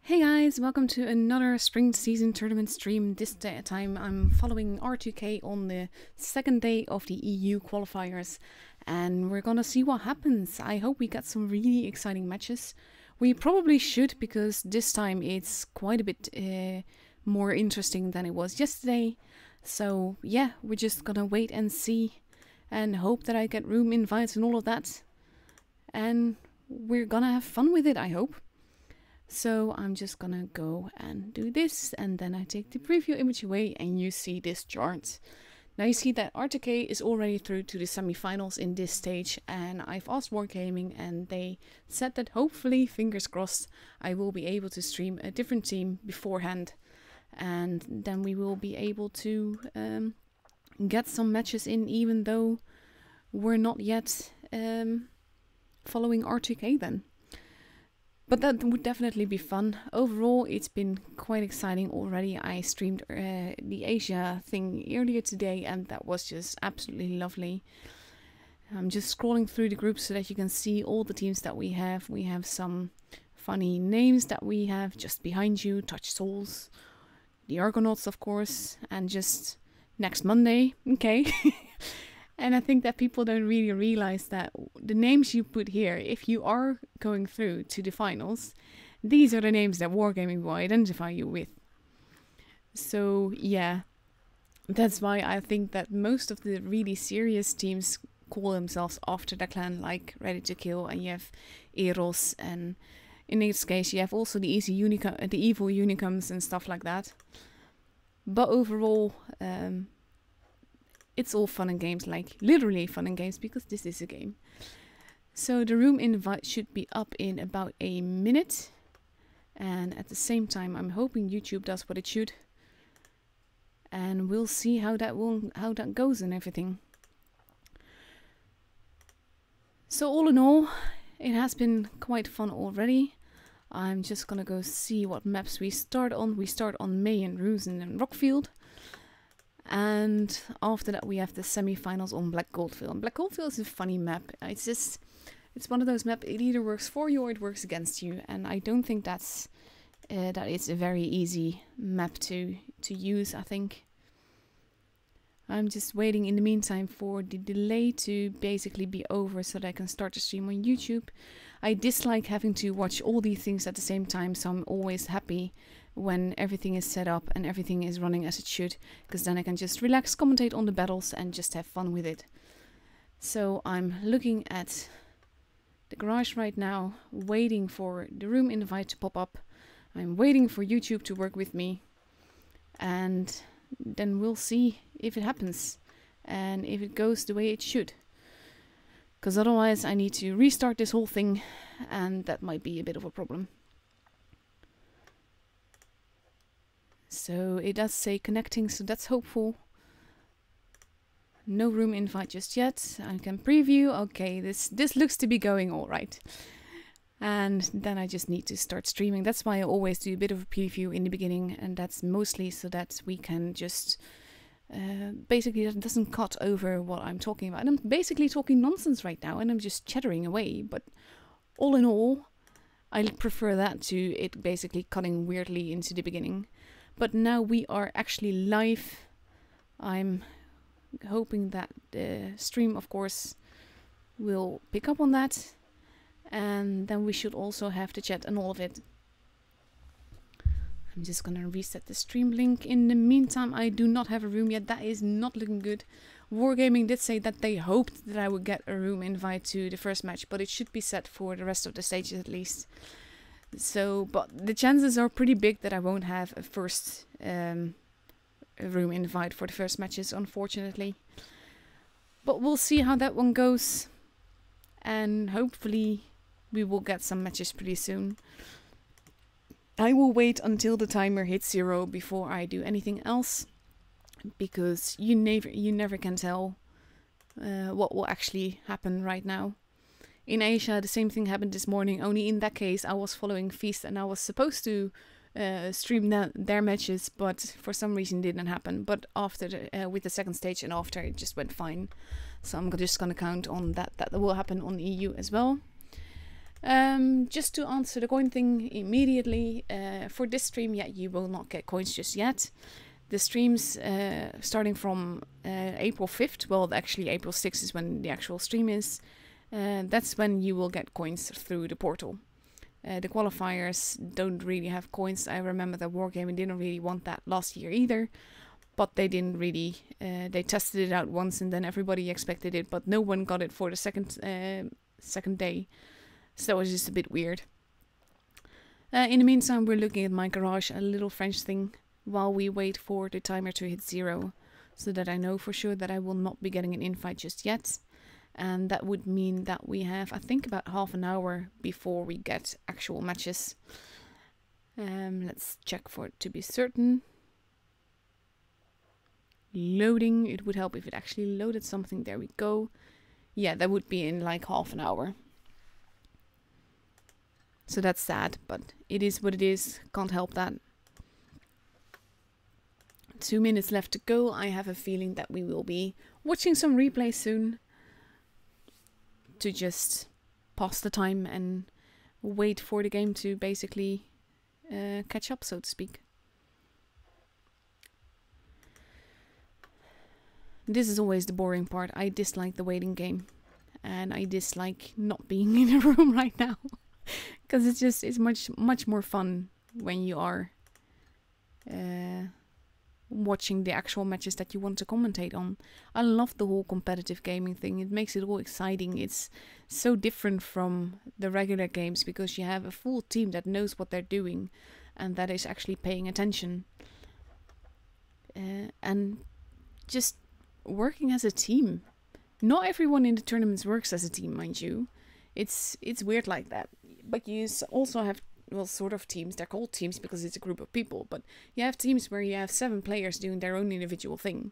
Hey guys, welcome to another spring season tournament stream. This time I'm following R2K on the second day of the EU qualifiers and we're gonna see what happens. I hope we get some really exciting matches. We probably should, because this time it's quite a bit more interesting than it was yesterday. So yeah, we're just gonna wait and see and hope that I get room invites and all of that. And we're gonna have fun with it, I hope. So I'm just gonna go and do this, and then I take the preview image away and you see this chart. Now you see that R2K is already through to the semi-finals in this stage, and I've asked Wargaming and they said that hopefully, fingers crossed, I will be able to stream a different team beforehand, and then we will be able to get some matches in, even though we're not yet following R2K then. But that would definitely be fun. Overall, it's been quite exciting already. I streamed the Asia thing earlier today and that was just absolutely lovely. I'm just scrolling through the group so that you can see all the teams that we have. We have some funny names that we have just behind you. Touch Souls, the Argonauts of course, and just next Monday, okay. And I think that people don't really realize that the names you put here, if you are going through to the finals, these are the names that Wargaming will identify you with. So yeah, that's why I think that most of the really serious teams call themselves after their clan, like Ready to Kill, and you have Eros, and in this case you have also the evil Unicums and stuff like that. But overall, it's all fun and games, like literally fun and games, because this is a game. So the room invite should be up in about a minute. And at the same time, I'm hoping YouTube does what it should. And we'll see how that goes and everything. So all in all, it has been quite fun already. I'm just gonna go see what maps we start on. We start on May and Rusen and Rockfield. And after that we have the semi-finals on Black Goldfield. And Black Goldfield is a funny map. It's one of those maps, it either works for you or it works against you. And I don't think that it's a very easy map to use, I think. I'm just waiting in the meantime for the delay to basically be over so that I can start the stream on YouTube. I dislike having to watch all these things at the same time, so I'm always happy when everything is set up and everything is running as it should, because then I can just relax, commentate on the battles and just have fun with it. So I'm looking at the garage right now, waiting for the room invite to pop up. I'm waiting for YouTube to work with me, and then we'll see if it happens and if it goes the way it should, because otherwise I need to restart this whole thing and that might be a bit of a problem. So it does say connecting, so that's hopeful. No room invite just yet. I can preview. Okay, this looks to be going all right. And then I just need to start streaming. That's why I always do a bit of a preview in the beginning, and that's mostly so that we can just basically that doesn't cut over what I'm talking about. And I'm basically talking nonsense right now and I'm just chattering away, but all in all, I prefer that to it basically cutting weirdly into the beginning. But now we are actually live. I'm hoping that the stream, of course, will pick up on that. And then we should also have the chat and all of it. I'm just gonna reset the stream link. In the meantime, I do not have a room yet. That is not looking good. Wargaming did say that they hoped that I would get a room invite to the first match, but it should be set for the rest of the stages at least. So, but the chances are pretty big that I won't have a first room invite for the first matches, unfortunately. But we'll see how that one goes. And hopefully we will get some matches pretty soon. I will wait until the timer hits 0 before I do anything else, because you never can tell what will actually happen right now. In Asia, the same thing happened this morning, only in that case I was following Feast and I was supposed to stream their matches, but for some reason didn't happen. But after with the second stage and after, it just went fine. So I'm just gonna count on that will happen on EU as well. Just to answer the coin thing immediately, for this stream, yeah, you will not get coins just yet. The streams starting from April 5th, well, actually April 6th is when the actual stream is. That's when you will get coins through the portal. The qualifiers don't really have coins. I remember that Wargaming didn't really want that last year either, but they didn't really. They tested it out once and then everybody expected it, but no one got it for the second day. So that was just a bit weird. In the meantime, we're looking at my garage, a little French thing, while we wait for the timer to hit 0, so that I know for sure that I will not be getting an invite just yet. And that would mean that we have, I think, about half an hour before we get actual matches. Let's check for it to be certain. Loading. It would help if it actually loaded something. There we go. Yeah, that would be in like half an hour. So that's sad, but it is what it is. Can't help that. 2 minutes left to go. I have a feeling that we will be watching some replays soon, to just pass the time and wait for the game to basically catch up, so to speak. This is always the boring part. I dislike the waiting game, and I dislike not being in a room right now, because it's much more fun when you are watching the actual matches that you want to commentate on. I love the whole competitive gaming thing. It makes it all exciting. It's so different from the regular games because you have a full team that knows what they're doing and that is actually paying attention. And just working as a team. Not everyone in the tournaments works as a team, mind you. It's weird like that. But you also have, well, sort of teams. They're called teams because it's a group of people, but you have teams where you have 7 players doing their own individual thing,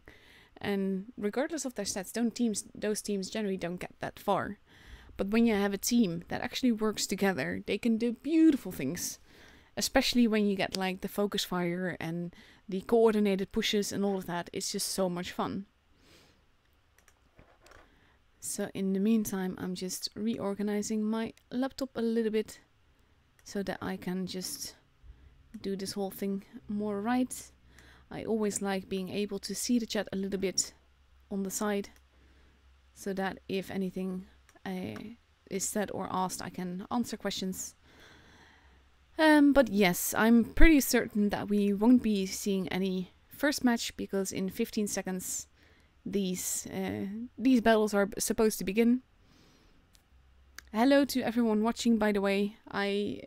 and regardless of their stats, those teams generally don't get that far. But when you have a team that actually works together, they can do beautiful things, especially when you get like the focus fire and the coordinated pushes and all of that. It's just so much fun. So in the meantime, I'm just reorganizing my laptop a little bit so that I can just do this whole thing more right. I always like being able to see the chat a little bit on the side, so that if anything is said or asked, I can answer questions. But yes, I'm pretty certain that we won't be seeing any first match, because in 15 seconds these battles are supposed to begin. Hello to everyone watching, by the way. I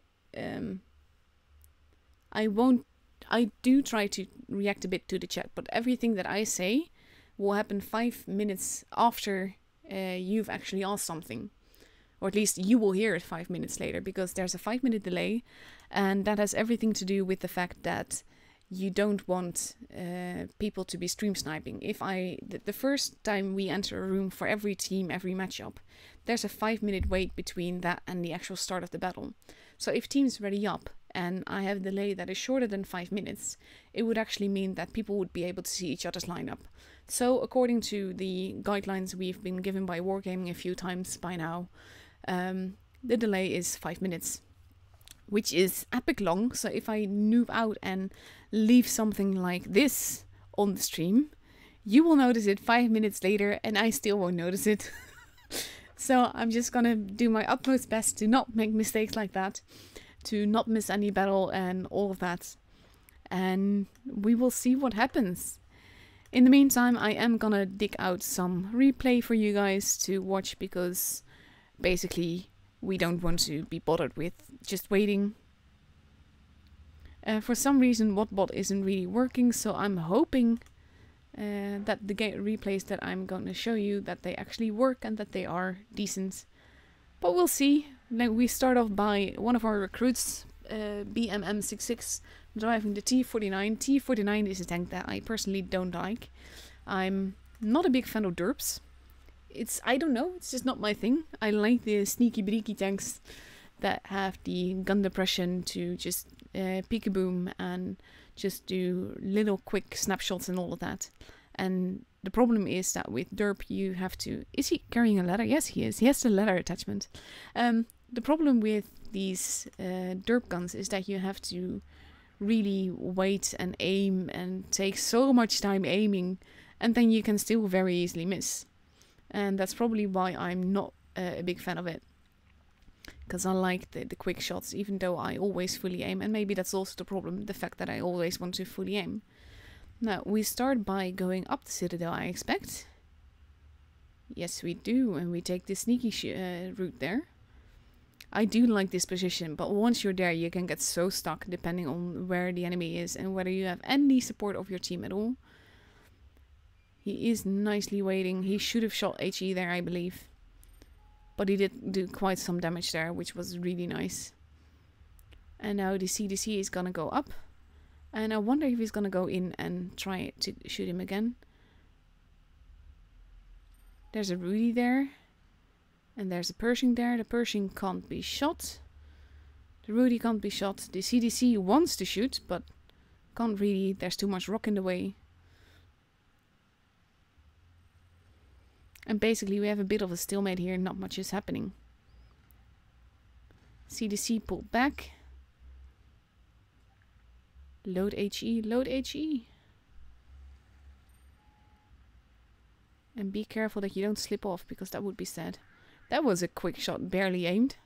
do try to react a bit to the chat, but everything that I say will happen 5 minutes after you've actually asked something. Or at least you will hear it 5 minutes later, because there's a 5-minute delay, and that has everything to do with the fact that you don't want people to be stream sniping. If the first time we enter a room for every team, every matchup, there's a 5-minute wait between that and the actual start of the battle. So if team's ready up and I have a delay that is shorter than 5 minutes, it would actually mean that people would be able to see each other's lineup. So according to the guidelines we've been given by Wargaming a few times by now, the delay is 5 minutes, which is epic long. So if I noob out and leave something like this on the stream, you will notice it 5 minutes later and I still won't notice it. So I'm just gonna do my utmost best to not make mistakes like that, to not miss any battle and all of that. And we will see what happens. In the meantime, I am gonna dig out some replay for you guys to watch, because basically we don't want to be bothered with just waiting. For some reason, Whatbot isn't really working, so I'm hoping that the replays that I'm going to show you, that they actually work and that they are decent. But we'll see. Now we start off by one of our recruits, BMM66, driving the T49. T49 is a tank that I personally don't like. I'm not a big fan of derps. I don't know, it's just not my thing. I like the sneaky breaky tanks that have the gun depression to just peek-a-boom and just do little quick snapshots and all of that. And the problem is that with derp you have to... Is he carrying a ladder? Yes, he is. He has the ladder attachment. the problem with these derp guns is that you have to really wait and aim and take so much time aiming, and then you can still very easily miss. And that's probably why I'm not a big fan of it. Because I like the quick shots, even though I always fully aim. And maybe that's also the problem, the fact that I always want to fully aim. Now, we start by going up the citadel, I expect. Yes, we do. And we take the sneaky route there. I do like this position, but once you're there, you can get so stuck depending on where the enemy is and whether you have any support of your team at all. He is nicely waiting. He should have shot HE there, I believe. But he did do quite some damage there, which was really nice. And now the CDC is gonna go up. And I wonder if he's gonna go in and try to shoot him again. There's a Rudy there. And there's a Pershing there. The Pershing can't be shot. The Rudy can't be shot. The CDC wants to shoot, but can't really. There's too much rock in the way. And basically we have a bit of a stalemate here. Not much is happening. CDC pulled back. Load HE. Load HE. And be careful that you don't slip off, because that would be sad. That was a quick shot, barely aimed.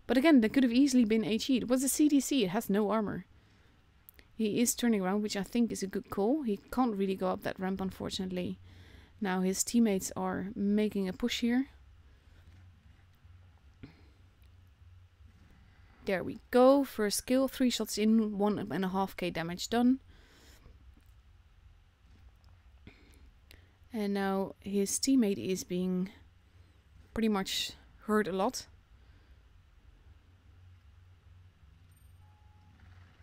But again, that could have easily been HE. It was a CDC, it has no armor. He is turning around, which I think is a good call. He can't really go up that ramp, unfortunately. Now his teammates are making a push here. There we go. First kill, 3 shots in, 1.5k damage done. And now his teammate is being pretty much hurt a lot.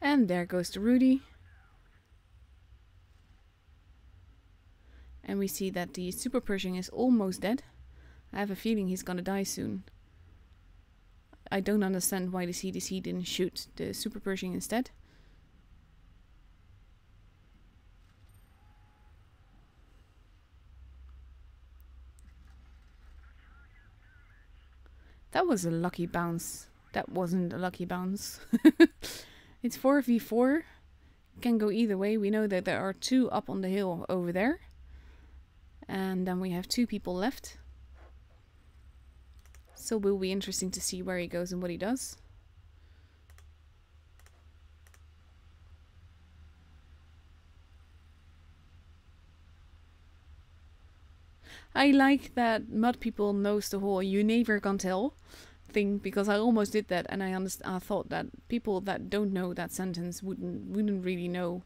And there goes the Rudy. And we see that the Super Pershing is almost dead. I have a feeling he's gonna die soon. I don't understand why the CDC didn't shoot the Super Pershing instead. That was a lucky bounce. That wasn't a lucky bounce. It's 4v4. Can go either way. We know that there are 2 up on the hill over there. And then we have 2 people left. So it will be interesting to see where he goes and what he does. I like that mud people knows the whole "you never can tell" thing, because I almost did that, and I thought that people that don't know that sentence wouldn't really know.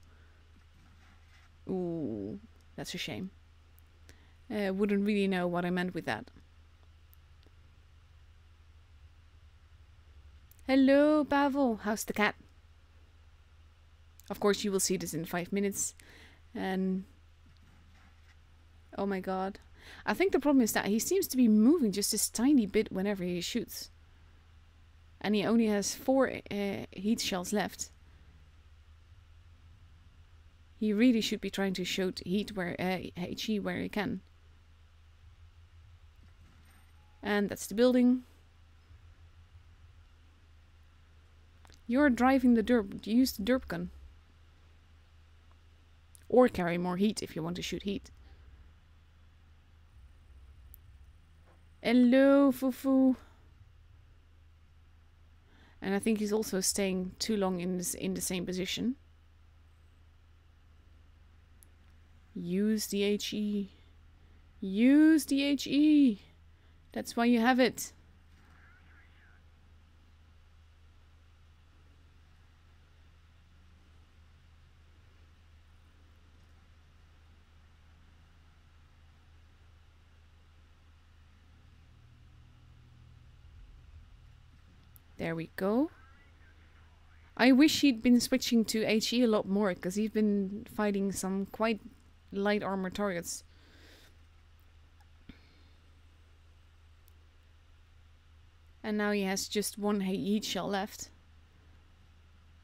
Ooh, that's a shame. Wouldn't really know what I meant with that. Hello, Pavel. How's the cat? Of course, you will see this in 5 minutes. And oh my god. I think the problem is that he seems to be moving just this tiny bit whenever he shoots. And he only has 4 heat shells left. He really should be trying to shoot heat where HE where he can. And that's the building. You're driving the derp. Use the derp gun. Or carry more heat if you want to shoot heat. Hello, Fufu. And I think he's also staying too long in the same position. Use the HE. Use the HE. That's why you have it. There we go. I wish he'd been switching to HE a lot more, because he's been fighting some quite light armor targets. And now he has just 1 heat shell left.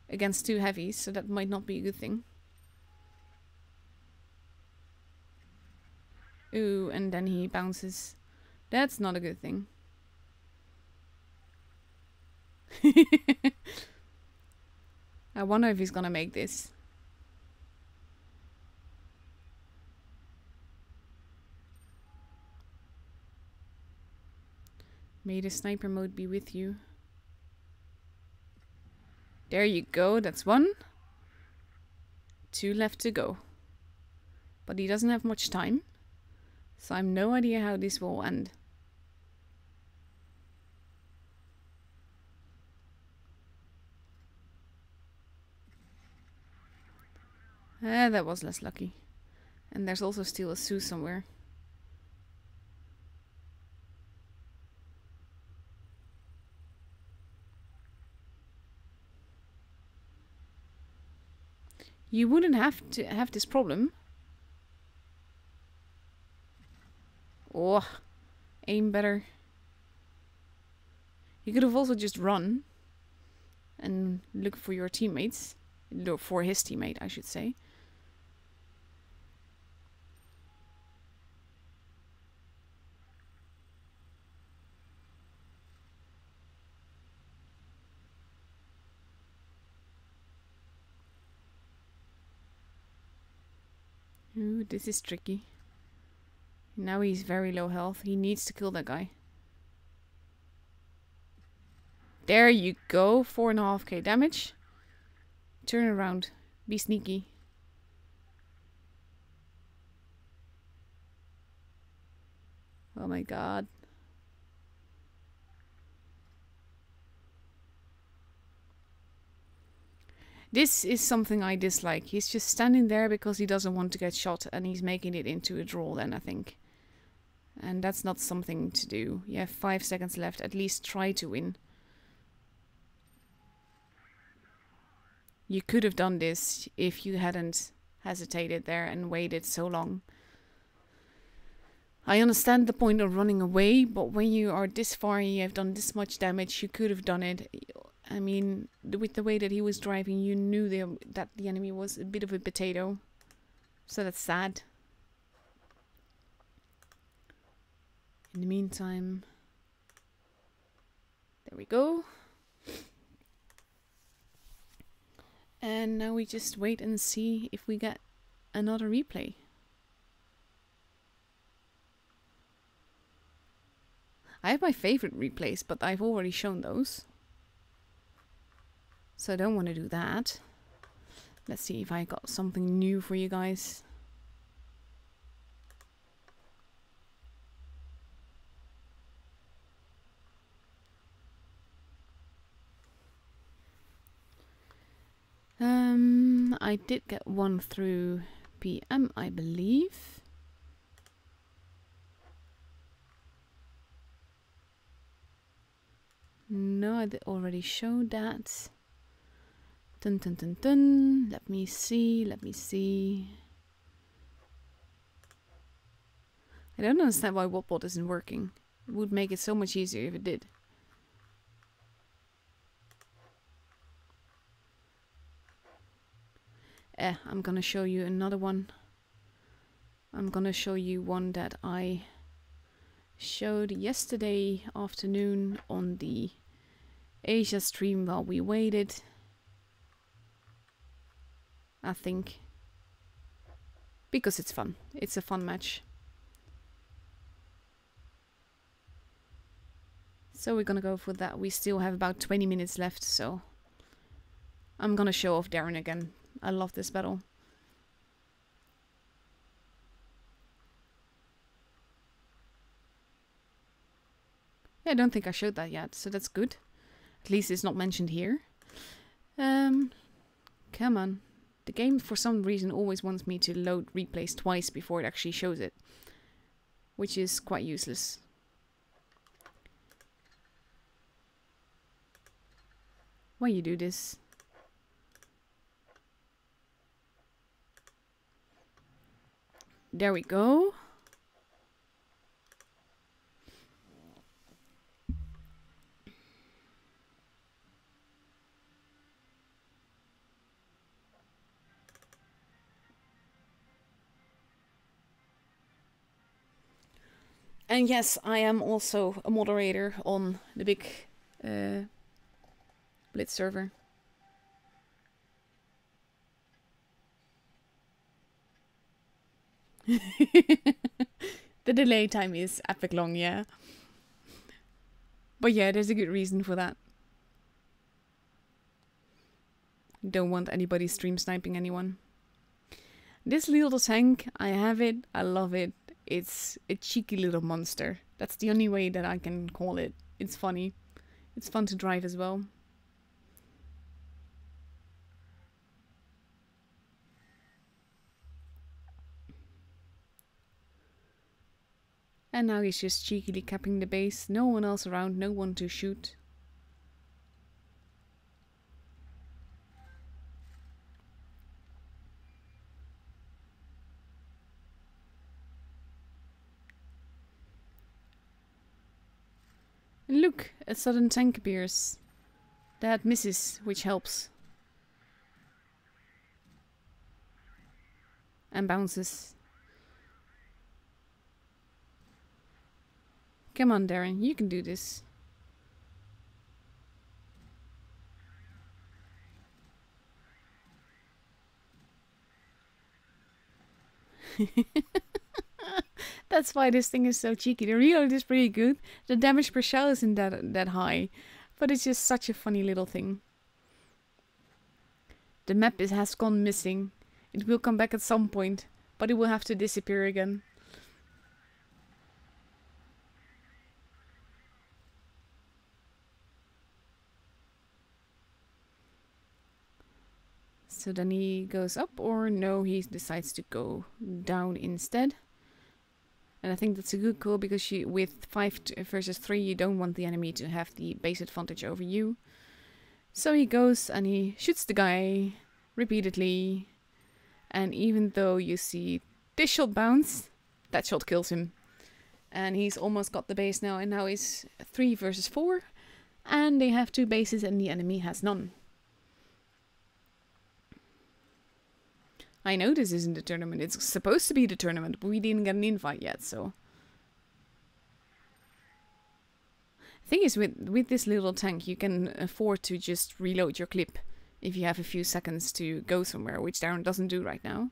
Against 2 heavies, so that might not be a good thing. Ooh, and then he bounces. That's not a good thing. I wonder if he's gonna make this. May the sniper mode be with you. There you go, that's 1. 2 left to go. But he doesn't have much time. So I have no idea how this will end. That was less lucky. And there's also still a Sue somewhere. You wouldn't have to have this problem. Oh, aim better. You could have also just run and look for your teammates. Look for his teammate, I should say. Ooh, this is tricky. Now he's very low health. He needs to kill that guy. There you go. 4.5k damage. Turn around. Be sneaky. Oh my god. This is something I dislike. He's just standing there because he doesn't want to get shot, and he's making it into a draw then, I think. And that's not something to do. You have 5 seconds left. At least try to win. You could have done this if you hadn't hesitated there and waited so long. I understand the point of running away, but when you are this far and you have done this much damage, you could have done it. I mean, with the way that he was driving, you knew that the enemy was a bit of a potato. So that's sad. In the meantime, there we go. And now we just wait and see if we get another replay. I have my favorite replays, but I've already shown those. So I don't want to do that. Let's see if I got something new for you guys. I did get one through PM, I believe. No, I already showed that. Dun dun dun dun. Let me see, let me see. I don't understand why Wotbot isn't working. It would make it so much easier if it did. I'm gonna show you another one. I'm gonna show you one that I showed yesterday afternoon on the Asia stream while we waited. I think. Because it's fun. It's a fun match. So we're gonna go for that. We still have about 20 minutes left, so I'm gonna show off Darren again. I love this battle. Yeah, I don't think I showed that yet, so that's good. At least it's not mentioned here. Come on. The game, for some reason, always wants me to load replays twice before it actually shows it. Which is quite useless. Why you do this? There we go. And yes, I am also a moderator on the big Blitz server. The delay time is epic long, yeah. But yeah, there's a good reason for that. Don't want anybody stream sniping anyone. This little tank, I have it, I love it. It's a cheeky little monster. That's the only way that I can call it. It's funny. It's fun to drive as well. And now he's just cheekily capping the base. No one else around, no one to shoot. And look, a sudden tank appears. That misses, which helps. And bounces. Come on, Darren, you can do this. That's why this thing is so cheeky. The reload is pretty good. The damage per shell isn't that high. But it's just such a funny little thing. The map has gone missing. It will come back at some point. But it will have to disappear again. So then he goes up, or no, he decides to go down instead. And I think that's a good call, because with 5 versus 3, you don't want the enemy to have the base advantage over you. So he goes and he shoots the guy repeatedly. And even though you see this shot bounce, that shot kills him. And he's almost got the base now, and now he's 3 versus 4. And they have 2 bases and the enemy has none. I know this isn't the tournament. It's supposed to be the tournament, but we didn't get an invite yet, so. Thing is, with this little tank, you can afford to just reload your clip if you have a few seconds to go somewhere, which Darren doesn't do right now.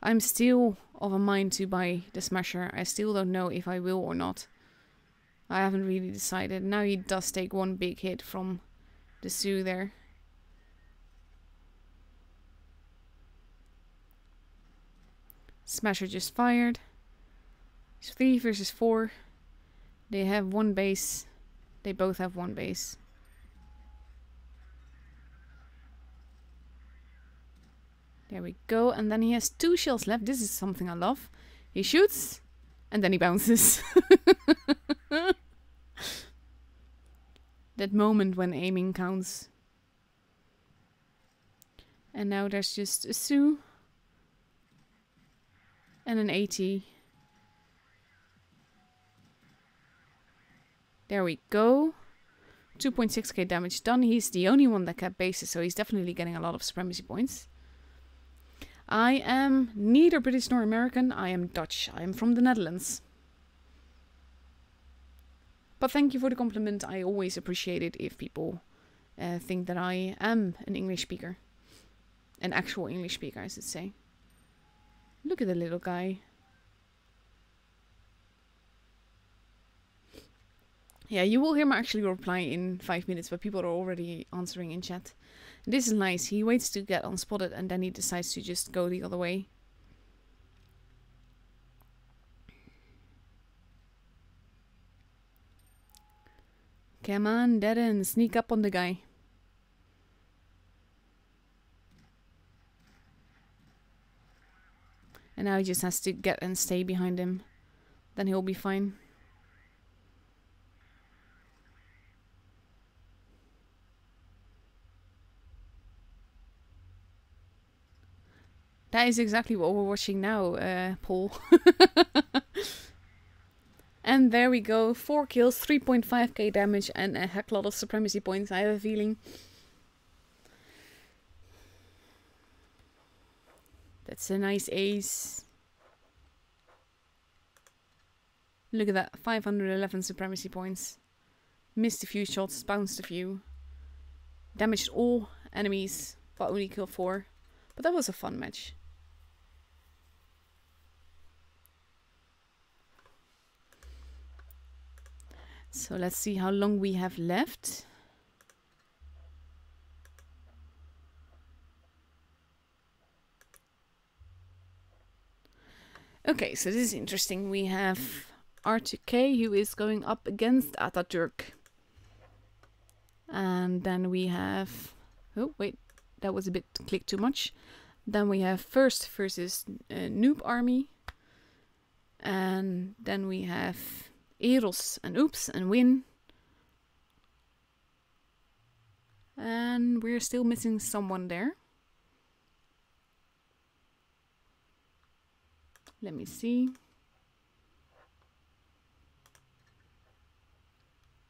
I'm still of a mind to buy the Smasher. I still don't know if I will or not. I haven't really decided. Now he does take one big hit from the Sioux there. Smasher just fired. It's 3 versus 4. They have 1 base. They both have 1 base. There we go. And then he has 2 shells left. This is something I love. He shoots. And then he bounces. That moment when aiming counts. And now there's just a Sioux. And an 80. There we go. 2.6k damage done. He's the only one that kept bases, so he's definitely getting a lot of supremacy points. I am neither British nor American. I am Dutch. I am from the Netherlands. But thank you for the compliment. I always appreciate it if people think that I am an English speaker. An actual English speaker, I should say. Look at the little guy. Yeah, you will hear me actually reply in 5 minutes, but people are already answering in chat. This is nice. He waits to get unspotted and then he decides to just go the other way. Come on, Darren, sneak up on the guy. And now he just has to get and stay behind him. Then he'll be fine. That is exactly what we're watching now, Paul. And there we go. 4 kills, 3.5k damage, and a heck lot of supremacy points, I have a feeling. That's a nice ace. Look at that, 511 supremacy points. Missed a few shots, bounced a few. Damaged all enemies, but only killed 4. But that was a fun match. So let's see how long we have left. Okay, so this is interesting. We have R2K who is going up against Atatürk. And then we have... Oh, wait. That was a bit clicked too much. Then we have First versus Noob Army. And then we have Eros and Oops and Win. And we're still missing someone there. Let me see.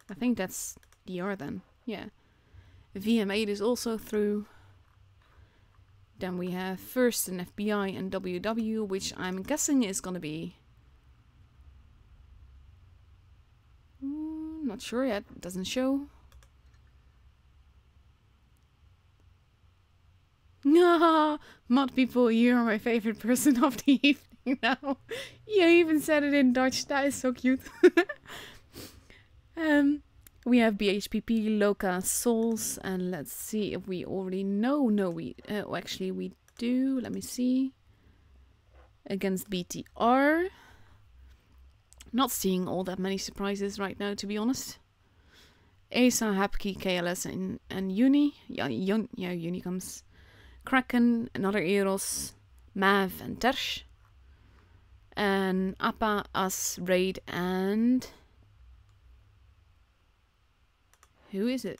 I think that's DR then. Yeah. VM8 is also through. Then we have First and FBI and WW, which I'm guessing is gonna be... not sure yet. It doesn't show. Nah, mod people, you are my favorite person of the evening now. You even said it in Dutch. That is so cute. We have BHPP, Loca, Souls, and let's see if we already know. No, we actually we do. Let me see. Against BTR. Not seeing all that many surprises right now, to be honest. Asa, Hapki, KLS, and Uni. Yeah, Uni comes. Kraken, another Eros, Mav, and Tersh. And Appa, Us, Raid, and... Who is it?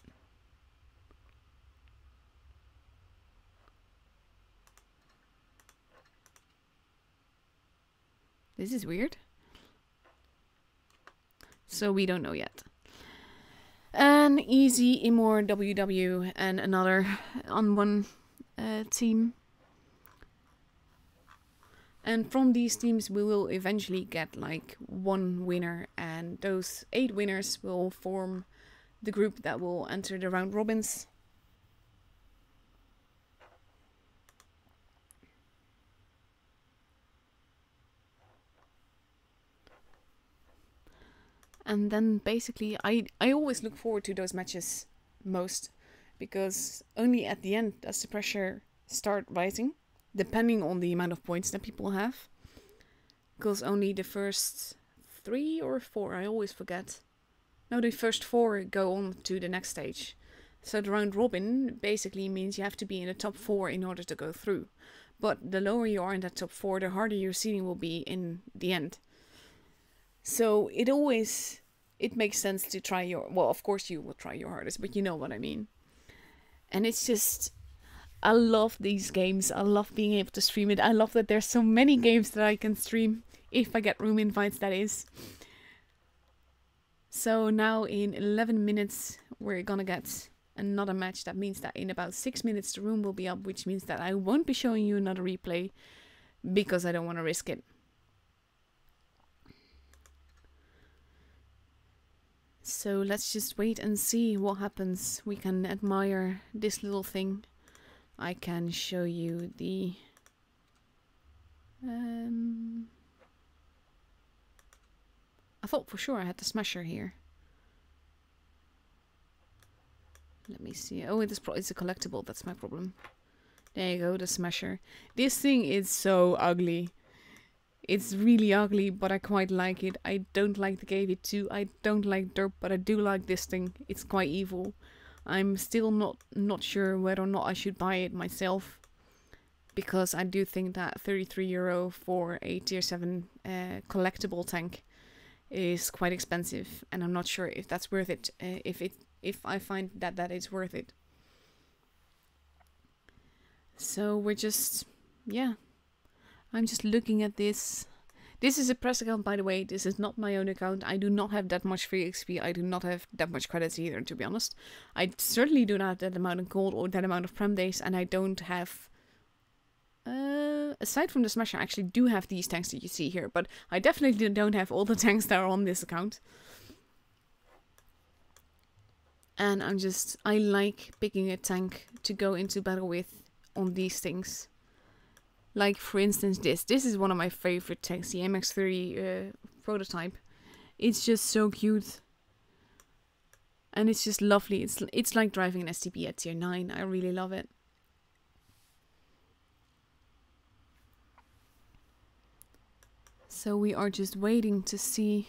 This is weird. So we don't know yet. And Easy, Imor, WW, and another on one team. And from these teams we will eventually get like 1 winner, and those 8 winners will form the group that will enter the round robins. And then basically I always look forward to those matches most, because only at the end does the pressure start rising, depending on the amount of points that people have. Because only the first 3 or 4, I always forget. No, the first 4 go on to the next stage. So the round robin basically means you have to be in the top 4 in order to go through. But the lower you are in that top 4, the harder your seeding will be in the end. So it makes sense to try your... Well, of course you will try your hardest, but you know what I mean. And it's just... I love these games. I love being able to stream it. I love that there's so many games that I can stream. If I get room invites, that is. So now in 11 minutes, we're gonna get another match. That means that in about 6 minutes, the room will be up, which means that I won't be showing you another replay because I don't want to risk it. So let's just wait and see what happens. We can admire this little thing. I can show you the... I thought for sure I had the smasher here. Let me see. Oh, it's a collectible. That's my problem. There you go, the smasher. This thing is so ugly. It's really ugly, but I quite like it. I don't like the KV2. I don't like Derp, but I do like this thing. It's quite evil. I'm still not sure whether or not I should buy it myself, because I do think that €33 for a tier 7 collectible tank is quite expensive, and I'm not sure if that's worth it. If I find that is worth it. So we're just, yeah. I'm just looking at this. This is a press account, by the way. This is not my own account. I do not have that much free XP. I do not have that much credits either, to be honest. I certainly do not have that amount of gold or that amount of prem days, and I don't have... aside from the smasher, I actually do have these tanks that you see here, but I definitely don't have all the tanks that are on this account. And I like picking a tank to go into battle with on these things. Like, for instance, this is one of my favorite tanks, the MX-30 prototype. It's just so cute. And it's just lovely. It's like driving an STB at tier 9. I really love it. So we are just waiting to see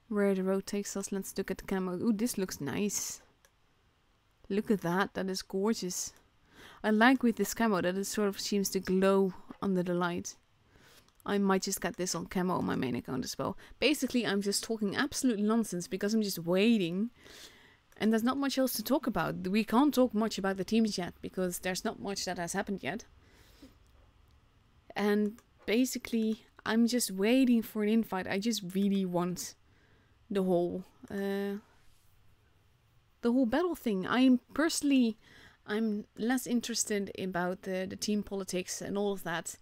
where the road takes us. Let's look at the camo. Ooh, this looks nice. Look at that. That is gorgeous. I like with this camo that it sort of seems to glow under the light. I might just get this on camo on my main account as well. Basically, I'm just talking absolute nonsense because I'm just waiting. And there's not much else to talk about. We can't talk much about the teams yet because there's not much that has happened yet. And basically, I'm just waiting for an invite. I just really want the whole battle thing. I'm less interested about the team politics and all of that.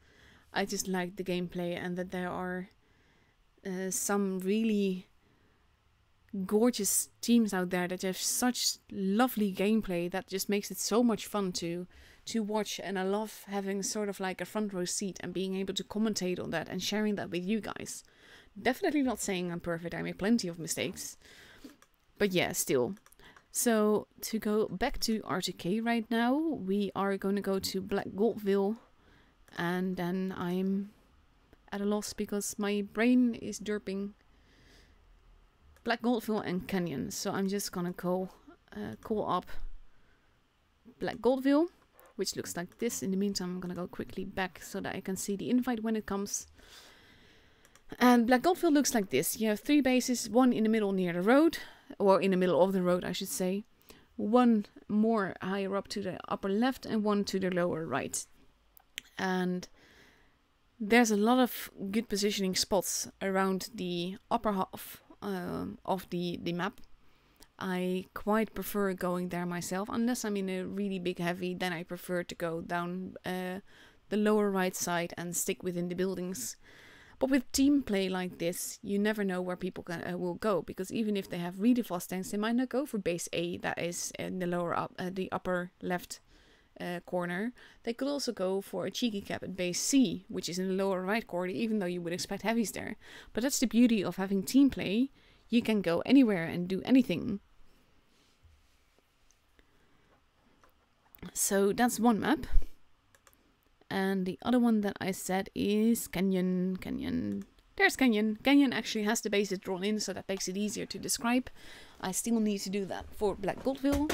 I just like the gameplay and that there are some really gorgeous teams out there that have such lovely gameplay that just makes it so much fun to watch. And I love having sort of like a front row seat and being able to commentate on that and sharing that with you guys. Definitely not saying I'm perfect. I make plenty of mistakes. But yeah, still. So, to go back to R2K right now, we are going to go to Black Goldville, and then I'm at a loss because my brain is derping Black Goldville and Canyon. So I'm just gonna call up Black Goldville, which looks like this. In the meantime, I'm gonna go quickly back so that I can see the invite when it comes. And Black Goldville looks like this. You have 3 bases, one in the middle near the road, or in the middle of the road, I should say. One more higher up to the upper left and one to the lower right. And there's a lot of good positioning spots around the upper half of the map. I quite prefer going there myself, unless I'm in a really big heavy, then I prefer to go down the lower right side and stick within the buildings. But with team play like this, you never know where people will go, because even if they have really fast tanks, they might not go for base A, that is in the the upper left corner. They could also go for a cheeky cap at base C, which is in the lower right corner, even though you would expect heavies there. But that's the beauty of having team play. You can go anywhere and do anything. So that's one map. And the other one that I said is Canyon. There's Canyon. Canyon actually has the bases drawn in, so that makes it easier to describe. I still need to do that for Black Goldville.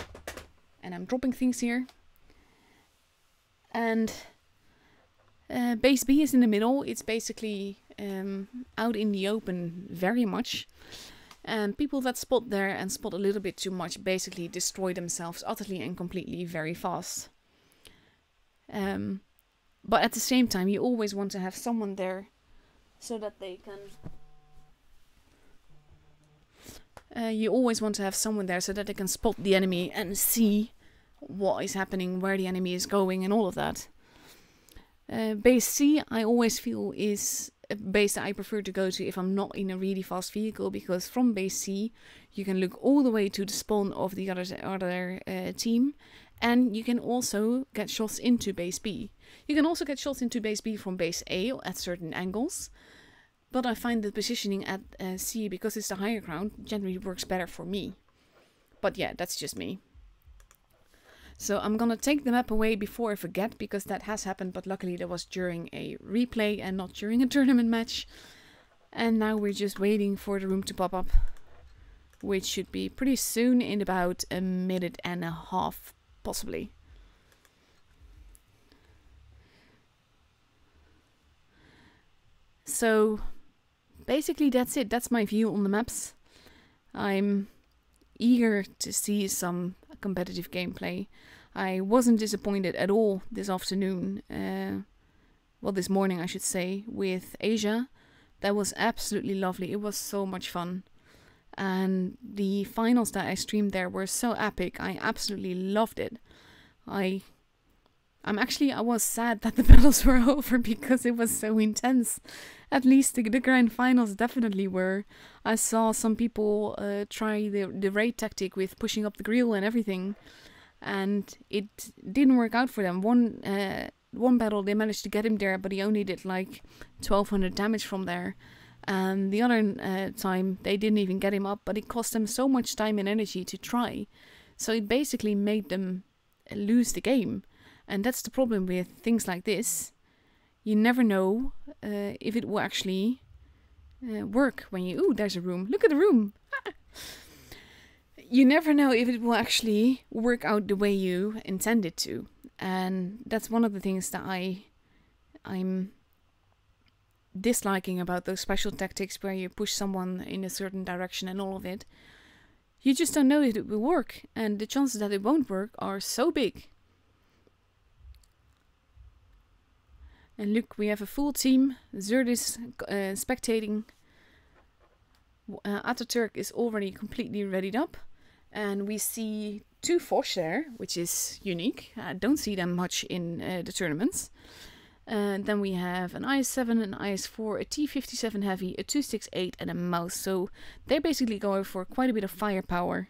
And I'm dropping things here. And base B is in the middle. It's basically out in the open very much. And people that spot there and spot a little bit too much basically destroy themselves utterly and completely very fast. But at the same time, you always want to have someone there so that they can... spot the enemy and see what is happening, where the enemy is going and all of that. Base C, I always feel, is a base that I prefer to go to if I'm not in a really fast vehicle, because from base C, you can look all the way to the spawn of the other team. And you can also get shots into base B. You can also get shots into base B from base A at certain angles. But I find the positioning at C, because it's the higher ground, generally works better for me. But yeah, that's just me. So I'm gonna take the map away before I forget, because that has happened, but luckily that was during a replay and not during a tournament match. And now we're just waiting for the room to pop up, which should be pretty soon, in about a minute and a half. Possibly. So basically that's it. That's my view on the maps. I'm eager to see some competitive gameplay. I wasn't disappointed at all this afternoon. Well, this morning I should say, with Asia. That was absolutely lovely. It was so much fun. And the finals that I streamed there were so epic. I absolutely loved it. I was sad that the battles were over because it was so intense. At least the grand finals definitely were. I saw some people try the raid tactic with pushing up the grill and everything, and it didn't work out for them. One battle they managed to get him there, but he only did like 1200 damage from there. And the other time they didn't even get him up, but it cost them so much time and energy to try. So it basically made them lose the game. And that's the problem with things like this. You never know if it will actually work when you... Ooh, there's a room. Look at the room. You never know if it will actually work out the way you intend it to. And that's one of the things that I'm disliking about those special tactics where you push someone in a certain direction and all of it. You just don't know if it will work, and the chances that it won't work are so big. And look, we have a full team. Zerd is spectating. Ataturk is already completely readied up. And we see 2 Foch there, which is unique. I don't see them much in the tournaments. Then we have an IS-7, an IS-4, a T-57 Heavy, a 268 and a Mouse. So they're basically going for quite a bit of firepower.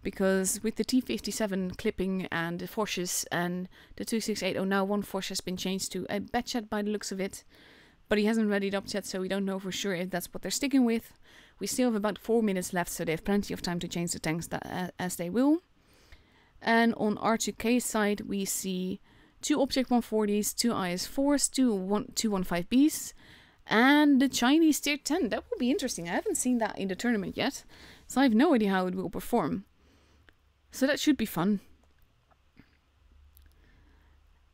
Because with the T-57 clipping and the Foches and the 268, oh now one Foch has been changed to a Batchat by the looks of it. But he hasn't readied up yet, so we don't know for sure if that's what they're sticking with. We still have about 4 minutes left, so they have plenty of time to change the tanks as they will. And on R2K's side, we see 2 Object 140s, 2 IS-4s, 2 215Bs, and the Chinese Tier 10. That will be interesting. I haven't seen that in the tournament yet, so I have no idea how it will perform. So that should be fun.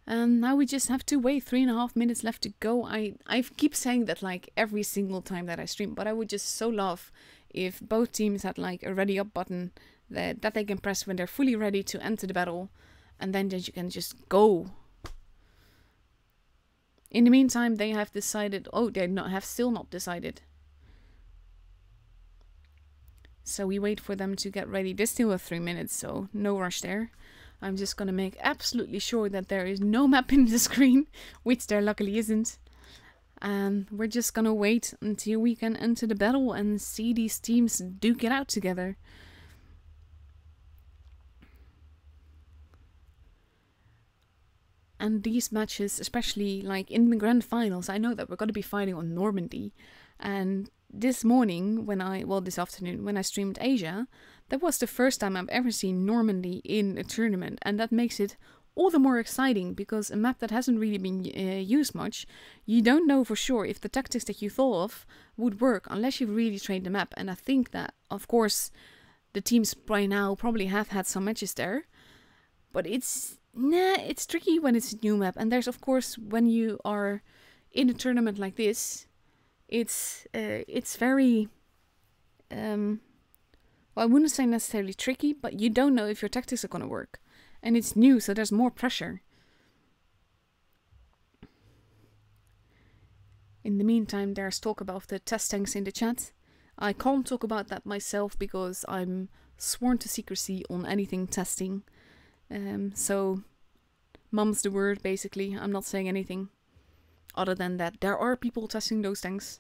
And now we just have to wait. 3.5 minutes left to go. I keep saying that like every single time that I stream, but I would just so love if both teams had like a ready up button that they can press when they're fully ready to enter the battle, and then you can just go. In the meantime, they have decided. Oh, they have still not decided. So we wait for them to get ready. They still have 3 minutes, so no rush there. I'm just gonna make absolutely sure that there is no map in the screen, which there luckily isn't. And we're just gonna wait until we can enter the battle and see these teams duke it out together. And these matches, especially like in the grand finals, I know that we're gonna be fighting on Normandy. And this morning, this afternoon, when I streamed Asia, that was the first time I've ever seen Normandy in a tournament, and that makes it all the more exciting, because a map that hasn't really been used much, you don't know for sure if the tactics that you thought of would work unless you've really trained the map. And I think that, of course, the teams by now probably have had some matches there, but it's tricky when it's a new map. And there's, of course, when you are in a tournament like this, it's very, well, I wouldn't say necessarily tricky, but you don't know if your tactics are going to work. And it's new, so there's more pressure. In the meantime, there's talk about the test tanks in the chat. I can't talk about that myself because I'm sworn to secrecy on anything testing. So, mum's the word, basically. I'm not saying anything other than that there are people testing those tanks.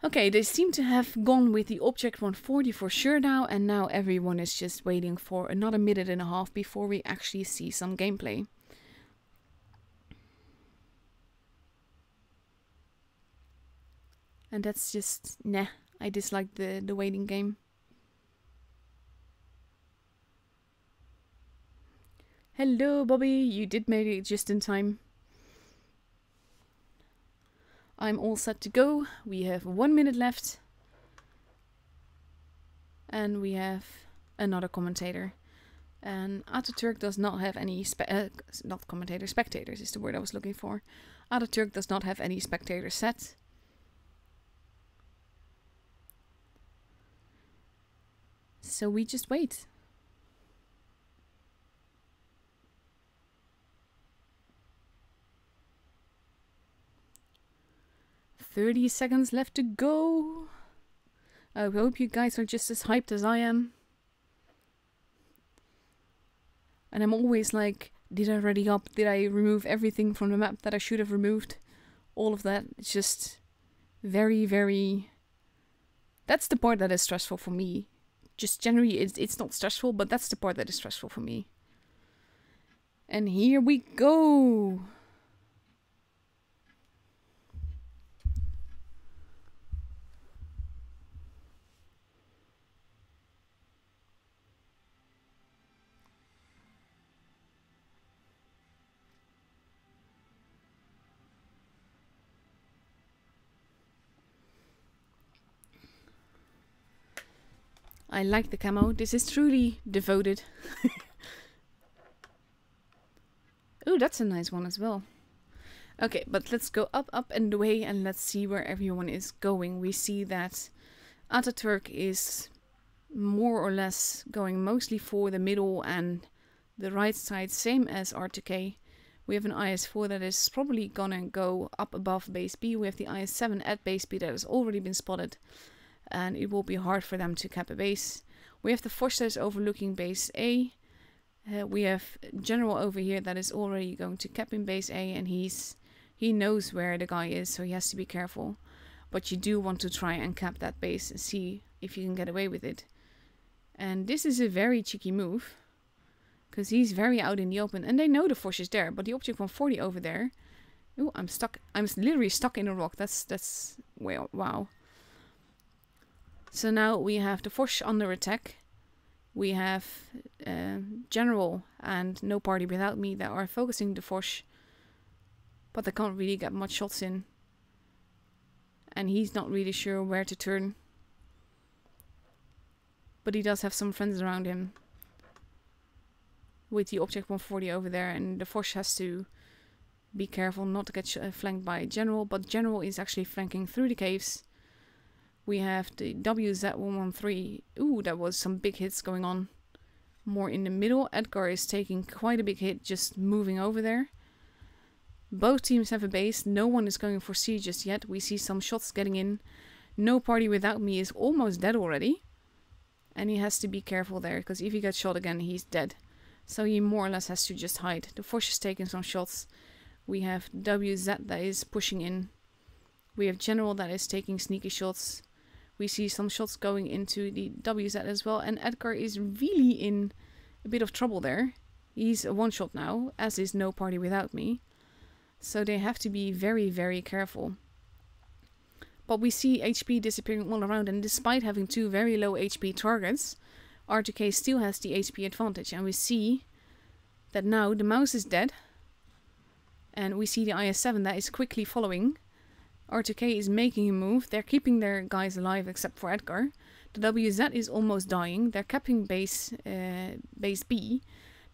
Okay, they seem to have gone with the Object 140 for sure now, and now everyone is just waiting for another minute and a half before we actually see some gameplay. And that's just, nah, I dislike the waiting game. Hello, Bobby, you did make it just in time. I'm all set to go. We have 1 minute left. And we have another commentator. And Ataturk does not have any spectators is the word I was looking for. Ataturk does not have any spectators set. So we just wait. "30 seconds left to go." I hope you guys are just as hyped as I am. And I'm always like Did I ready up? Did I remove everything from the map that I should have removed? All of that. It's just very, very... That's the part that is stressful for me. Just generally, it's not stressful, but that's the part that is stressful for me. And here we go! I like the camo. This is truly devoted. Oh, that's a nice one as well. Okay, but let's go up, up and away and let's see where everyone is going. We see that Ataturk is more or less going mostly for the middle and the right side, same as R2K. We have an IS-4 that is probably gonna go up above base B. We have the IS-7 at base B that has already been spotted, and it will be hard for them to cap a base. We have the Foch that is overlooking base A. We have General over here that is already going to cap in base A, and he knows where the guy is, so he has to be careful. But you do want to try and cap that base and see if you can get away with it. And this is a very cheeky move, because he's very out in the open, and they know the Foch is there, but the Object 140 over there... Ooh, I'm stuck. I'm literally stuck in a rock. That's well, wow. So now we have the Foch under attack. We have General and No Party Without Me that are focusing the Foch, but they can't really get much shots in. And he's not really sure where to turn. But he does have some friends around him. With the Object 140 over there, and the Foch has to be careful not to get flanked by General, but General is actually flanking through the caves. We have the WZ113. Ooh, that was some big hits going on. More in the middle. Edgar is taking quite a big hit just moving over there. Both teams have a base. No one is going for C just yet. We see some shots getting in. No Party Without Me is almost dead already. And he has to be careful there, because if he gets shot again, he's dead. So he more or less has to just hide. The Foch is taking some shots. We have WZ that is pushing in. We have General that is taking sneaky shots. We see some shots going into the WZ as well. And Edgar is really in a bit of trouble there. He's a one-shot now, as is No Party Without Me. So they have to be very, very careful. But we see HP disappearing all around. And despite having two very low HP targets, R2K still has the HP advantage. And we see that now the mouse is dead. And we see the IS-7 that is quickly following. R2K is making a move. They're keeping their guys alive except for Edgar. The WZ is almost dying. They're capping base B.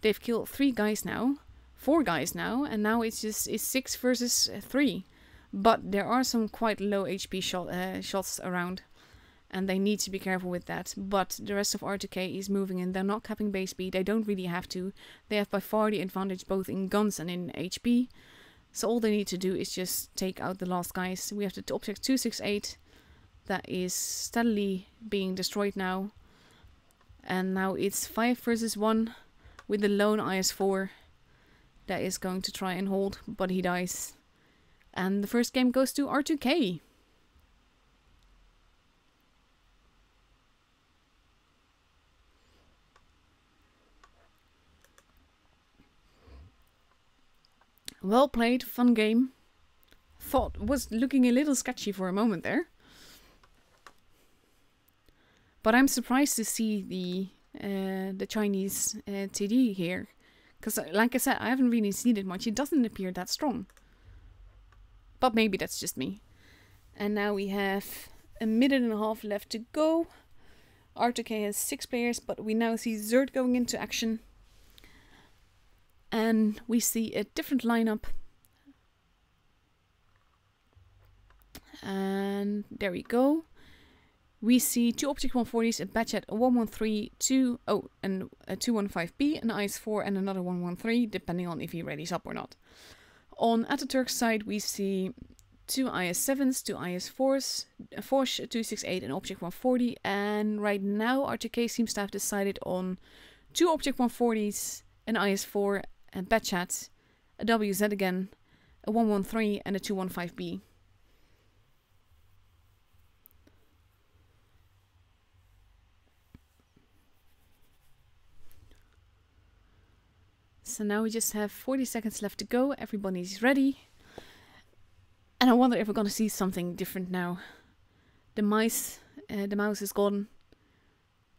They've killed 4 guys now, and now it's 6 versus 3. But there are some quite low HP shots around, and they need to be careful with that. But the rest of R2K is moving in. They're not capping base B. They don't really have to. They have by far the advantage both in guns and in HP. So all they need to do is just take out the last guys. We have the Object 268 that is steadily being destroyed now. And now it's 5 versus 1 with the lone IS-4 that is going to try and hold, but he dies. And the first game goes to R2K. Well played, fun game. Thought was looking a little sketchy for a moment there. But I'm surprised to see the Chinese TD here. Because like I said, I haven't really seen it much. It doesn't appear that strong. But maybe that's just me. And now we have a minute and a half left to go. R2K has 6 players, but we now see Zerd going into action. And we see a different lineup. And there we go. We see 2 Object 140s, a Batchet, a 113, and a 215B, an IS-4 and another 113, depending on if he readies up or not. On Ataturk's side, we see 2 IS-7s, 2 IS-4s, a Foch, a 268, and Object 140. And right now, R2K seems to have decided on 2 Object 140s, an IS-4, a bad chat, a WZ again, a 113 and a 215B. So now we just have 40 seconds left to go. Everybody's ready. And I wonder if we're going to see something different now. The mouse is gone.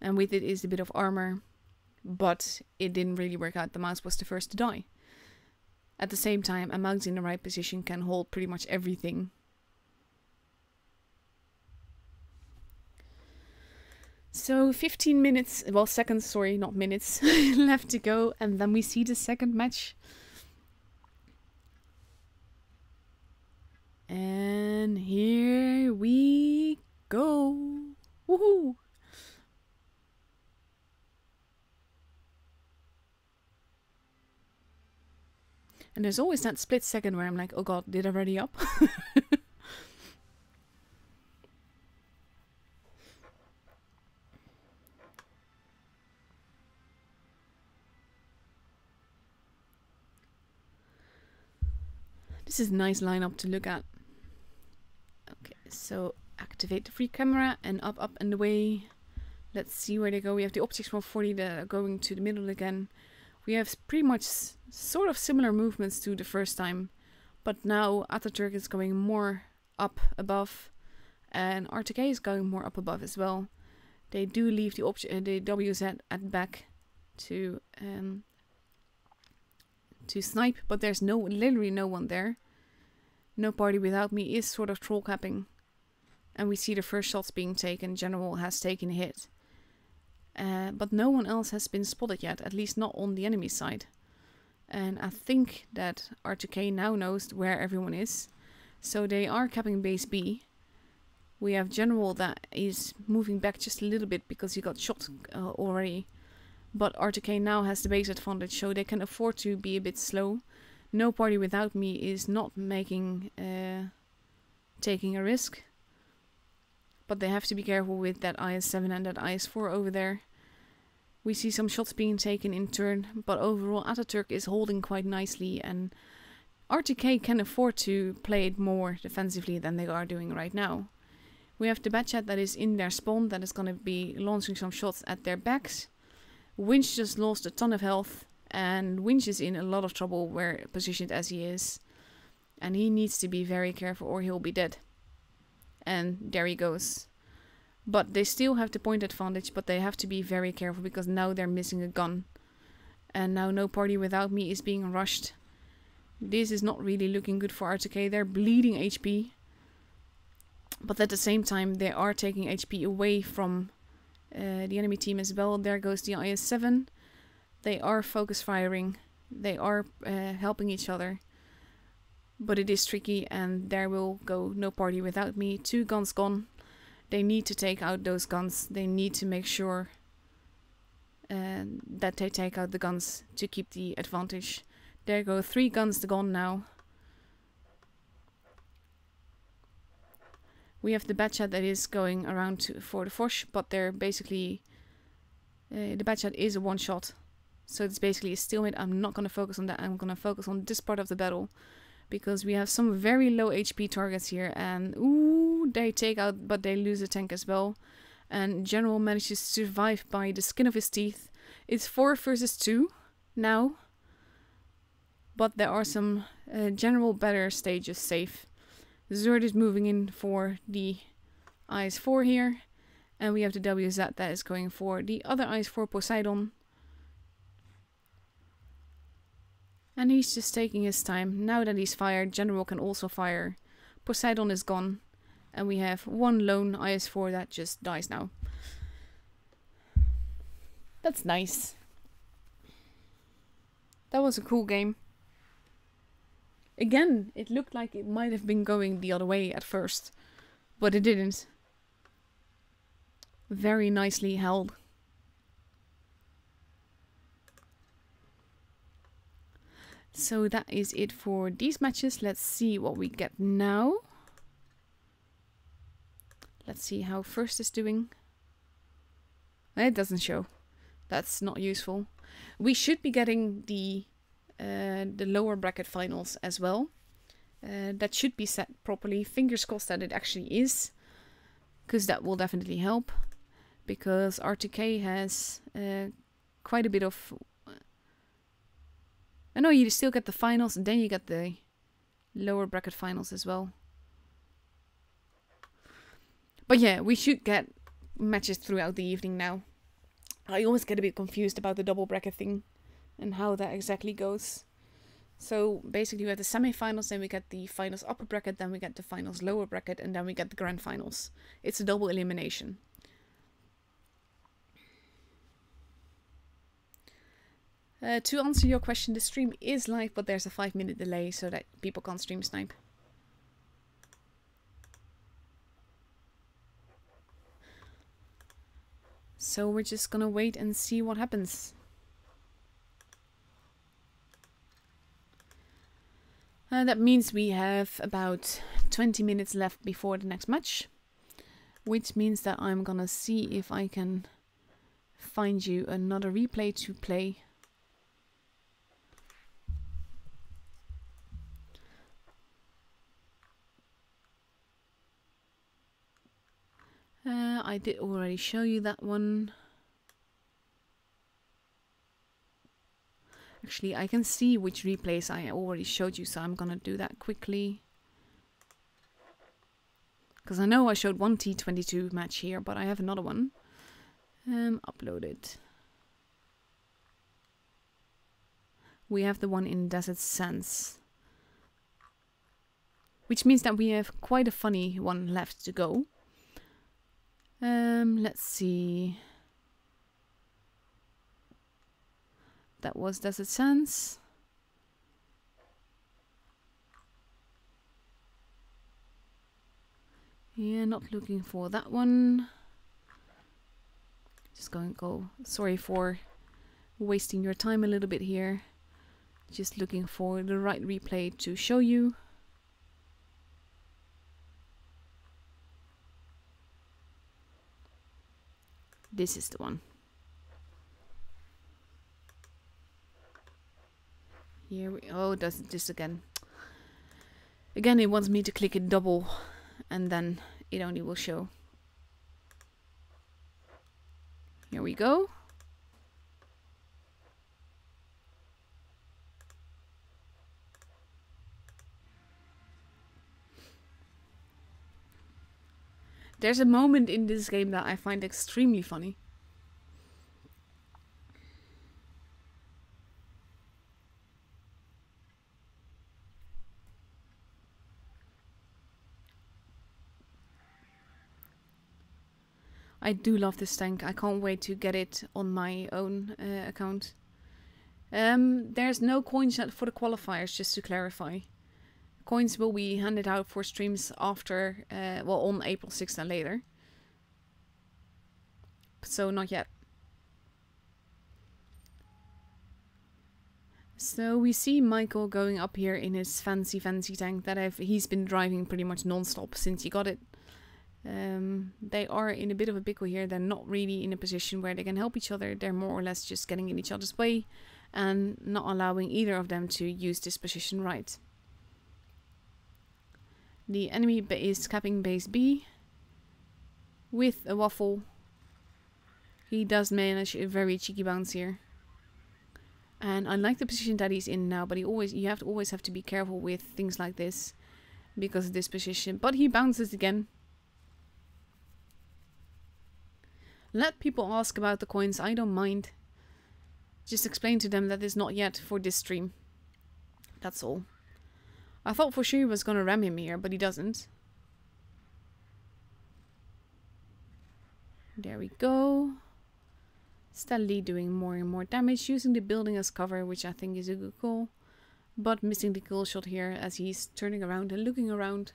And with it is a bit of armor. But it didn't really work out. The mouse was the first to die. At the same time, a mouse in the right position can hold pretty much everything. So 15 minutes, well seconds, sorry, not minutes, left to go. And then we see the second match. And here we go. Woohoo! And there's always that split second where I'm like, oh god, did I ready up? This is a nice lineup to look at. Okay, so activate the free camera and up and away. Let's see where they go. We have the optics 140 that are going to the middle again. We have pretty much sort of similar movements to the first time, but now Ataturk is going more up above, and RTK is going more up above as well. They do leave the WZ at back to snipe, but there's literally no one there. No party without me is sort of troll capping, and we see the first shots being taken. General has taken a hit. But no one else has been spotted yet, at least not on the enemy side. And I think that R2K now knows where everyone is. So they are capping base B. We have General that is moving back just a little bit because he got shot already. But R2K now has the base advantage, so they can afford to be a bit slow. No party without me is not making taking a risk. But they have to be careful with that IS-7 and that IS-4 over there. We see some shots being taken in turn, but overall Ataturk is holding quite nicely, and RTK can afford to play it more defensively than they are doing right now. We have the Batchat that is in their spawn, that is going to be launching some shots at their backs. Winch just lost a ton of health, and Winch is in a lot of trouble where positioned as he is. And he needs to be very careful or he'll be dead. And there he goes. But they still have the point advantage, but they have to be very careful because now they're missing a gun. And now no party without me is being rushed. This is not really looking good for RTK. They're bleeding HP. But at the same time, they are taking HP away from the enemy team as well. There goes the IS-7. They are focus firing. They are helping each other. But it is tricky, and there will go no party without me. 2 guns gone. They need to take out those guns. They need to make sure that they take out the guns to keep the advantage. There go 3 guns gone now. We have the Batchat that is going around for the Foch, but they're basically... the Batchat is a one-shot. So it's basically a stalemate. I'm not going to focus on that. I'm going to focus on this part of the battle. Because we have some very low HP targets here. And ooh, they take out, but they lose a tank as well. And General manages to survive by the skin of his teeth. It's 4 versus 2 now. But there are some General better stages safe. Zerd is moving in for the IS-4 here. And we have the WZ that is going for the other IS-4 Poseidon. And he's just taking his time. Now that he's fired, General can also fire. Poseidon is gone. And we have 1 lone IS-4 that just dies now. That's nice. That was a cool game. Again, it looked like it might have been going the other way at first. But it didn't. Very nicely held. So that is it for these matches. Let's see what we get now. Let's see how first is doing. It doesn't show. That's not useful. We should be getting the the lower bracket finals as well. That should be set properly. Fingers crossed that it actually is, because that will definitely help. Because R2K has quite a bit of... I know you still get the finals and then you get the lower bracket finals as well. But yeah, we should get matches throughout the evening now. I always get a bit confused about the double bracket thing and how that exactly goes. So basically we have the semi-finals, then we get the finals upper bracket, then we get the finals lower bracket, and then we get the grand finals. It's a double elimination. To answer your question, the stream is live, but there's a 5-minute delay so that people can't stream snipe. So we're just gonna wait and see what happens. That means we have about 20 minutes left before the next match, which means that I'm gonna see if I can find you another replay to play. I did already show you that one. Actually, I can see which replays I already showed you, so I'm gonna do that quickly. Because I know I showed one T22 match here, but I have another one. Uploaded. We have the one in Desert Sands. Which means that we have quite a funny one left to go. Let's see. That was Desert Sands. Yeah, not looking for that one. Just going to go. Sorry for wasting your time a little bit here. Just looking for the right replay to show you. This is the one. Here we... Oh, it does this again. Again, it wants me to click it double, and then it only will show. Here we go. There's a moment in this game that I find extremely funny. I do love this tank. I can't wait to get it on my own account. There's no coins yet for the qualifiers, just to clarify. Coins will be handed out for streams after, well, on April 6th and later. So not yet. So we see Michael going up here in his fancy tank that he's been driving pretty much non-stop since he got it. They are in a bit of a pickle here. They're not really in a position where they can help each other. They're more or less just getting in each other's way and not allowing either of them to use this position right. The enemy is capping base B with a waffle. He does manage a very cheeky bounce here. And I like the position that he's in now, but you always have to be careful with things like this because of this position. But he bounces again. Let people ask about the coins, I don't mind. Just explain to them that it's not yet for this stream. That's all. I thought for sure he was gonna ram him here, but he doesn't. There we go. Steadily doing more and more damage, using the building as cover, which I think is a good call. But missing the kill shot here as he's turning around and looking around.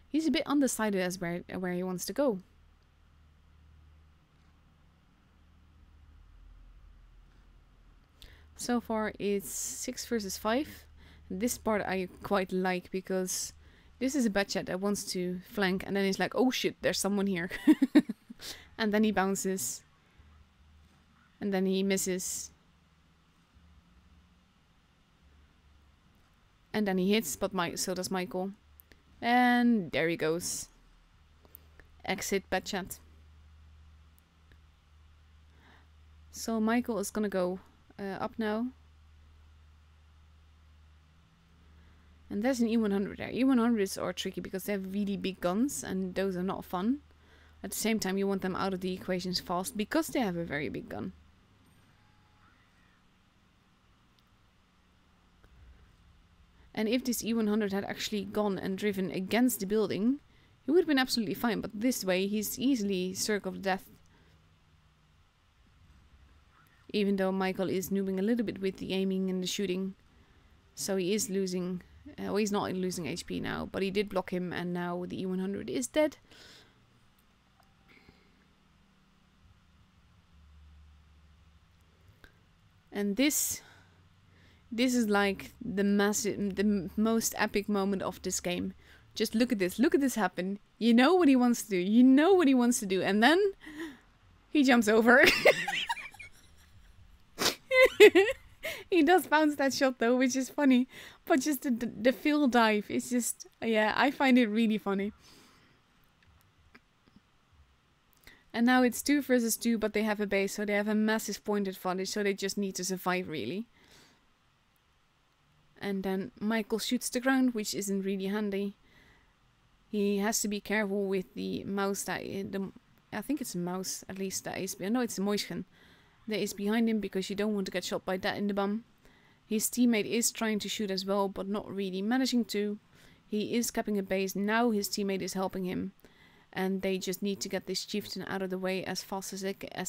He's a bit undecided as where he wants to go. So far it's 6 versus 5. This part I quite like because this is a bad chat that wants to flank and then he's like, oh shit, there's someone here. And then he bounces. And then he misses. And then he hits, but so does Michael. And there he goes. Exit bad chat. So Michael is gonna go up now. And there's an E100 there. E100s are tricky because they have really big guns and those are not fun. At the same time, you want them out of the equations fast because they have a very big gun. And if this E100 had actually gone and driven against the building, he would have been absolutely fine. But this way, he's easily circle of death. Even though Michael is noobing a little bit with the aiming and the shooting. So he is losing... well, he's not losing HP now, but he did block him and now the E100 is dead. And this is like the most epic moment of this game. Just look at this. Look at this happen. You know what he wants to do. You know what he wants to do. And then he jumps over. He does bounce that shot though, which is funny. But just the field dive is just... yeah, I find it really funny. And now it's 2 versus 2, but they have a base, so they have a massive point advantage, so they just need to survive, really. And then Michael shoots the ground, which isn't really handy. He has to be careful with the mouse that... I think it's a mouse, at least, that is... no, it's a Moischen. That is behind him, because you don't want to get shot by that in the bum. His teammate is trying to shoot as well, but not really managing to. He is capping a base, now his teammate is helping him. And they just need to get this chieftain out of the way as fast as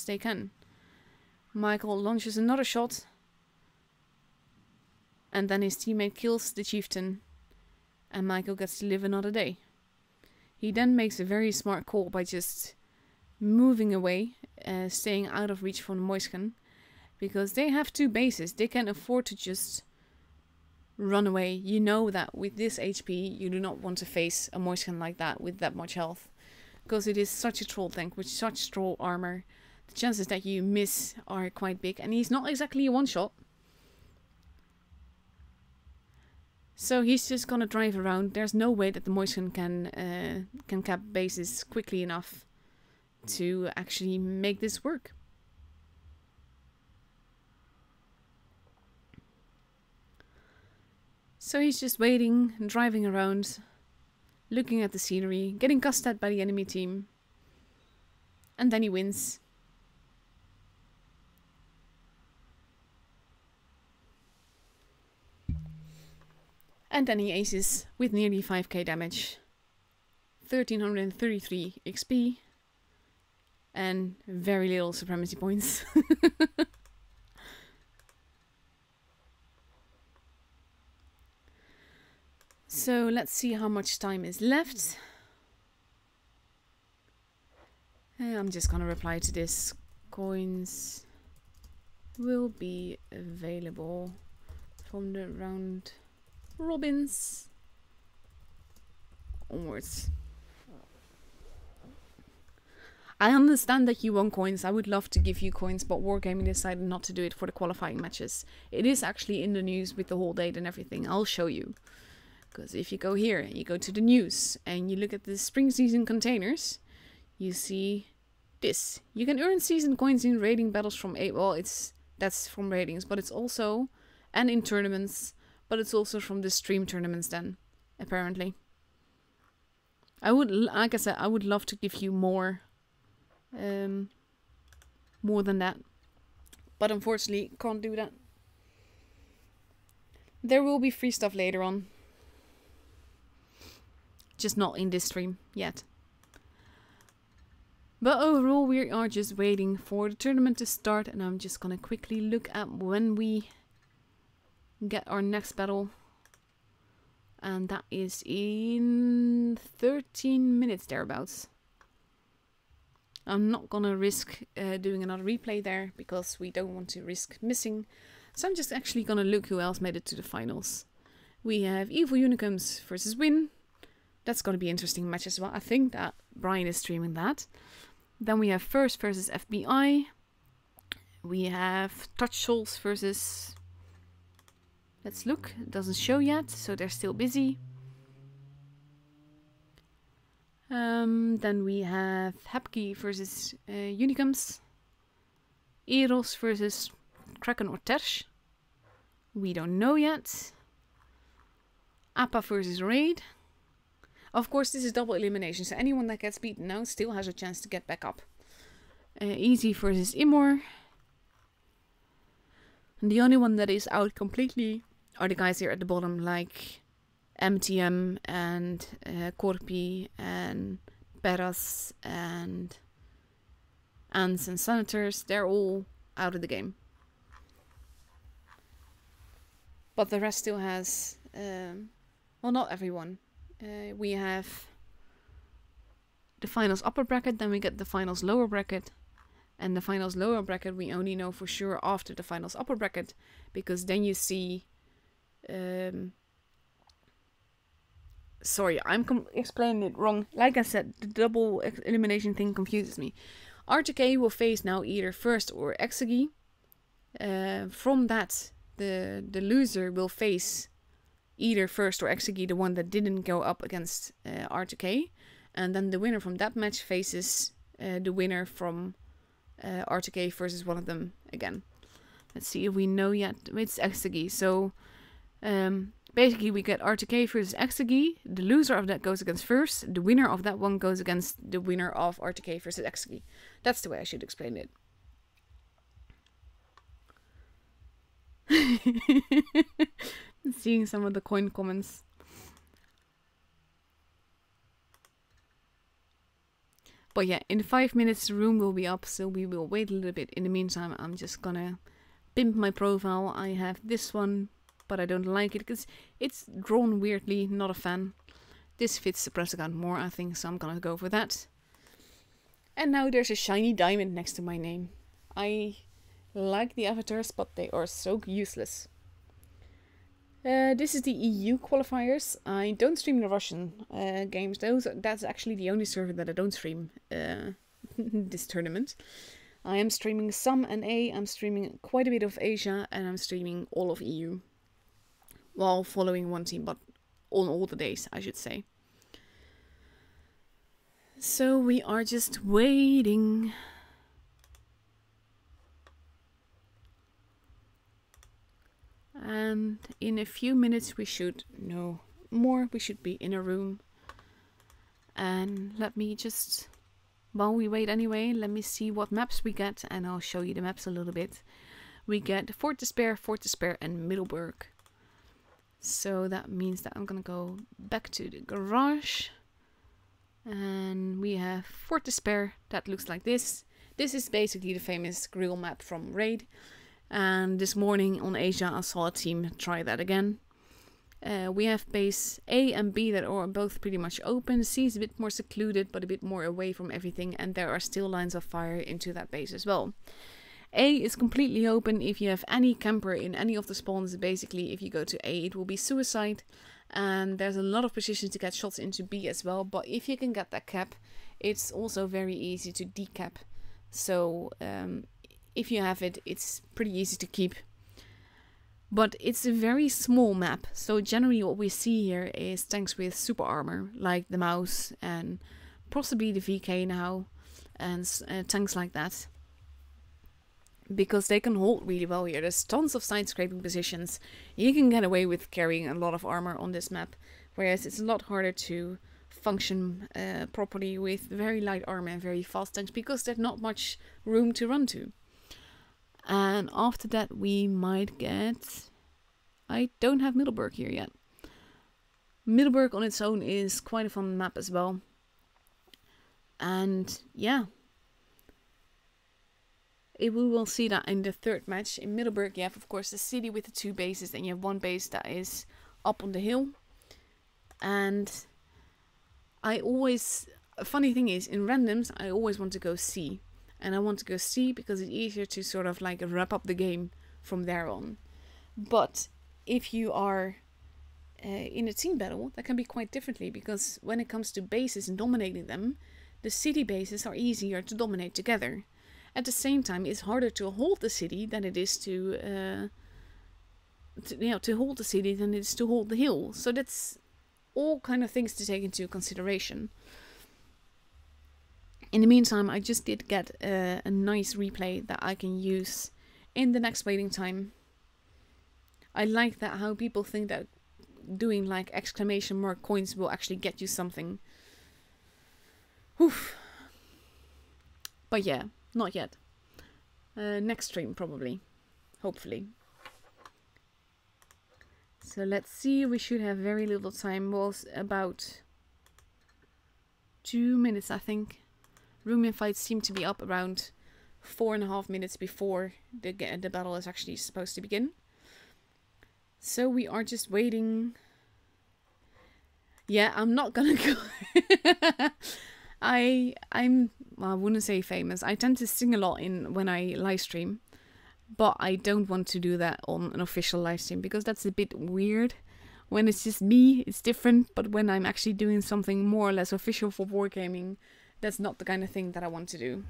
they can. Michael launches another shot. And then his teammate kills the chieftain. And Michael gets to live another day. He then makes a very smart call by just moving away. Staying out of reach from the Moischen. Because they have 2 bases. They can afford to just run away. You know that with this HP you do not want to face a Moischen like that with that much health. Because it is such a troll tank with such troll armor. The chances that you miss are quite big. And he's not exactly a one-shot. So he's just gonna drive around. There's no way that the Moischen can cap bases quickly enough to actually make this work. So he's just waiting and driving around. Looking at the scenery, getting cussed at by the enemy team. And then he wins. And then he aces with nearly 5k damage. 1333 XP. And very little supremacy points. So let's see how much time is left. I'm just gonna reply to this. Coins will be available from the round robins onwards. I understand that you want coins. I would love to give you coins, but Wargaming decided not to do it for the qualifying matches. It is actually in the news with the whole date and everything. I'll show you. Because if you go here, you go to the news, and you look at the spring season containers, you see this. You can earn season coins in raiding battles from that's from ratings, but it's also, and in tournaments, but it's also from the stream tournaments then, apparently. Like I said, I would love to give you more than that, but unfortunately can't do that. There will be free stuff later on. Just not in this stream yet. But overall we are just waiting for the tournament to start, and I'm just gonna quickly look at when we get our next battle. And that is in 13 minutes thereabouts. I'm not gonna risk doing another replay there because we don't want to risk missing. So I'm just actually gonna look who else made it to the finals. We have Evil Unicums versus Win. That's going to be an interesting match as well. I think that Brian is streaming that. Then we have First versus FBI. We have touch souls versus... Let's look. It doesn't show yet, so they're still busy. Then we have Hapki versus Unicums. Eros versus Kraken or Tersh. We don't know yet. Appa versus Raid. Of course, this is double elimination, so anyone that gets beaten now still has a chance to get back up. Easy versus Immor. And the only one that is out completely are the guys here at the bottom, like MTM and Corpi and Peras and Ants and Senators. They're all out of the game. But the rest still has... well, not everyone. We have the finals upper bracket, then we get the finals lower bracket. And the finals lower bracket we only know for sure after the finals upper bracket. Because then you see... sorry, I'm explaining it wrong. Like I said, the double elimination thing confuses me. RTK will face now either first or Exegi. From that, the loser will face either first or Exegi, the one that didn't go up against RTK. And then the winner from that match faces the winner from RTK versus one of them again. Let's see if we know yet. It's Exegi. So basically we get RTK versus Exegi. The loser of that goes against first. The winner of that one goes against the winner of RTK versus Exegi. That's the way I should explain it. Seeing some of the coin comments. But yeah, in 5 minutes the room will be up, so we will wait a little bit. In the meantime, I'm just gonna pimp my profile. I have this one, but I don't like it because it's drawn weirdly, not a fan. This fits the press account more, I think, so I'm gonna go for that. And now there's a shiny diamond next to my name. I like the avatars, but they are so useless. This is the EU qualifiers. I don't stream the Russian games. That's actually the only server that I don't stream this tournament. I am streaming some NA, I'm streaming quite a bit of Asia, and I'm streaming all of EU. While following one team, but on all the days, I should say. So we are just waiting. And in a few minutes we should know more. We should be in a room. And let me just, while we wait anyway, let me see what maps we get. And I'll show you the maps a little bit. We get Fort Despair, and Middleburg. So that means that I'm gonna go back to the garage. And we have Fort Despair. That looks like this. This is basically the famous grill map from Raid. And this morning on Asia I saw a team try that again. We have base A and B that are both pretty much open. C is a bit more secluded but a bit more away from everything, and there are still lines of fire into that base as well. A is completely open. If you have any camper in any of the spawns, basically if you go to A it will be suicide. And there's a lot of positions to get shots into B as well, but if you can get that cap, it's also very easy to decap. So if you have it, it's pretty easy to keep. But it's a very small map, so generally what we see here is tanks with super armor, like the Mouse and possibly the VK now, and tanks like that. Because they can hold really well here. There's tons of side scraping positions. You can get away with carrying a lot of armor on this map, whereas it's a lot harder to function properly with very light armor and very fast tanks, because there's not much room to run to. And after that we might get... I don't have Middleburg here yet. Middleburg on its own is quite a fun map as well. And yeah. We will see that in the third match. In Middleburg you have of course the city with the two bases, and you have one base that is up on the hill. And I always... A funny thing is, in randoms I always want to go C. And I want to go C because it's easier to sort of like wrap up the game from there on. But if you are in a team battle, that can be quite differently, because when it comes to bases and dominating them, the city bases are easier to dominate together. At the same time, it's harder to hold the city than it is to hold the city than it is to hold the hill. So that's all kind of things to take into consideration. In the meantime, I just did get a nice replay that I can use in the next waiting time. I like that how people think that doing like exclamation mark coins will actually get you something. Oof. But yeah, not yet. Next stream probably. Hopefully. So let's see, we should have very little time. Well, about 2 minutes I think. Room invites seem to be up around 4.5 minutes before the battle is actually supposed to begin. So we are just waiting. Yeah, I'm not gonna go. Well, I wouldn't say famous. I tend to sing a lot when I live stream, but I don't want to do that on an official live stream because that's a bit weird. When it's just me, it's different, but when I'm actually doing something more or less official for wargaming, that's not the kind of thing that I want to do.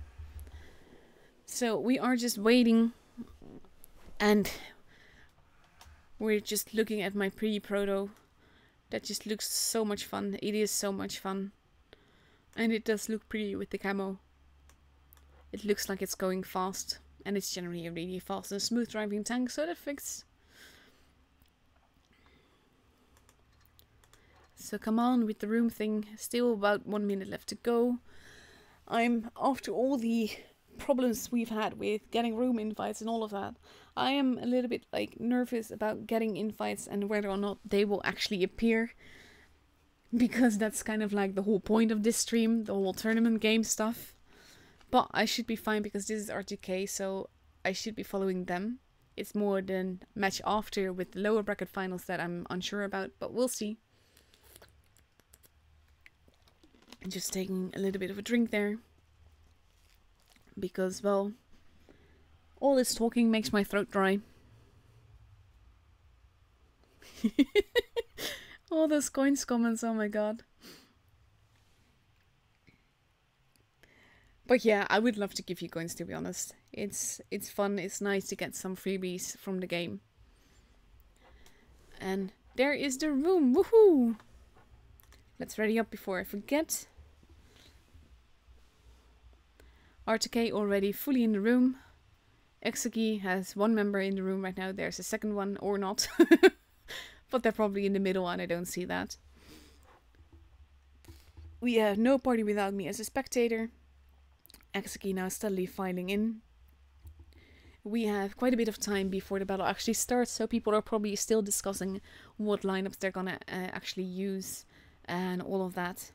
So we are just waiting, and we're just looking at my pre-proto. That just looks so much fun. It is so much fun. And it does look pretty with the camo. It looks like it's going fast. And it's generally a really fast and smooth driving tank, so that fits. So come on with the room thing. Still about 1 minute left to go. After all the problems we've had with getting room invites and all of that, I am a little bit like nervous about getting invites and whether or not they will actually appear. Because that's kind of like the whole point of this stream, the whole tournament game stuff. But I should be fine because this is R2K, so I should be following them. It's more than match after with the lower bracket finals that I'm unsure about, but we'll see. Just taking a little bit of a drink there. Because, well, all this talking makes my throat dry. All those coins comments, oh my god. But yeah, I would love to give you coins, to be honest. It's fun, it's nice to get some freebies from the game. And there is the room, woohoo! Let's ready up before I forget. R2K already fully in the room. Exegi has one member in the room right now. There's a second one, or not. But they're probably in the middle and I don't see that. We have no party without me as a spectator. Exegi now steadily filing in. We have quite a bit of time before the battle actually starts, so people are probably still discussing what lineups they're gonna actually use and all of that.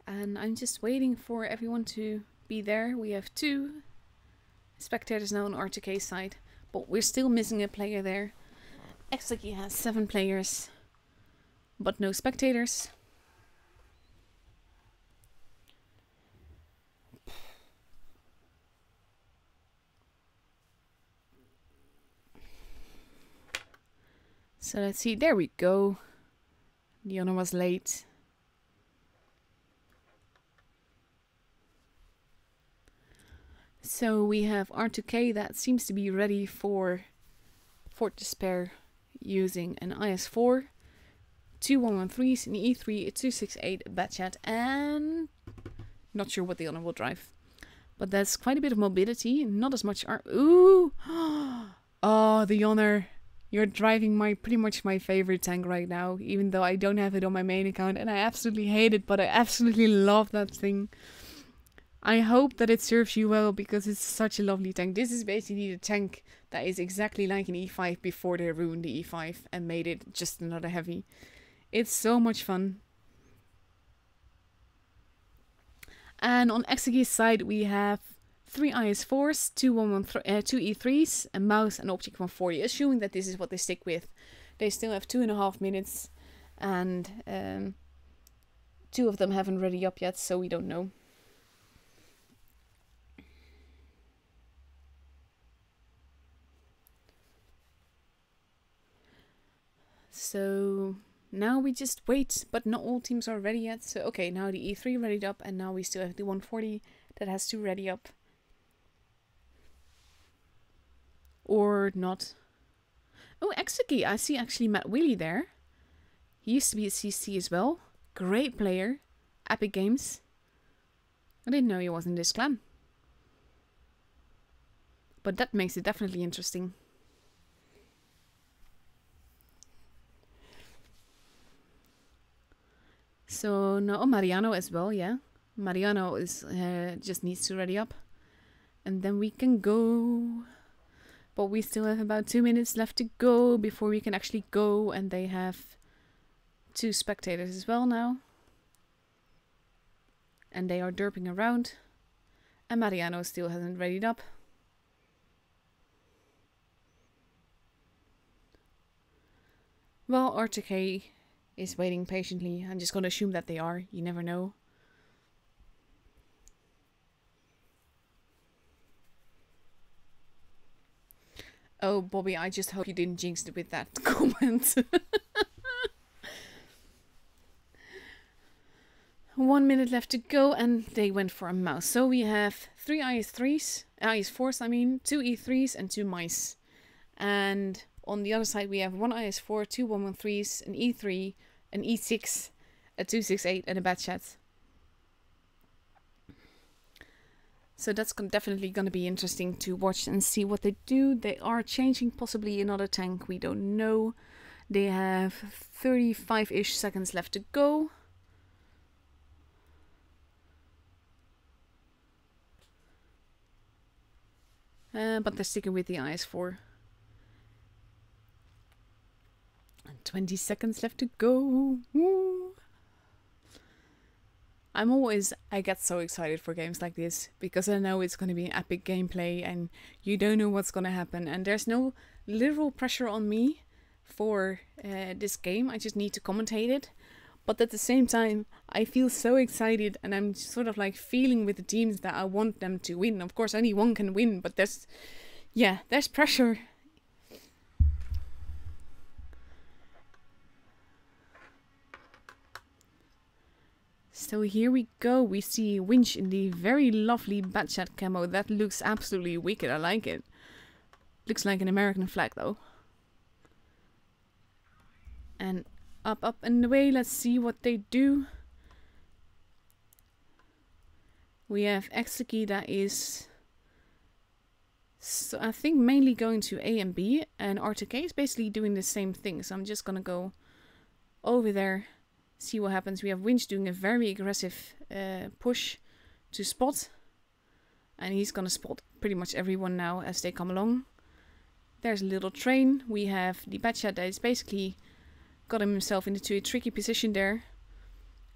And I'm just waiting for everyone to be there. We have 2 spectators now on R2K side, but we're still missing a player there. Exegi has 7 players, but no spectators. So let's see, there we go. The honor was late. So we have R2K that seems to be ready for Fort Despair using an IS-4, 2 113s, an E3, a 268, a Batchat, and not sure what the honor will drive. But that's quite a bit of mobility, not as much ooh! Oh, the honor. You're driving pretty much my favorite tank right now, even though I don't have it on my main account and I absolutely hate it, but I absolutely love that thing. I hope that it serves you well because it's such a lovely tank. This is basically the tank that is exactly like an E5 before they ruined the E5 and made it just another heavy. It's so much fun. And on Exegi's side we have 3 IS-4s, 2 E3s, a mouse and Object 140, assuming that this is what they stick with. They still have 2.5 minutes and 2 of them haven't ready up yet, so we don't know. So Now we just wait, but not all teams are ready yet. So okay, now the E3 readied up, and now we still have the 140 that has to ready up. Or not. Oh, Exeki, I see actually Matt Wheelie there. He used to be at CC as well. Great player. Epic Games. I didn't know he was in this clan. But that makes it definitely interesting. So, no, Mariano as well, yeah. Mariano is just needs to ready up. And then we can go. But we still have about 2 minutes left to go before we can actually go. And they have 2 spectators as well now. And they are derping around. And Mariano still hasn't readied up. Well, R2K is waiting patiently. I'm just going to assume that they are. You never know. Oh, Bobby, I just hope you didn't jinx it with that comment. 1 minute left to go, and they went for a mouse. So we have 3 IS4s, I mean, 2 E3s and 2 mice. And on the other side we have 1 IS4, 2 113s, an E3, an E6, a 268 and a bad chat. So that's definitely going to be interesting to watch and see what they do. They are changing possibly another tank, we don't know. They have 35-ish seconds left to go. But they're sticking with the IS4. And 20 seconds left to go. Woo. I get so excited for games like this because I know it's going to be epic gameplay and you don't know what's going to happen. And there's no literal pressure on me for this game. I just need to commentate it. But at the same time, I feel so excited and I'm sort of like feeling with the teams that I want them to win. Of course, only one can win, but there's pressure. So here we go. We see Winch in the very lovely Batchat camo. That looks absolutely wicked. I like it. Looks like an American flag though. And up and away. Let's see what they do. We have Exeki that is, so I think, mainly going to A and B. And R2K is basically doing the same thing. So I'm just gonna go over there. See what happens. We have Winch doing a very aggressive push to spot. And he's gonna spot pretty much everyone now as they come along. There's a little train. We have the Batchat that is basically got himself into a tricky position there.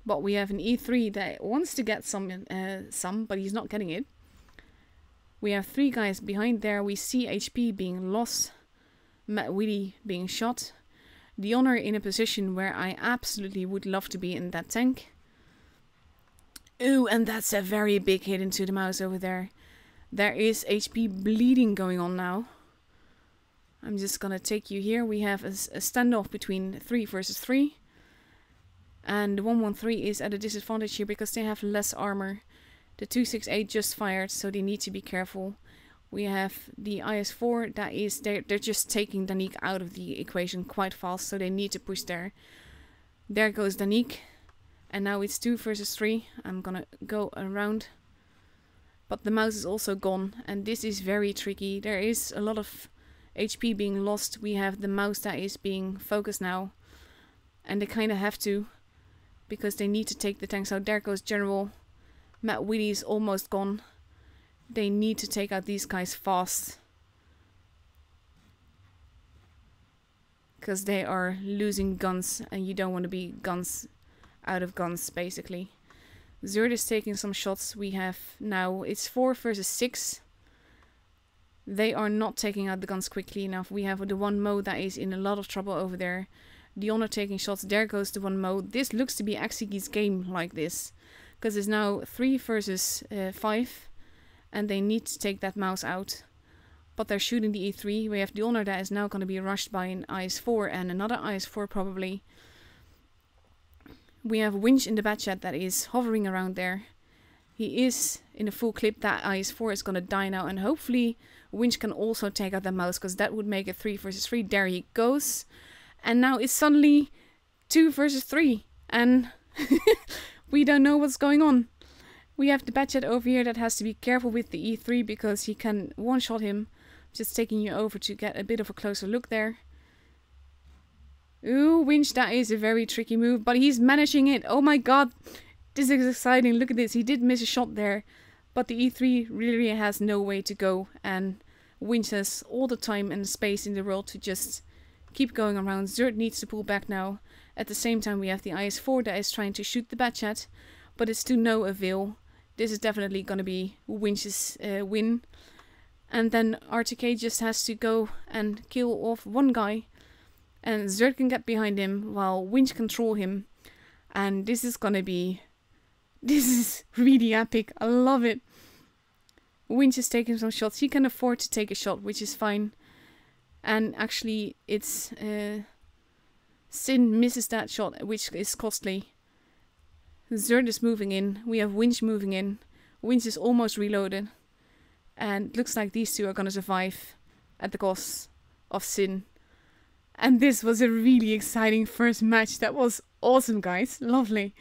But we have an E3 that wants to get some, but he's not getting it. We have 3 guys behind there. We see HP being lost. Matt Wheelie being shot. The Honor in a position where I absolutely would love to be in that tank. Ooh, and that's a very big hit into the mouse over there. There is HP bleeding going on now. I'm just gonna take you here. We have a standoff between 3 versus 3. And the 113 is at a disadvantage here because they have less armor. The 268 just fired, so they need to be careful. We have the IS4 that is, they're just taking Danique out of the equation quite fast, so they need to push there. There goes Danique. And now it's 2 versus 3. I'm gonna go around. But the mouse is also gone, and this is very tricky. There is a lot of HP being lost. We have the mouse that is being focused now. And they kind of have to, because they need to take the tanks out. There goes General. Matt Wheelie is almost gone. They need to take out these guys fast. Because they are losing guns, and you don't want to be guns out of guns, basically. Zerd is taking some shots. We have now, it's 4 versus 6. They are not taking out the guns quickly enough. We have the one Mo that is in a lot of trouble over there. The Honor taking shots. There goes the one Mo. This looks to be Exeki's game like this. Because it's now 3 versus 5. And they need to take that mouse out. But they're shooting the E3. We have the Honor that is now going to be rushed by an IS-4 and another IS-4 probably. We have Winch in the bat chat that is hovering around there. He is in a full clip. That IS-4 is going to die now. And hopefully Winch can also take out the mouse, because that would make it 3 versus 3. There he goes. And now it's suddenly 2 versus 3. And we don't know what's going on. We have the bat chat over here that has to be careful with the E3 because he can one-shot him. Just taking you over to get a bit of a closer look there. Ooh, Winch, that is a very tricky move, but he's managing it. Oh my god, this is exciting. Look at this, he did miss a shot there, but the E3 really has no way to go, and Winch has all the time and the space in the world to just keep going around. Zerd needs to pull back now. At the same time, we have the IS-4 that is trying to shoot the bat chat, but it's to no avail. This is definitely going to be Winch's win. And then RTK just has to go and kill off one guy. And Zerd can get behind him while Winch control him. And this is gonna be... This is really epic. I love it. Winch is taking some shots. He can afford to take a shot, which is fine. And actually, it's... Sin misses that shot, which is costly. Zerd is moving in. We have Winch moving in. Winch is almost reloaded. And looks like these two are gonna survive at the cost of Sin. And this was a really exciting first match. That was awesome, guys. Lovely.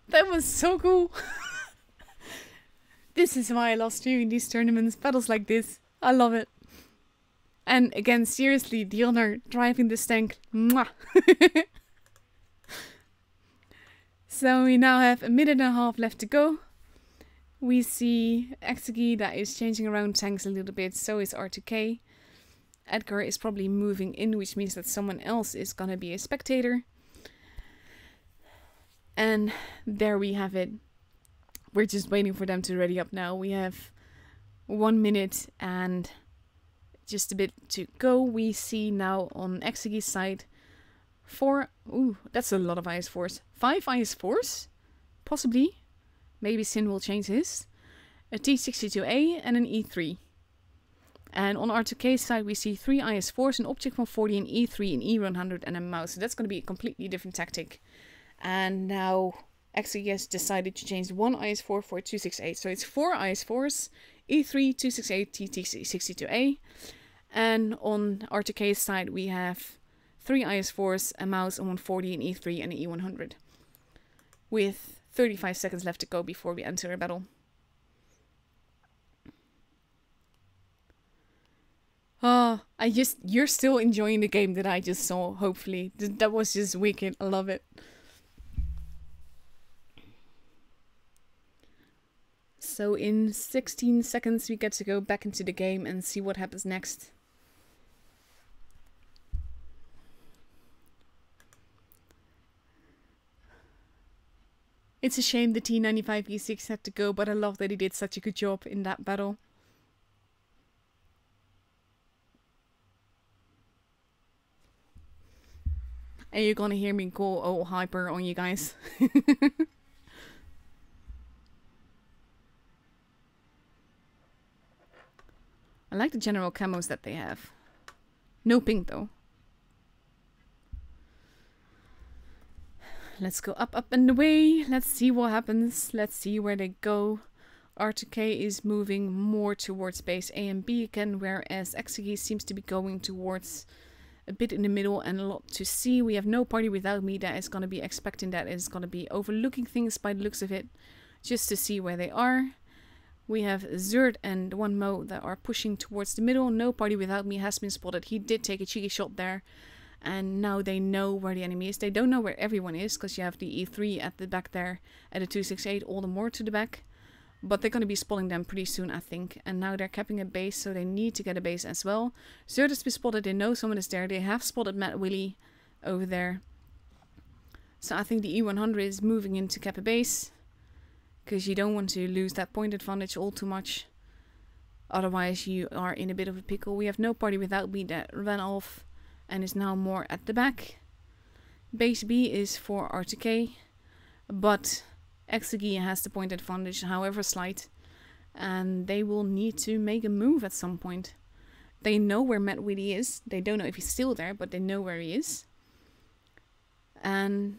That was so cool. This is why I love streaming these tournaments. Battles like this. I love it. And again, seriously, the honor driving this tank. Mwah. So we now have a minute and a half left to go. We see Exegi that is changing around tanks a little bit, so is R2K. Edgar is probably moving in, which means that someone else is gonna be a spectator. And there we have it. We're just waiting for them to ready up now. We have 1 minute and just a bit to go. We see now on Exegi's side 4... Ooh, that's a lot of IS-4s. 5 IS-4s? Possibly. Maybe Sin will change his. A T62A and an E3. And on R2K's side we see 3 IS-4s, an Object 140, an E3, an E100 and a mouse. So that's going to be a completely different tactic. And now Exegi has decided to change 1 IS-4 for a 268. So it's 4 IS-4s, E3, 268, T62A. And on R2K's side we have 3 IS-4s, a mouse, a 140, an E3 and an E100. With 35 seconds left to go before we enter a battle. Oh, you're still enjoying the game that I just saw, hopefully. That was just wicked. I love it. So in 16 seconds we get to go back into the game and see what happens next. It's a shame the T95E6 had to go, but I love that he did such a good job in that battle. And you're gonna hear me call all hyper on you guys. I like the general camos that they have. No pink though. Let's go up, up and away. Let's see what happens. Let's see where they go. R2K is moving more towards base A and B again, whereas Exegi seems to be going towards a bit in the middle and a lot to see. We have no party without me that is going to be expecting that. Is going to be overlooking things by the looks of it, just to see where they are. We have Zerd and one Mo that are pushing towards the middle. No party without me has been spotted. He did take a cheeky shot there. And now they know where the enemy is. They don't know where everyone is, because you have the E3 at the back there, and the 268 all the more to the back. But they're going to be spotting them pretty soon, I think. And now they're capping a base, so they need to get a base as well. Zerd has been spotted. They know someone is there. They have spotted Matt Willie over there. So I think the E100 is moving in to cap a base, because you don't want to lose that point advantage all too much. Otherwise you are in a bit of a pickle. We have no party without me that ran off and is now more at the back. Base B is for R2K, but Exegi has the point advantage, however slight, and they will need to make a move at some point. They know where Matt Whitty is. They don't know if he's still there, but they know where he is. And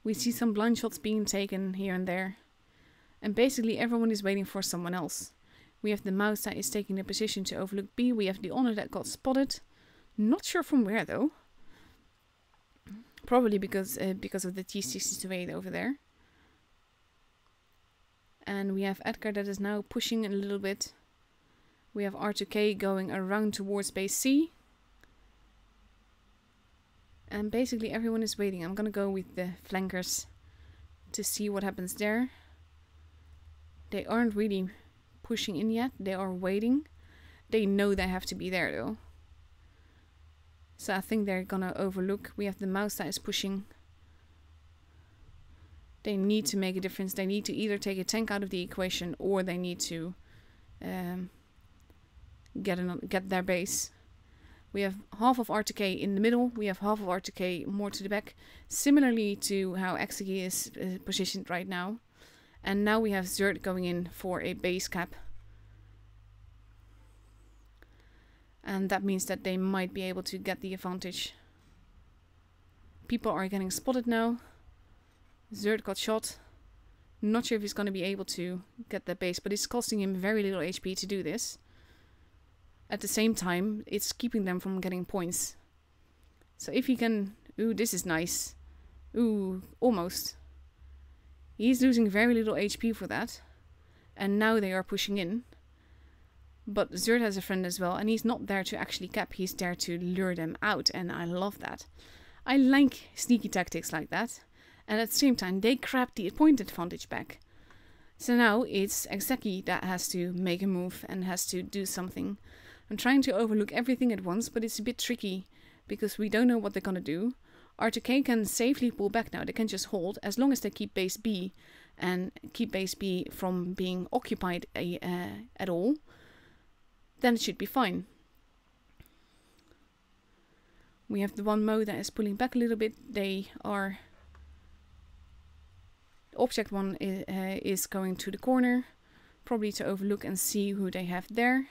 we see some blind shots being taken here and there. And basically everyone is waiting for someone else. We have the mouse that is taking the position to overlook B. We have the honor that got spotted. Not sure from where though. Probably because of the T62A over there. And we have Edgar that is now pushing a little bit. We have R2K going around towards base C. And basically everyone is waiting. I'm gonna go with the flankers to see what happens there. They aren't really pushing in yet. They are waiting. They know they have to be there though. So I think they're gonna overlook. We have the mouse that is pushing. They need to make a difference. They need to either take a tank out of the equation or they need to get their base. We have half of R2K in the middle. We have half of R2K more to the back. Similarly to how Exegi is positioned right now. And now we have Zerd going in for a base cap. And that means that they might be able to get the advantage. People are getting spotted now. Zerd got shot. Not sure if he's going to be able to get that base, but it's costing him very little HP to do this. At the same time, it's keeping them from getting points. So if he can... Ooh, this is nice. Ooh, almost. He's losing very little HP for that. And now they are pushing in. But Zerd has a friend as well, and he's not there to actually cap, he's there to lure them out, and I love that. I like sneaky tactics like that, and at the same time they grab the point advantage back. So now it's Exegi that has to make a move and has to do something. I'm trying to overlook everything at once, but it's a bit tricky, because we don't know what they're gonna do. R2K can safely pull back now, they can just hold, as long as they keep base B, and keep base B from being occupied at all. Then it should be fine. We have the one mode that is pulling back a little bit. They are... Object 1 is going to the corner, probably to overlook and see who they have there.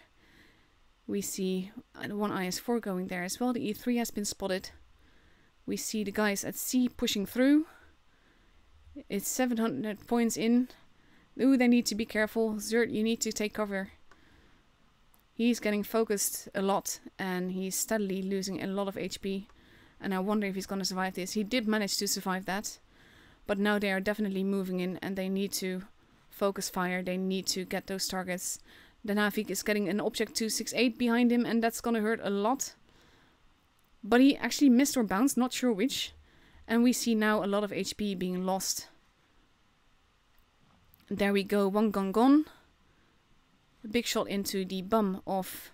We see one IS-4 going there as well. The E3 has been spotted. We see the guys at C pushing through. It's 700 points in. Ooh, they need to be careful. Zerd, you need to take cover. He's getting focused a lot and he's steadily losing a lot of HP. And I wonder if he's going to survive this. He did manage to survive that. But now they are definitely moving in and they need to focus fire. They need to get those targets. The Navik is getting an Object 268 behind him and that's going to hurt a lot. But he actually missed or bounced, not sure which. And we see now a lot of HP being lost. There we go, one gun gone. A big shot into the bum of...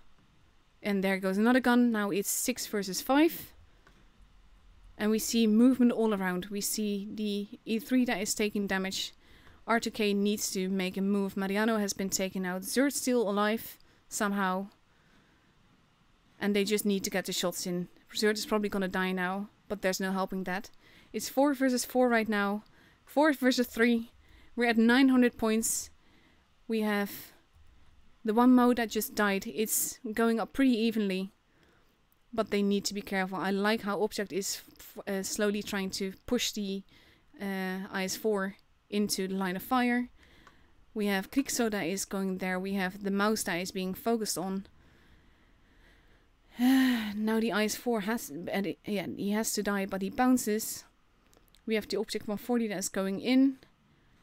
And there goes another gun. Now it's 6 versus 5. And we see movement all around. We see the E3 that is taking damage. R2K needs to make a move. Mariano has been taken out. Zerd's still alive somehow. And they just need to get the shots in. Zerd is probably gonna die now, but there's no helping that. It's 4 versus 4 right now. 4 versus 3. We're at 900 points. We have the one mode that just died. It's going up pretty evenly. But they need to be careful. I like how Object is slowly trying to push the IS-4 into the line of fire. We have Krikso that is going there. We have the mouse that is being focused on. Now the IS-4 has... yeah, he has to die, but he bounces. We have the Object 140 that is going in.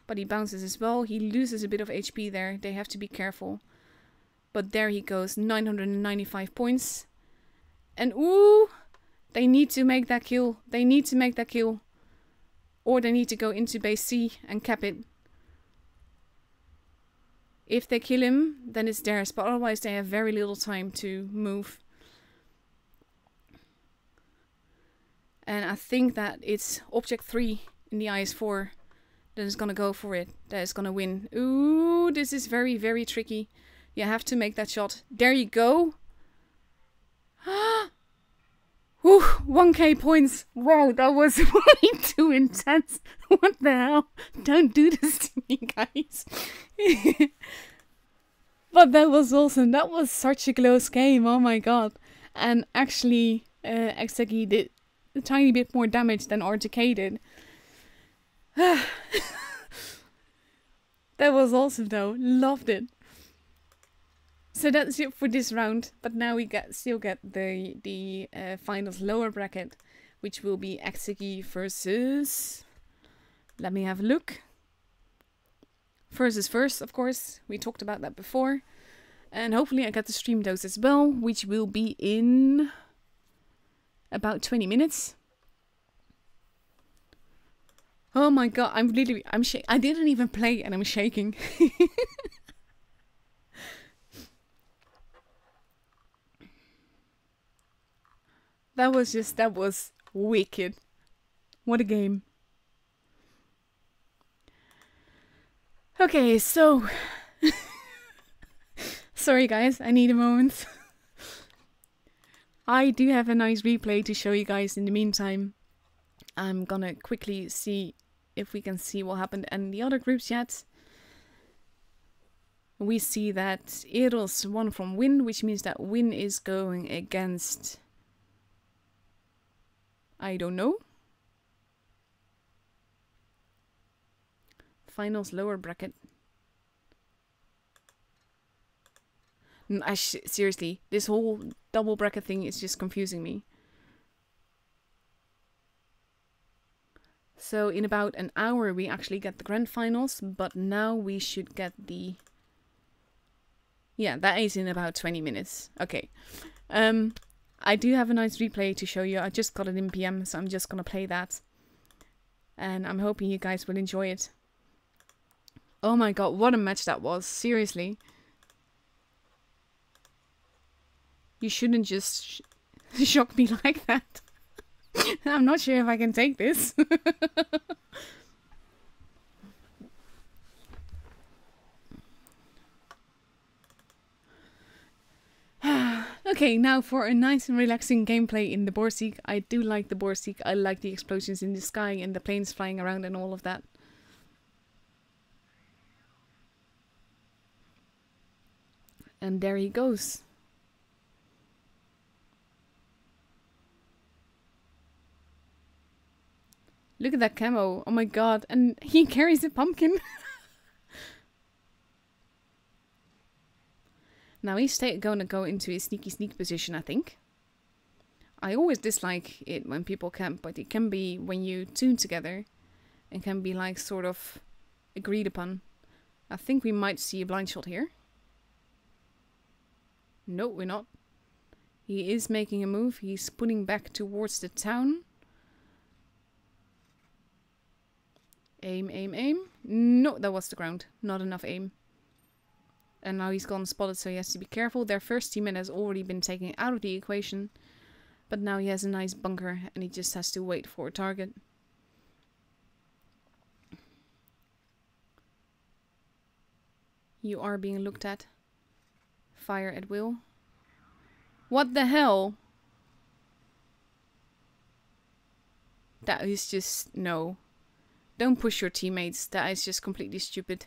But he bounces as well. He loses a bit of HP there. They have to be careful. But there he goes. 995 points. And ooh! They need to make that kill. They need to make that kill. Or they need to go into base C and cap it. If they kill him, then it's theirs. But otherwise they have very little time to move. And I think that it's Object 3 in the IS-4 that is gonna go for it. That is gonna win. Ooh, this is very, very tricky. You have to make that shot. There you go. Whew, 1k points. Wow, that was way too intense. What the hell? Don't do this to me, guys. But that was awesome. That was such a close game. Oh my god. And actually, Exegi did a tiny bit more damage than RTK did. That was awesome though. Loved it. So that's it for this round. But now we still get the finals lower bracket, which will be Exegi versus... Let me have a look. Versus first, of course. We talked about that before. And hopefully I get to stream those as well, which will be in about 20 minutes. Oh my god, I'm shaking. I didn't even play and I'm shaking. That was wicked. What a game. Okay, so... Sorry guys, I need a moment. I do have a nice replay to show you guys in the meantime. I'm gonna quickly see if we can see what happened in the other groups yet. We see that Eros won from Win, which means that Win is going against... I don't know. Finals lower bracket. Seriously, this whole double bracket thing is just confusing me. So in about an hour we actually get the grand finals, but now we should get the... Yeah, that is in about 20 minutes. Okay. I do have a nice replay to show you. I just got it in PM, so I'm just gonna play that. And I'm hoping you guys will enjoy it. Oh my god, what a match that was. Seriously. You shouldn't just shock me like that. I'm not sure if I can take this. Okay, now for a nice and relaxing gameplay in the Borsig. I do like the Borsig. I like the explosions in the sky and the planes flying around and all of that. And there he goes. Look at that camo. Oh my god. And he carries a pumpkin. Now he's gonna go into a sneaky position, I think. I always dislike it when people camp, but it can be when you tune together. It can be like sort of agreed upon. I think we might see a blind shot here. No, we're not. He is making a move. He's putting back towards the town. Aim, aim, aim. No, that was the ground. Not enough aim. And now he's gone spotted, so he has to be careful. Their first teammate has already been taken out of the equation. But now he has a nice bunker and he just has to wait for a target. You are being looked at. Fire at will. What the hell? That is just... no. Don't push your teammates. That is just completely stupid.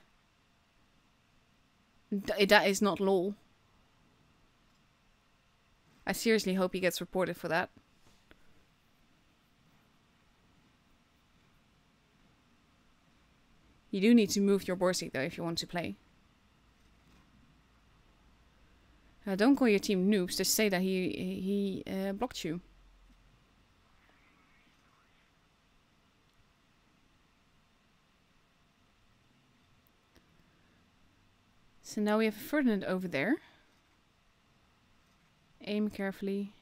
That is not lol. I seriously hope he gets reported for that. You do need to move your Borsig though if you want to play. Don't call your team noobs, just say that he blocked you. So now we have a Ferdinand over there. Aim carefully.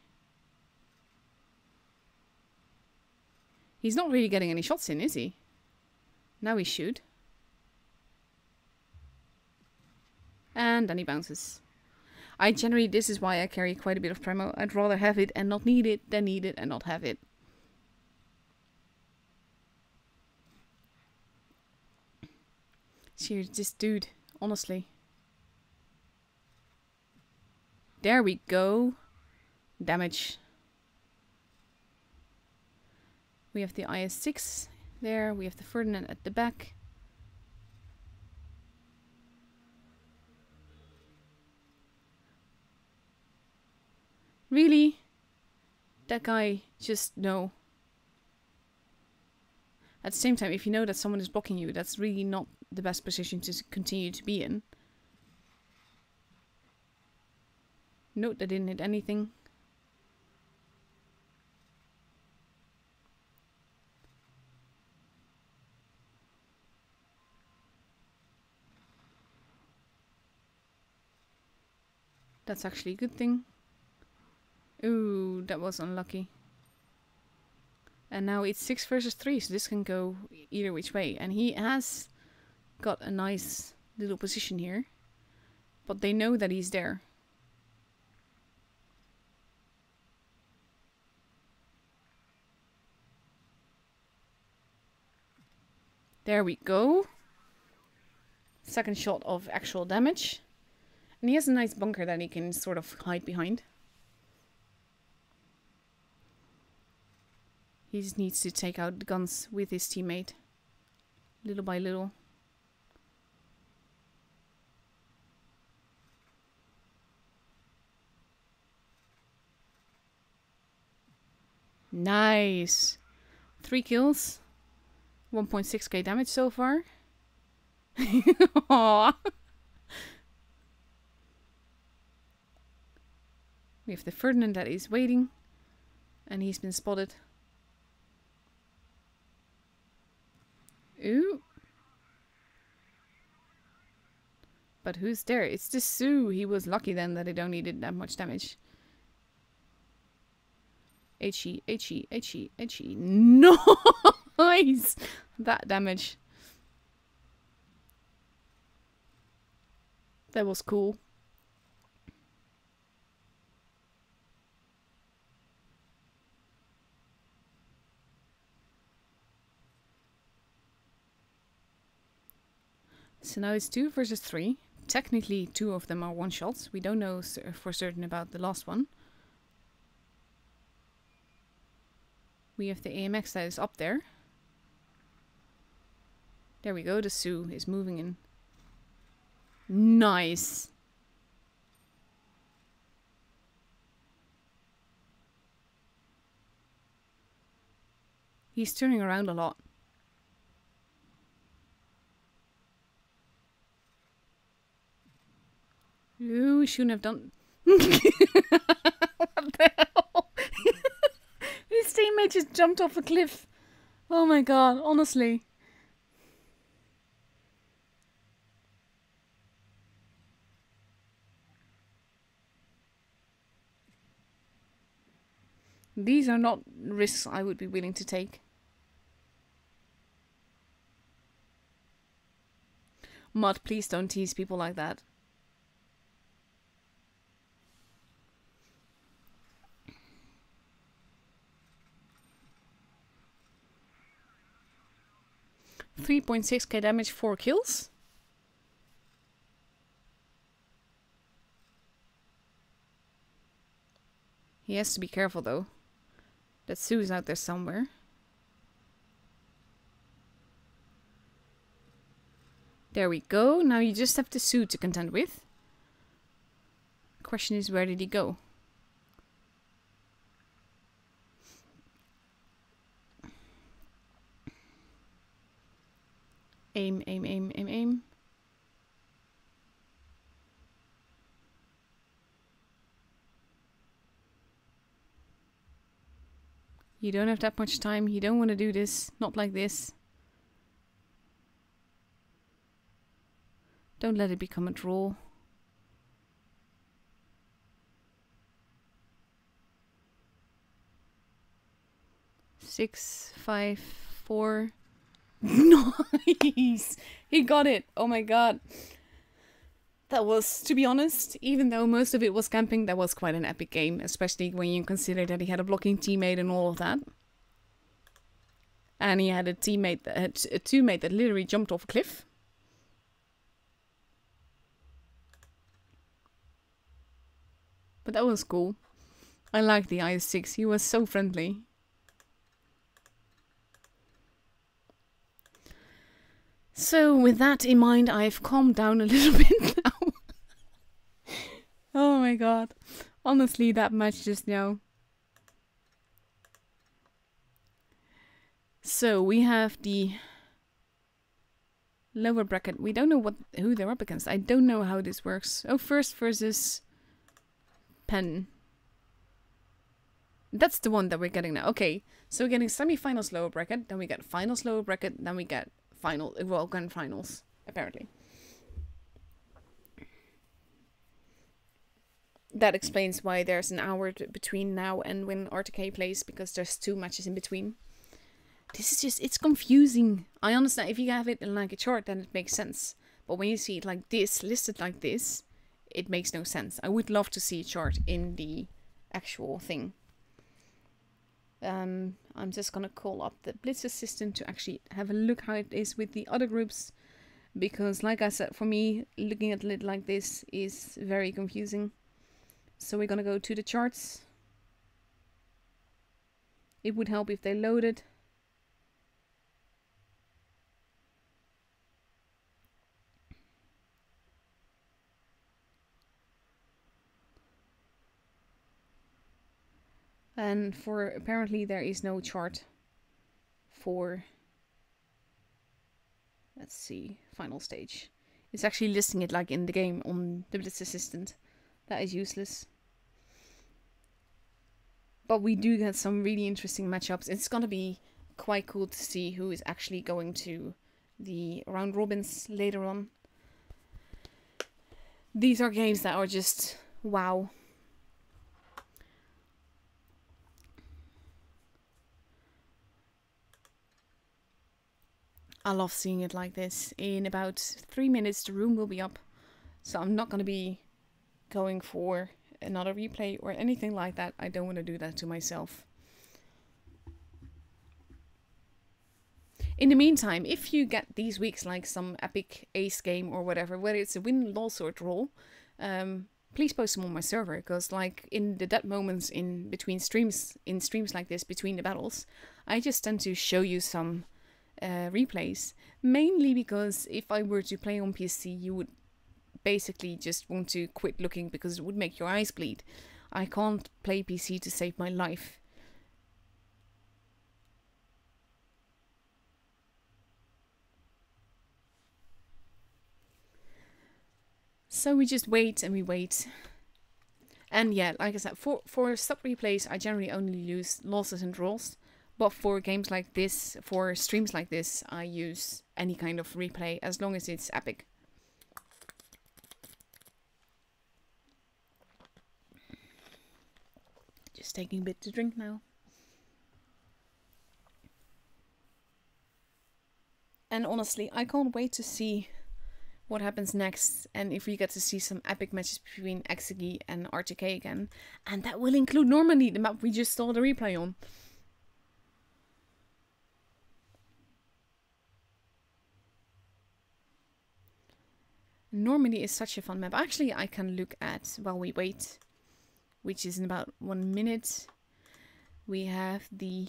He's not really getting any shots in, is he? Now he should. And then he bounces. This is why I carry quite a bit of Primo. I'd rather have it and not need it than need it and not have it. Seriously, this dude, honestly. There we go. Damage. We have the IS-6 there. We have the Ferdinand at the back. Really? That guy, just no. At the same time, if you know that someone is blocking you, that's really not the best position to continue to be in. Note, that didn't hit anything. That's actually a good thing. Ooh, that was unlucky. And now it's 6 versus 3, so this can go either which way. And he has got a nice little position here. But they know that he's there. There we go. Second shot of actual damage. And he has a nice bunker that he can sort of hide behind. He just needs to take out the guns with his teammate. Little by little. Nice. 3 kills. 1.6k damage so far. Aww. We have the Ferdinand that is waiting. And he's been spotted. Ooh. But who's there? It's the Sue. He was lucky then that it only did that much damage. HE. Nice! That damage. That was cool. So now it's 2 versus 3. Technically 2 of them are one-shots. We don't know for certain about the last one. We have the AMX that is up there. There we go, the Sue is moving in. Nice! He's turning around a lot. Ooh, we shouldn't have done... What the hell? His teammate just jumped off a cliff. Oh my god, honestly. These are not risks I would be willing to take. Mud, please don't tease people like that. $3.6k damage, 4 kills. He has to be careful though. That Sue is out there somewhere. There we go. Now you just have the Sue to contend with. Question is, where did he go? Aim, aim, aim, aim, aim. You don't have that much time. You don't want to do this. Not like this. Don't let it become a draw. Six, 5, 4. Nice! He got it! Oh my god. That was, to be honest, even though most of it was camping, that was quite an epic game. Especially when you consider that he had a blocking teammate and all of that. And he had a teammate that literally jumped off a cliff. But that was cool. I liked the IS-6. He was so friendly. So with that in mind, I've calmed down a little bit now. Oh my god. Honestly, that match just now. So we have the lower bracket. We don't know who they're up against. I don't know how this works. Oh, first versus Penn. That's the one that we're getting now. Okay, so we're getting semi-finals lower bracket, then we get finals lower bracket, then we get grand finals, apparently. That explains why there's an hour between now and when RTK plays, because there's 2 matches in between. This is just, it's confusing. I understand if you have it in like a chart, then it makes sense. But when you see it like this, listed like this, it makes no sense. I would love to see a chart in the actual thing. I'm just gonna call up the Blitz assistant to actually have a look how it is with the other groups. Because like I said, for me, looking at it like this is very confusing. So we're gonna go to the charts. It would help if they loaded. And for apparently there is no chart for, let's see, final stage. It's actually listing it like in the game on the Blitz assistant. That is useless. But we do get some really interesting matchups. It's gonna be quite cool to see who is actually going to the round robins later on. These are games that are just wow. I love seeing it like this. In about 3 minutes the room will be up. So I'm not gonna be going for another replay or anything like that. I don't want to do that to myself. In the meantime, if you get these weeks like some epic ace game or whatever, whether it's a win, loss or draw, please post them on my server, because like in the dead moments in between streams, like this, between the battles, I just tend to show you some replays, mainly because if I were to play on PC, you would basically just want to quit looking because it would make your eyes bleed. I can't play PC to save my life. So we just wait and we wait. And yeah, like I said, for sub replays, I generally only use losses and draws. But for games like this, for streams like this, I use any kind of replay as long as it's epic. Just taking a bit to drink now. And honestly, I can't wait to see what happens next, and if we get to see some epic matches between Exegi and RTK again. And that will include Normandy, the map we just saw the replay on. Normandy is such a fun map. Actually, I can look at while we wait, which is in about 1 minute. We have the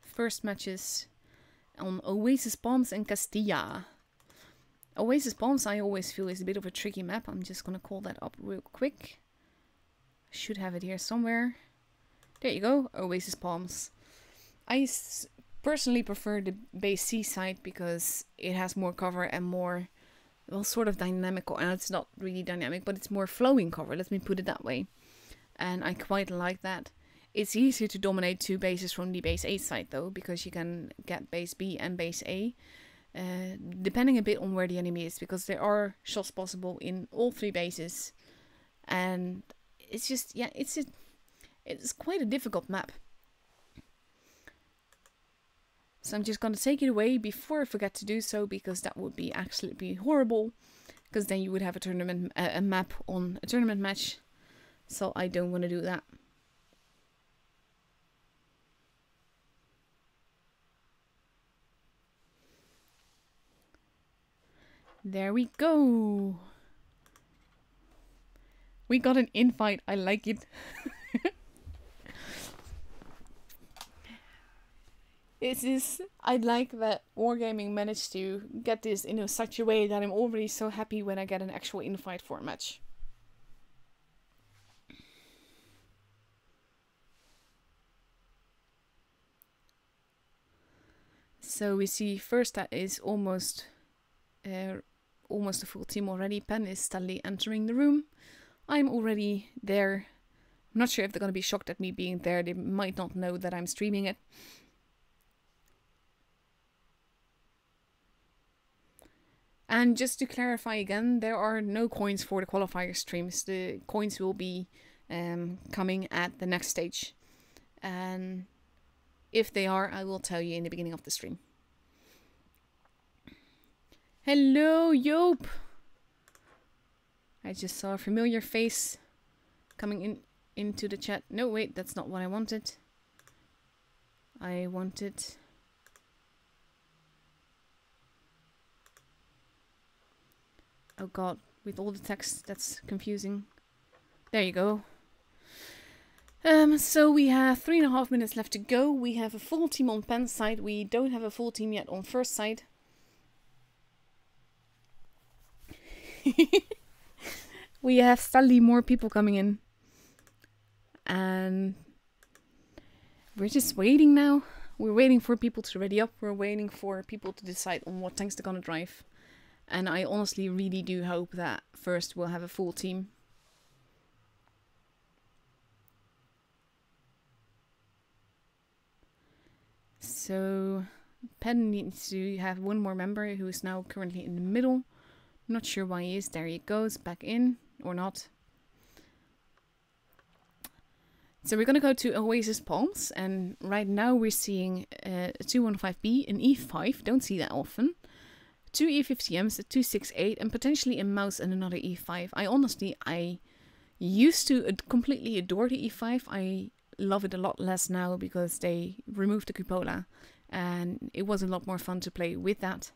first matches on Oasis Palms and Castilla. Oasis Palms I always feel is a bit of a tricky map. I'm just gonna call that up real quick. Should have it here somewhere. There you go, Oasis Palms. I personally prefer the base C side because it has more cover and more, well, sort of dynamical. And it's not really dynamic, but it's more flowing cover, let me put it that way. And I quite like that. It's easier to dominate 2 bases from the base A side though, because you can get base B and base A. Depending a bit on where the enemy is, because there are shots possible in all 3 bases, and it's just, yeah, it's quite a difficult map. So I'm just gonna take it away before I forget to do so, because that would be absolutely horrible, because then you would have a tournament a map on a tournament match, so I don't want to do that. There we go. We got an invite. I like it. I like that Wargaming managed to get this in such a way that I'm already so happy when I get an actual invite for a match. So we see first that is almost a full team already. Pen is steadily entering the room. I'm already there. I'm not sure if they're going to be shocked at me being there. They might not know that I'm streaming it. And just to clarify again, there are no coins for the qualifier streams. The coins will be coming at the next stage. And if they are, I will tell you in the beginning of the stream. Hello, Joop! I just saw a familiar face coming into the chat. No, wait, that's not what I wanted. I wanted... Oh god, with all the text, that's confusing. There you go. So we have 3.5 minutes left to go. We have a full team on Pen's side. We don't have a full team yet on first side. We have steadily more people coming in. And we're just waiting now. We're waiting for people to ready up. We're waiting for people to decide on what tanks they're gonna drive. And I honestly really do hope that first we'll have a full team. So Pen needs to have one more member who is now currently in the middle. Not sure why he is. There he goes, back in or not. So we're gonna go to Oasis Palms, and right now we're seeing a 215B, an E5. Don't see that often. 2 E50Ms, a 268, and potentially a mouse and another E5. I used to completely adore the E5. I love it a lot less now because they removed the cupola, and it was a lot more fun to play with that.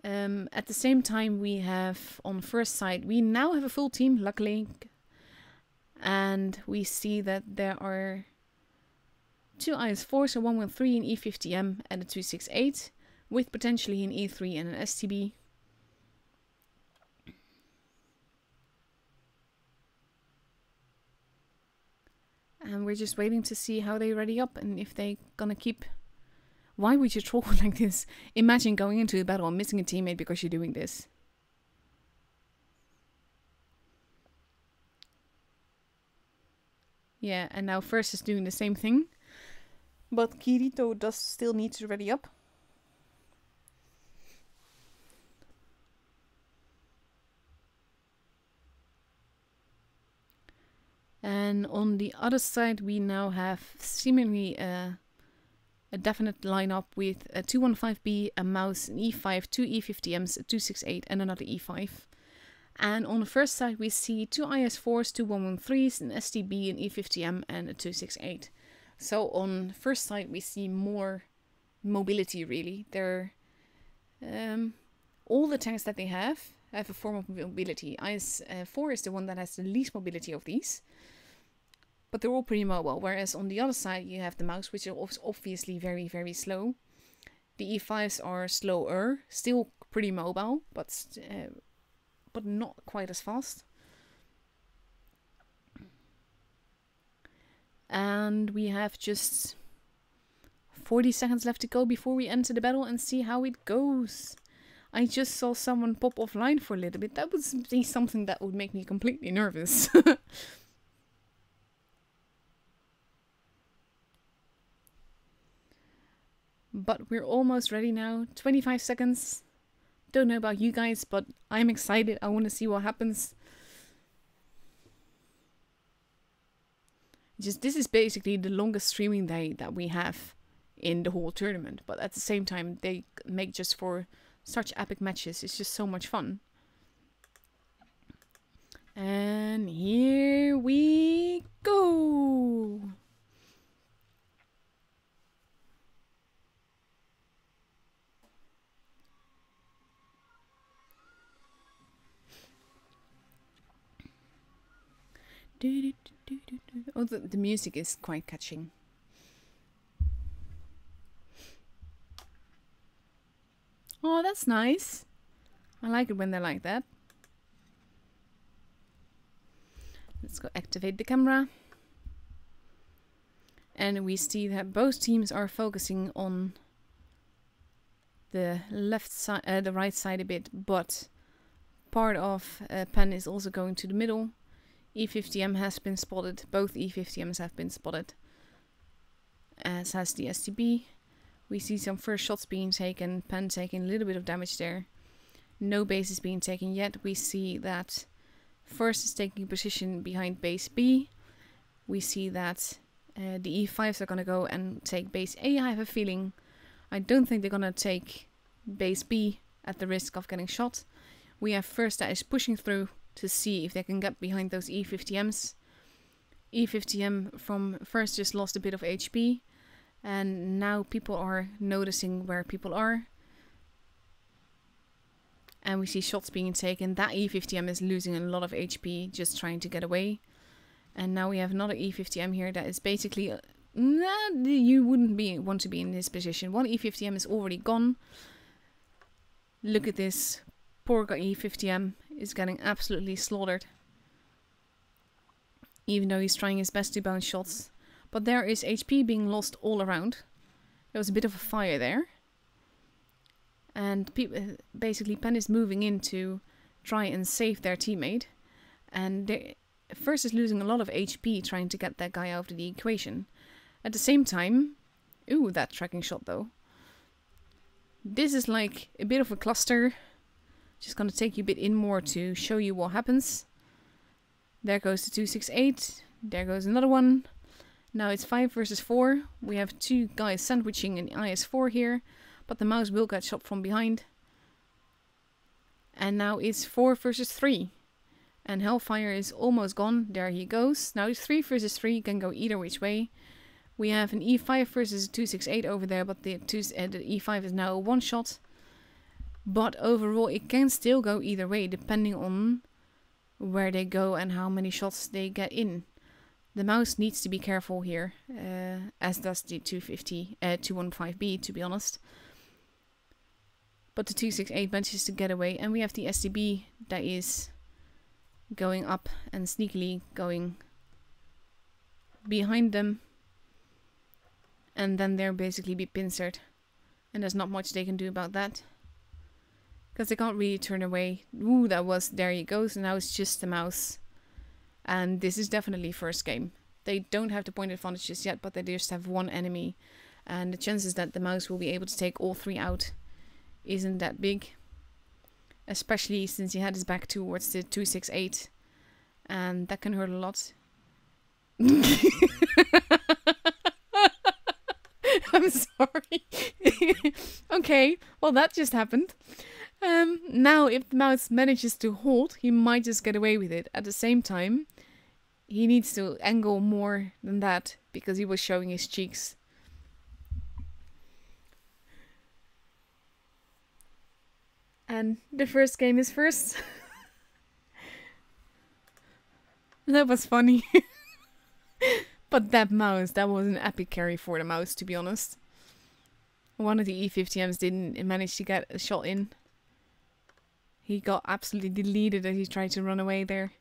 At the same time, we have on first side, we now have a full team, luckily, and we see that there are 2 IS4s, so 113, an E50M, and a 268. With potentially an E3 and an STB. And we're just waiting to see how they ready up and if they gonna keep... Why would you troll like this? Imagine going into a battle and missing a teammate because you're doing this. Yeah, and now First is doing the same thing. But Kirito does still need to ready up. And on the other side, we now have seemingly a definite lineup with a 215B, a mouse, an E5, 2 E50Ms, a 268, and another E5. And on the first side, we see 2 IS4s, 2 113s, an STB, an E50M, and a 268. So on the first side, we see more mobility, really. They're, all the tanks that they have a form of mobility. IS4 is the one that has the least mobility of these. But they're all pretty mobile, whereas on the other side you have the mouse, which is obviously very, very slow. The E5s are slower, still pretty mobile, but not quite as fast. And we have just 40 seconds left to go before we enter the battle and see how it goes. I just saw someone pop offline for a little bit. That would be something that would make me completely nervous. But we're almost ready now. 25 seconds. Don't know about you guys, but I'm excited. I want to see what happens. This is basically the longest streaming day that we have in the whole tournament. But at the same time, they make just for such epic matches. It's just so much fun. And here we go. Oh, the music is quite catching. Oh, that's nice. I like it when they're like that. Let's go activate the camera. And we see that both teams are focusing on the left side, the right side a bit, but part of pen is also going to the middle. E50M has been spotted. Both E50Ms have been spotted, as has the STB. We see some first shots being taken, pen taking a little bit of damage there. No base is being taken yet. We see that first is taking position behind base B. We see that the E5s are going to go and take base A, I have a feeling. I don't think they're going to take base B at the risk of getting shot. We have first that is pushing through to see if they can get behind those E50Ms. E50M from first just lost a bit of HP, and now people are noticing where people are. And we see shots being taken. That E50M is losing a lot of HP just trying to get away. And now we have another E50M here that is basically... you wouldn't want to be in this position. One E50M is already gone. Look at this. Poor E50M is getting absolutely slaughtered. Even though he's trying his best to bounce shots. But there is HP being lost all around. There was a bit of a fire there. And basically Pen is moving in to try and save their teammate. And first is losing a lot of HP trying to get that guy out of the equation. At the same time... Ooh, that tracking shot though. This is like a bit of a cluster. Just gonna take you a bit in more to show you what happens. There goes the 268. There goes another one. Now it's 5 versus 4. We have two guys sandwiching an IS-4 here. But the mouse will get shot from behind. And now it's 4 versus 3. And Hellfire is almost gone. There he goes. Now it's 3 versus 3. You can go either which way. We have an E5 versus a 268 over there. But the E5 is now a one-shot. But overall it can still go either way. Depending on where they go and how many shots they get in. The mouse needs to be careful here. As does the 215B, to be honest. But the 268 manages to get away. And we have the STB that is going up and sneakily going behind them. And then they're basically be pincered. And there's not much they can do about that. Because they can't really turn away. Ooh, there he goes. And now it's just the mouse. And this is definitely first game. They don't have the point advantage just yet, but they just have one enemy. And the chances that the mouse will be able to take all three out isn't that big, especially since he had his back towards the 268, and that can hurt a lot. I'm sorry. Okay, well that just happened. Now if the mouse manages to hold, he might just get away with it. At the same time, he needs to angle more than that because he was showing his cheeks. And the first game is first. That was funny. But that mouse, that was an epic carry for the mouse, to be honest. One of the E50Ms didn't manage to get a shot in. He got absolutely deleted as he tried to run away there.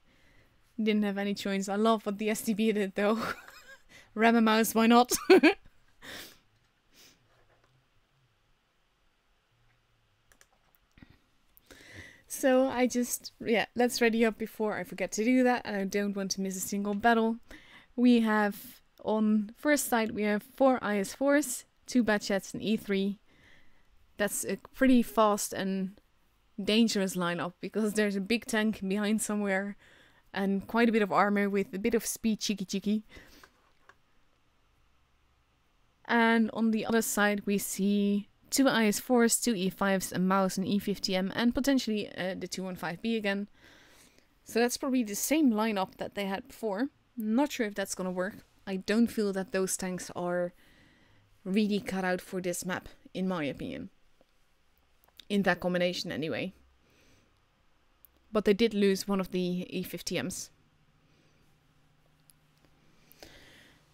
Didn't have any choice. I love what the STB did though. Ram a mouse, why not? So I just, let's ready up before I forget to do that, and I don't want to miss a single battle. We have, on first side, we have 4 IS-4s, 2 Batchets, and E3. That's a pretty fast and dangerous lineup, because there's a big tank behind somewhere, and quite a bit of armor with a bit of speed cheeky. And on the other side, we see 2 IS-4s, 2 E5s, a mouse, an E50M, and potentially the 215B again. So that's probably the same lineup that they had before. Not sure if that's gonna work. I don't feel that those tanks are really cut out for this map, in my opinion. In that combination, anyway. But they did lose one of the E50Ms.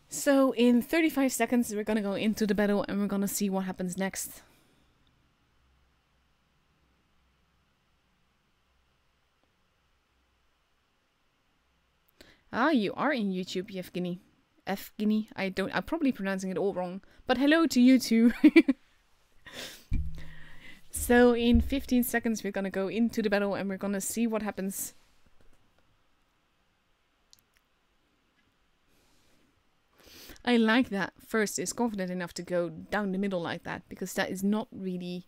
So in 35 seconds, we're gonna go into the battle and we're gonna see what happens next. Ah, you are in YouTube, Evgeny. Evgeny? I'm probably pronouncing it all wrong. But hello to you too. So in 15 seconds we're gonna go into the battle and we're gonna see what happens. I like that First is confident enough to go down the middle like that, because that is not really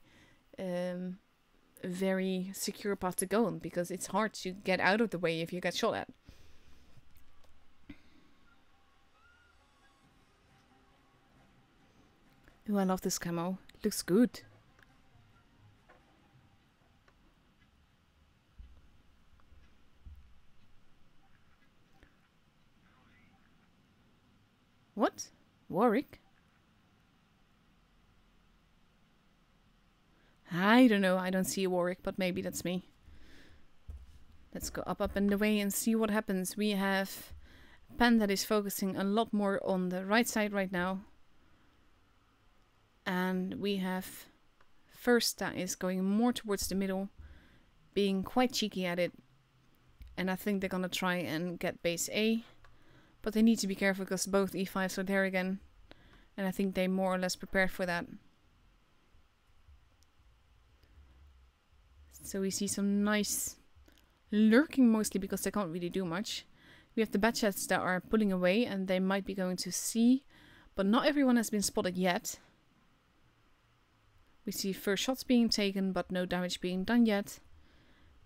a very secure path to go on, because it's hard to get out of the way if you get shot at. Oh, I love this camo. Looks good. What? Warwick? I don't know. I don't see a Warwick, but maybe that's me. Let's go up and away and see what happens. We have Pen that is focusing a lot more on the right side right now. And we have First that is going more towards the middle, being quite cheeky at it. And I think they're gonna try and get base A. But they need to be careful because both E5s are there again. And I think they more or less prepared for that. So we see some nice lurking, mostly because they can't really do much. We have the Batchets that are pulling away and they might be going to C. But not everyone has been spotted yet. We see first shots being taken but no damage being done yet.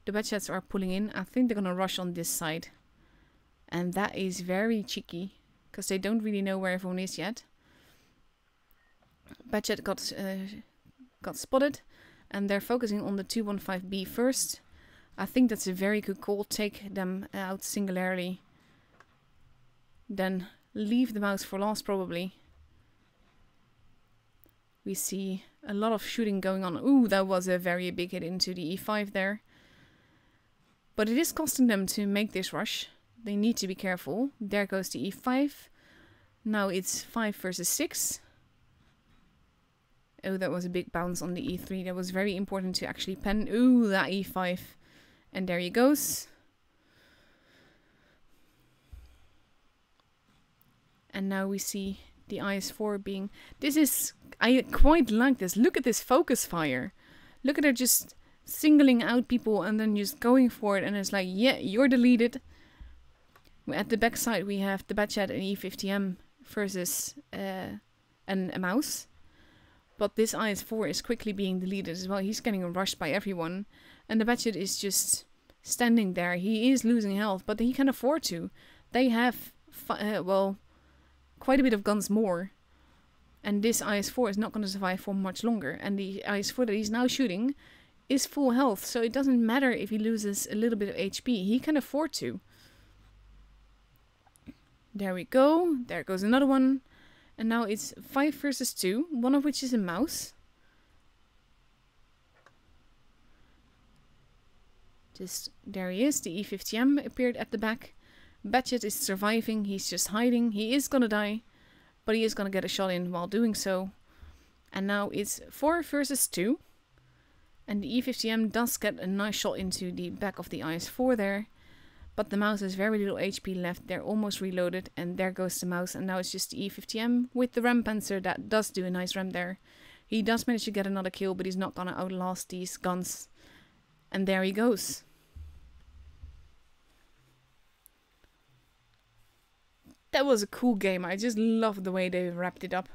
The Batchets are pulling in. I think they're gonna rush on this side. And that is very cheeky, because they don't really know where everyone is yet. Batchet got spotted, and they're focusing on the 215B first. I think that's a very good call. Take them out singularly. Then leave the mouse for last, probably. We see a lot of shooting going on. Ooh, that was a very big hit into the E5 there. But it is costing them to make this rush. They need to be careful. There goes the E5. Now it's 5 versus 6. Oh, that was a big bounce on the E3. That was very important to actually pen. Ooh, that E5. And there he goes. And now we see the IS-4 being... This is... I quite like this. Look at this focus fire. Look at her just singling out people and then just going for it. And it's like, yeah, you're deleted. At the back side we have the Batchet and E50M versus a mouse. But this IS-4 is quickly being deleted as well. He's getting rushed by everyone. And the Batchet is just standing there. He is losing health, but he can afford to. They have, well, quite a bit of guns more. And this IS-4 is not going to survive for much longer. And the IS-4 that he's now shooting is full health. So it doesn't matter if he loses a little bit of HP. He can afford to. There we go. There goes another one. And now it's 5 versus 2. One of which is a mouse. Just, there he is. The E50M appeared at the back. Batchet is surviving. He's just hiding. He is gonna die. But he is gonna get a shot in while doing so. And now it's 4 versus 2. And the E50M does get a nice shot into the back of the IS-4 there. But the mouse has very little HP left. They're almost reloaded. And there goes the mouse. And now it's just the E50M with the Ram Panzer that does do a nice ram there. He does manage to get another kill, but he's not gonna outlast these guns. And there he goes. That was a cool game. I just love the way they wrapped it up.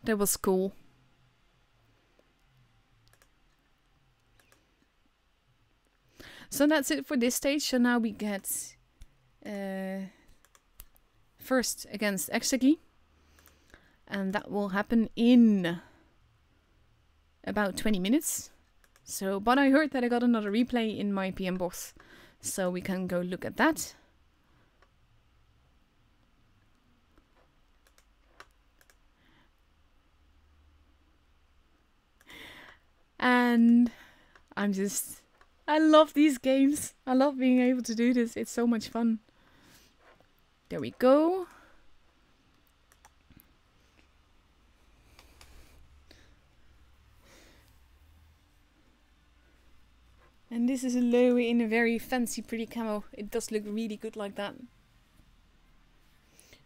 That was cool. So that's it for this stage. So now we get first against Exegi. And that will happen in about 20 minutes. So, but I heard that I got another replay in my PM box. So we can go look at that. And I love these games. I love being able to do this. It's so much fun. There we go. And this is a low in a very fancy, pretty camo. It does look really good like that.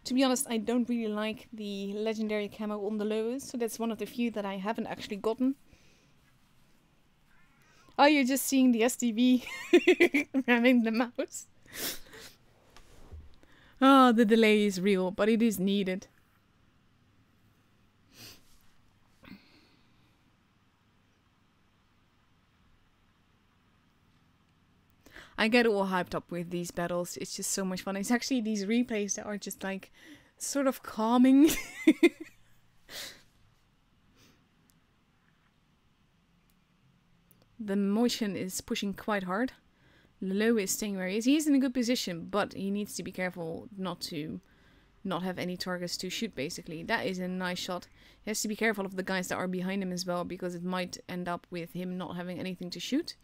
To be honest, I don't really like the legendary camo on the lowest, so that's one of the few that I haven't actually gotten. Oh, you're just seeing the STB ramming the mouse. Oh, the delay is real, but it is needed. I get all hyped up with these battles. It's just so much fun. It's actually these replays that are just like sort of calming. The motion is pushing quite hard. Lilo is staying where he is. He's in a good position, but he needs to be careful not have any targets to shoot, basically. That is a nice shot. He has to be careful of the guys that are behind him as well, because it might end up with him not having anything to shoot.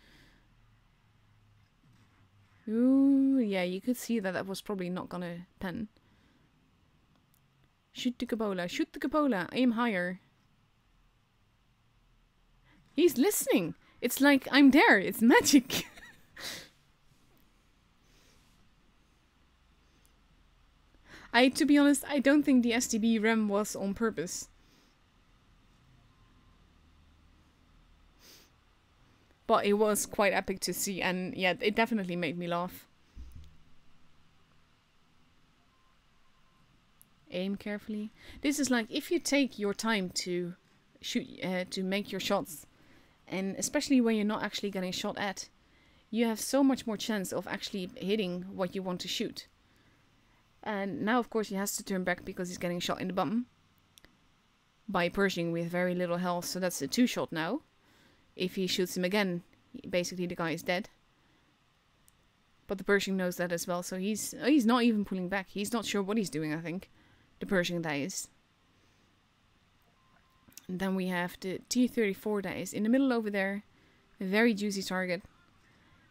Ooh, yeah, you could see that was probably not gonna pen. Shoot the cupola, shoot the cupola, aim higher. He's listening. It's like I'm there, it's magic. To be honest, I don't think the STB rem was on purpose. But it was quite epic to see, and yeah, it definitely made me laugh. Aim carefully. This is like, if you take your time to shoot, to make your shots, and especially when you're not actually getting shot at, you have so much more chance of actually hitting what you want to shoot. And now, of course, he has to turn back because he's getting shot in the bum by Pershing with very little health, so that's a 2-shot now. If he shoots him again, basically the guy is dead. But the Pershing knows that as well, so he's not even pulling back. He's not sure what he's doing, I think. The Pershing that is. And then we have the T-34 that is in the middle over there. A very juicy target.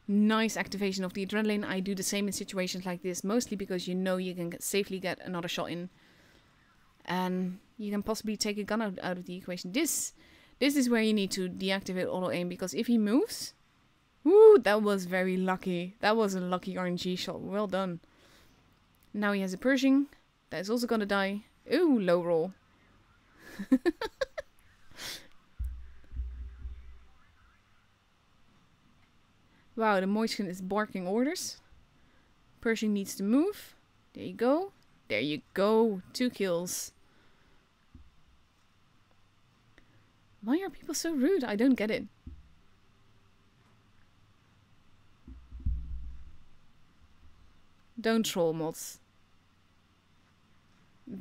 Nice activation of the adrenaline. I do the same in situations like this, mostly because you know you can safely get another shot in. And you can possibly take a gun out of the equation. This is where you need to deactivate auto aim, because if he moves... Woo, that was very lucky. That was a lucky RNG shot. Well done. Now he has a Pershing. That is also gonna die. Ooh, low roll. Wow, the Moiskin is barking orders. Pershing needs to move. There you go. There you go. 2 kills. Why are people so rude? I don't get it. Don't troll, mods.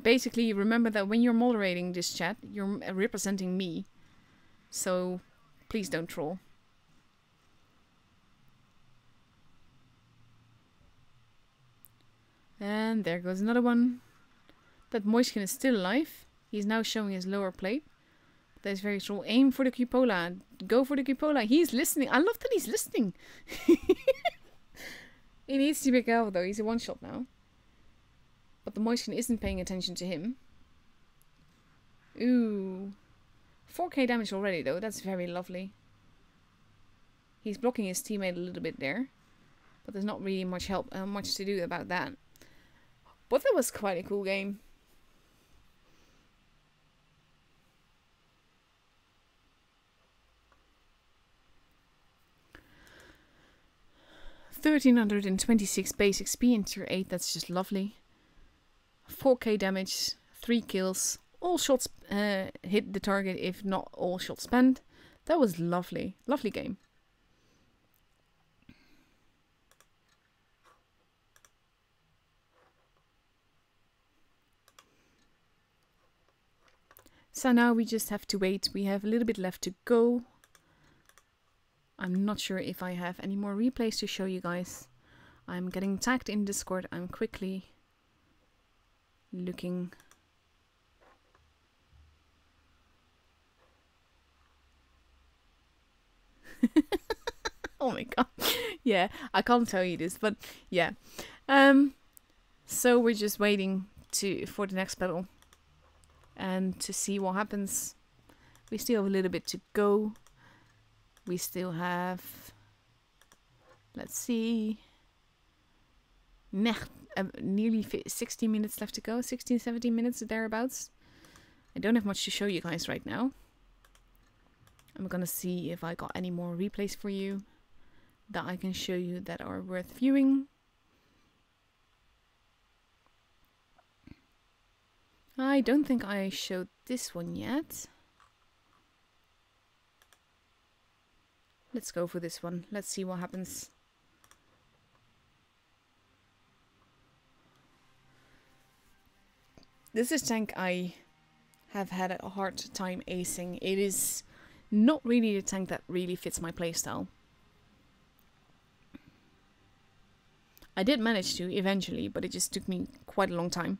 Basically, remember that when you're moderating this chat, you're representing me. So, please don't troll. And there goes another one. That Moiskin is still alive. He's now showing his lower plate. That is very troll. Aim for the cupola. Go for the cupola. He's listening. I love that he's listening. He needs to be careful though. He's a 1-shot now. But the Moiskin isn't paying attention to him. Ooh. 4k damage already though. That's very lovely. He's blocking his teammate a little bit there. But there's not really much to do about that. But that was quite a cool game. $1,326 base XP in tier 8, that's just lovely. 4k damage, 3 kills. All shots hit the target, if not all shots spent. That was lovely. Lovely game. So now we just have to wait. We have a little bit left to go. I'm not sure if I have any more replays to show you guys. I'm getting tagged in Discord. I'm quickly looking. Oh my god. Yeah, I can't tell you this, but yeah. So we're just waiting for the next battle. And to see what happens. We still have a little bit to go. We still have, let's see, nearly 60 minutes left to go. 16, 17 minutes or thereabouts. I don't have much to show you guys right now. I'm gonna see if I got any more replays for you that I can show you that are worth viewing. I don't think I showed this one yet. Let's go for this one. Let's see what happens. This is a tank I have had a hard time acing. It is not really the tank that really fits my playstyle. I did manage to eventually, but it just took me quite a long time.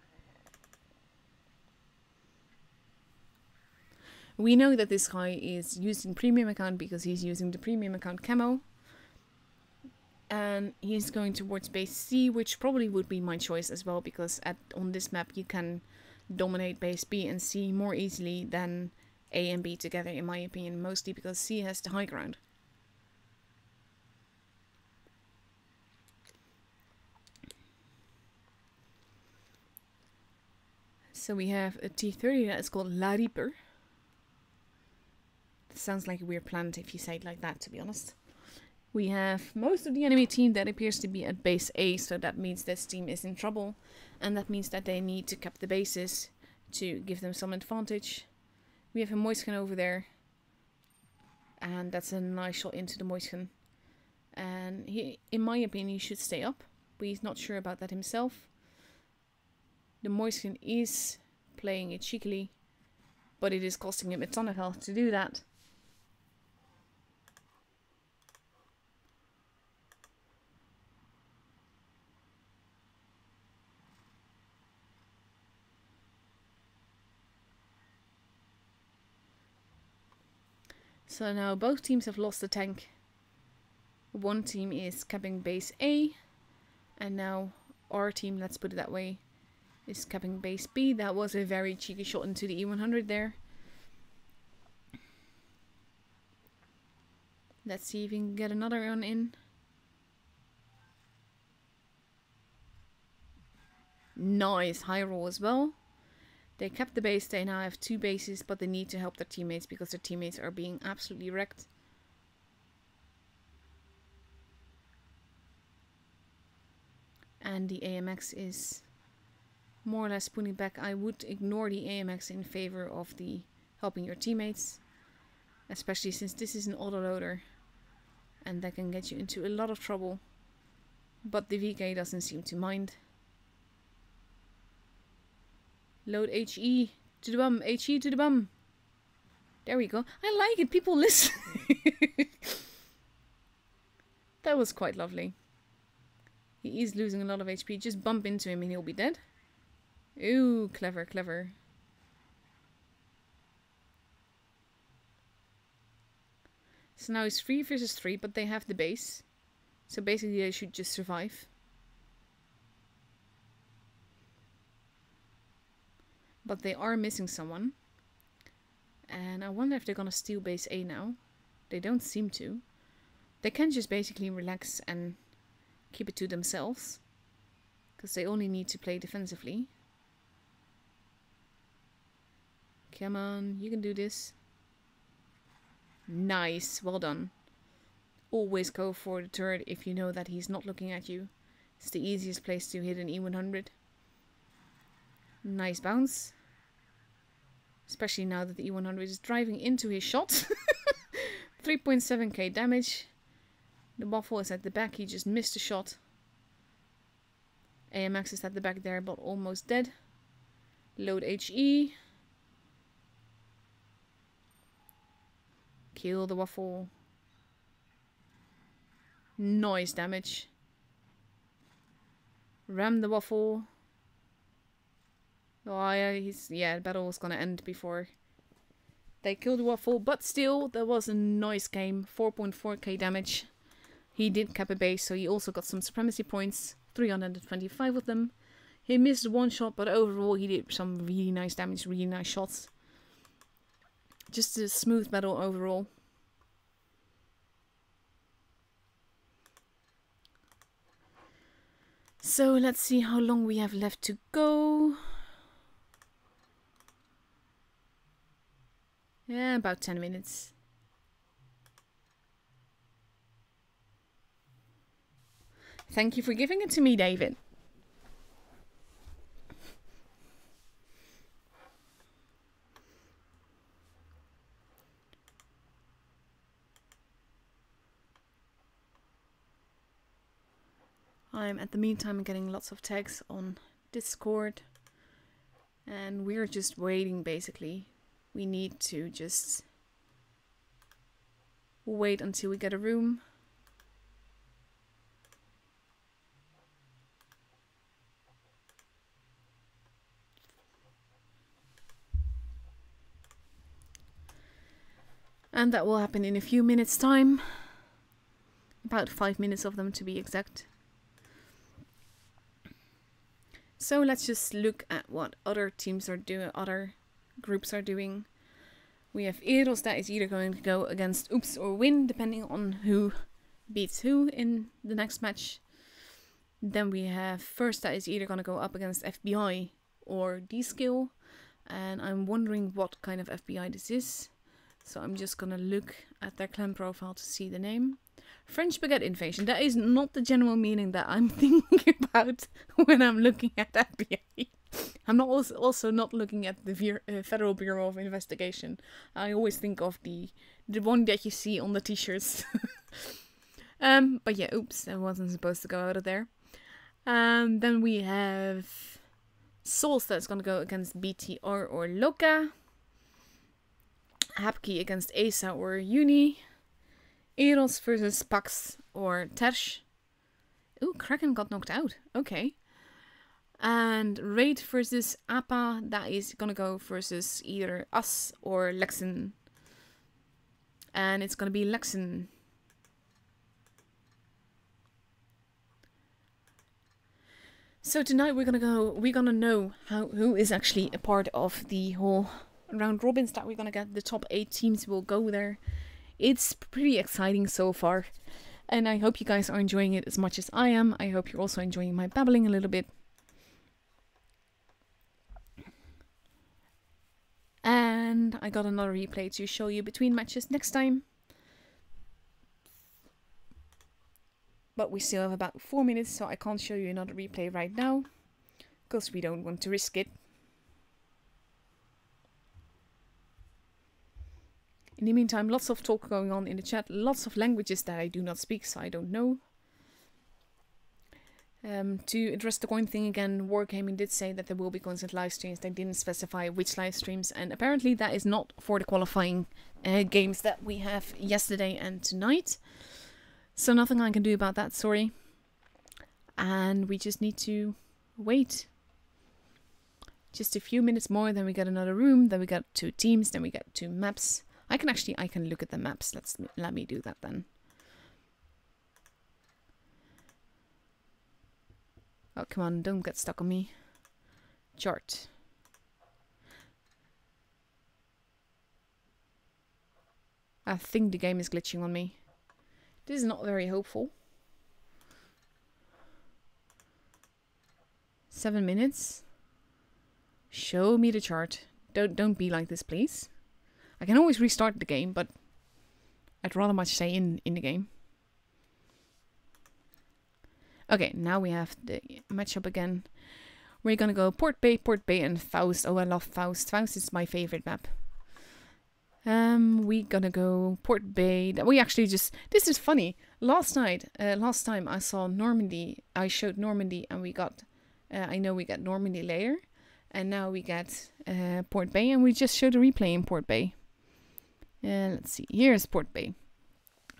We know that this guy is using premium account because he's using the premium account camo. And he's going towards base C, which probably would be my choice as well, because on this map you can dominate base B and C more easily than A and B together, in my opinion, mostly because C has the high ground. So we have a T30 that is called La Reaper. Sounds like a weird plant if you say it like that, to be honest. We have most of the enemy team that appears to be at base A, so that means this team is in trouble. And that means that they need to cap the bases to give them some advantage. We have a Moiskin over there. And that's a nice shot into the Moiskin. And he, in my opinion, he should stay up. But he's not sure about that himself. The Moiskin is playing it cheekily. But it is costing him a ton of health to do that. So now both teams have lost the tank. One team is capping base A. And now our team, let's put it that way, is capping base B. That was a very cheeky shot into the E100 there. Let's see if we can get another one in. Nice, high roll as well. They kept the base, they now have 2 bases, but they need to help their teammates because their teammates are being absolutely wrecked. And the AMX is more or less putting back. I would ignore the AMX in favor of the helping your teammates. Especially since this is an autoloader. And that can get you into a lot of trouble. But the VK doesn't seem to mind. Load HE to the bum. HE to the bum. There we go. I like it. People listen. That was quite lovely. He is losing a lot of HP. Just bump into him and he'll be dead. Ooh, clever, clever. So now it's 3 versus 3, but they have the base. So basically they should just survive. But they are missing someone. And I wonder if they're gonna steal base A now. They don't seem to. They can just basically relax and keep it to themselves. Because they only need to play defensively. Come on, you can do this. Nice, well done. Always go for the turret if you know that he's not looking at you. It's the easiest place to hit an E100. Nice bounce. Especially now that the E100 is driving into his shot. 3.7k damage. The waffle is at the back, he just missed a shot. AMX is at the back there, but almost dead. Load HE. Kill the waffle. Nice damage. Ram the waffle. Oh yeah, the battle was gonna end before they killed the waffle, but still, that was a nice game. 4.4k damage. He did cap a base, so he also got some supremacy points. 325 of them. He missed one shot, but overall he did some really nice damage, really nice shots. Just a smooth battle overall. So let's see how long we have left to go. Yeah, about 10 minutes. Thank you for giving it to me, David. I'm at the meantime getting lots of tags on Discord. And we're just waiting, basically. We need to just wait until we get a room. And that will happen in a few minutes' time. About 5 minutes of them to be exact. So let's just look at what other teams are doing, other groups are doing. We have Eros that is either going to go against Oops or Win, depending on who beats who in the next match. Then we have First that is either going to go up against FBI or D-Skill. And I'm wondering what kind of FBI this is. So I'm just going to look at their clan profile to see the name. French Baguette Invasion. That is not the general meaning that I'm thinking about when I'm looking at FBI. I'm not also not looking at the Federal Bureau of Investigation. I always think of the one that you see on the t-shirts. But yeah, oops, I wasn't supposed to go out of there. Then we have Souls that's going to go against BTR or Loka. Hapki against Asa or Uni. Eros versus Pax or Tersh. Ooh, Kraken got knocked out. Okay. And Raid versus Appa. That is gonna go versus either us or Lexen. And it's gonna be Lexen. So tonight we're gonna know who is actually a part of the whole round robins that we're gonna get. The top 8 teams will go there. It's pretty exciting so far, and I hope you guys are enjoying it as much as I am. I hope you're also enjoying my babbling a little bit. And I got another replay to show you between matches next time. But we still have about 4 minutes, so I can't show you another replay right now, because we don't want to risk it. In the meantime, lots of talk going on in the chat, lots of languages that I do not speak, so I don't know. To address the coin thing again, Wargaming did say that there will be constant live streams. They didn't specify which live streams, and apparently that is not for the qualifying games that we have yesterday and tonight. So nothing I can do about that, sorry. And we just need to wait. Just a few minutes more, then we get another room, then we get 2 teams, then we get 2 maps. I can look at the maps. Let me do that then. Oh, come on, don't get stuck on me. Chart. I think the game is glitching on me. This is not very hopeful. 7 minutes. Show me the chart. Don't be like this, please. I can always restart the game, but I'd rather much stay in the game. Okay, now we have the matchup again. We're gonna go Port Bay, and Faust. Oh, I love Faust. Faust is my favorite map. We're gonna go Port Bay. We actually just... This is funny. Last time I saw Normandy. I showed Normandy and we got... I know we got Normandy later. And now we get Port Bay, and we just showed a replay in Port Bay. Let's see, here's Port Bay.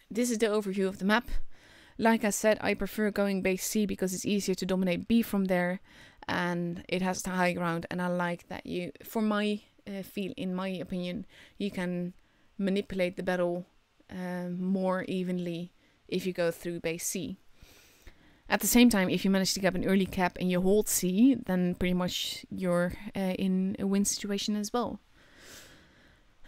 This is the overview of the map. Like I said, I prefer going base C because it's easier to dominate B from there, and it has the high ground, and I like that you, for my in my opinion, you can manipulate the battle more evenly if you go through base C. At the same time, if you manage to get an early cap and you hold C, then pretty much you're in a win situation as well.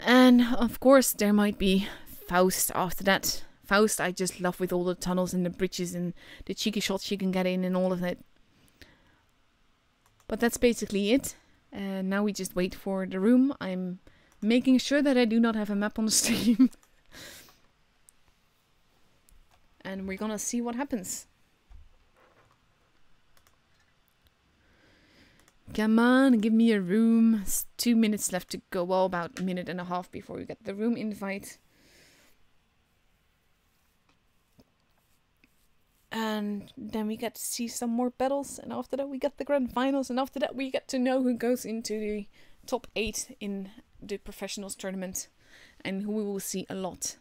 And of course, there might be Faust after that. Faust I just love with all the tunnels and the bridges and the cheeky shots you can get in and all of it. But that's basically it. Now we just wait for the room. I'm making sure that I do not have a map on the stream. And we're gonna see what happens. Come on, give me a room. It's 2 minutes left to go. Well, about a minute and a half before we get the room invite. And then we get to see some more battles. And after that we get the grand finals. And after that we get to know who goes into the top 8 in the professionals tournament. And who we will see a lot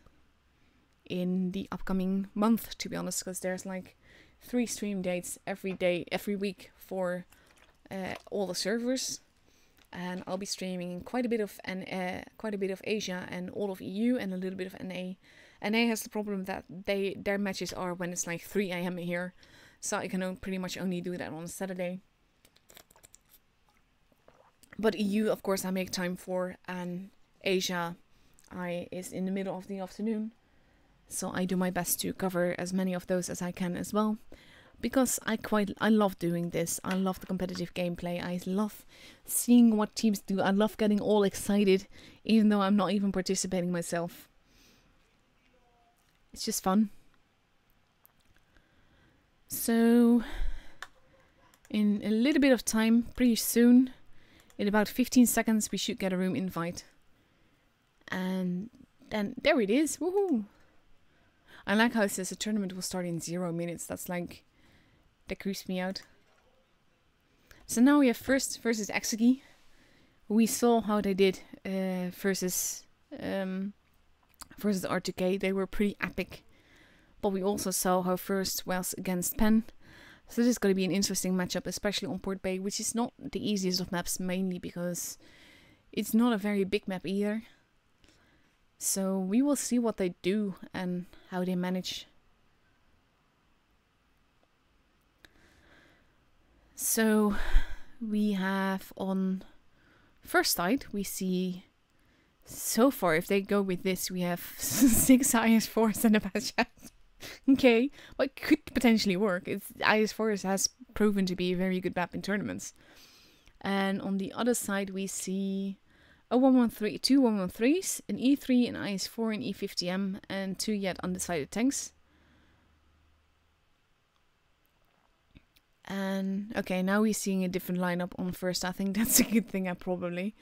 in the upcoming month, to be honest. Because there's like 3 stream dates every week for all the servers. And I'll be streaming quite a bit of Asia and all of EU and a little bit of NA. NA has the problem that their matches are when it's like 3 AM here, so I can pretty much only do that on a Saturday. But EU, of course, I make time for, and Asia is in the middle of the afternoon, so I do my best to cover as many of those as I can as well. Because I love doing this. I love the competitive gameplay. I love seeing what teams do. I love getting all excited, even though I'm not even participating myself. It's just fun. So, in a little bit of time, pretty soon, in about 15 seconds, we should get a room invite. And then there it is. Woohoo! I like how it says the tournament will start in 0 minutes. That's like... that creeps me out. So now we have first versus Exegi. We saw how they did versus R2K. They were pretty epic. But we also saw how first was against Penn. So this is going to be an interesting matchup, especially on Port Bay, which is not the easiest of maps, mainly because it's not a very big map either. So we will see what they do and how they manage. So we have on first side, we see so far, if they go with this, we have 6 IS4s and a bad chat. Okay, well, it could potentially work. IS4s has proven to be a very good map in tournaments. And on the other side, we see a 113, 2 113s, an E3, an IS4, an E50M, and 2 yet undecided tanks. And okay, now we're seeing a different lineup on first. I think that's a good thing, probably.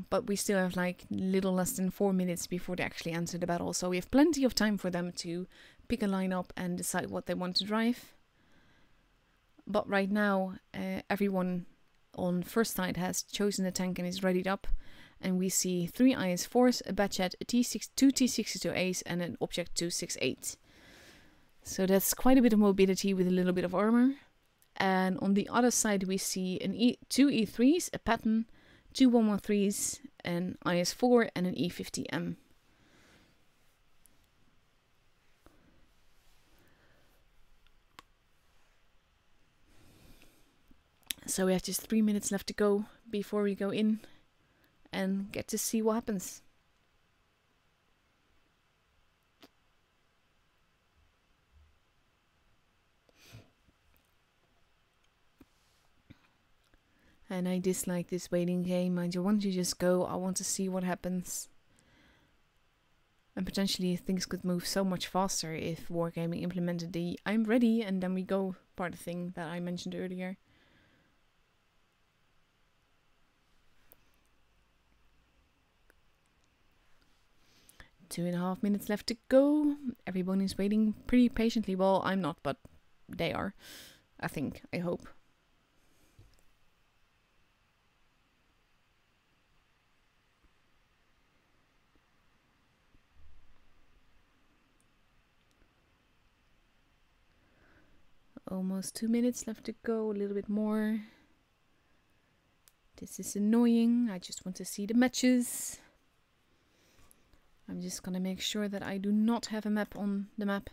But we still have like little less than 4 minutes before they actually enter the battle, so we have plenty of time for them to pick a lineup and decide what they want to drive. But right now, everyone on first side has chosen a tank and is readied up, and we see 3 IS4s, a Batchat, a T6, 2 T62As, and an Object 268. So that's quite a bit of mobility with a little bit of armor. And on the other side we see 2 E3s, a Patton, 2 113s, an IS4 and an E50M. So we have just 3 minutes left to go before we go in and get to see what happens. And I dislike this waiting game. I don't want to just go. I want to see what happens. And potentially things could move so much faster if Wargaming implemented the I'm ready and then we go part of the thing that I mentioned earlier. Two and a half minutes left to go. Everyone is waiting pretty patiently. Well, I'm not, but they are. I think. I hope. Almost 2 minutes left to go, a little bit more. This is annoying. I just want to see the matches. I'm just gonna make sure that I do not have a map on the map.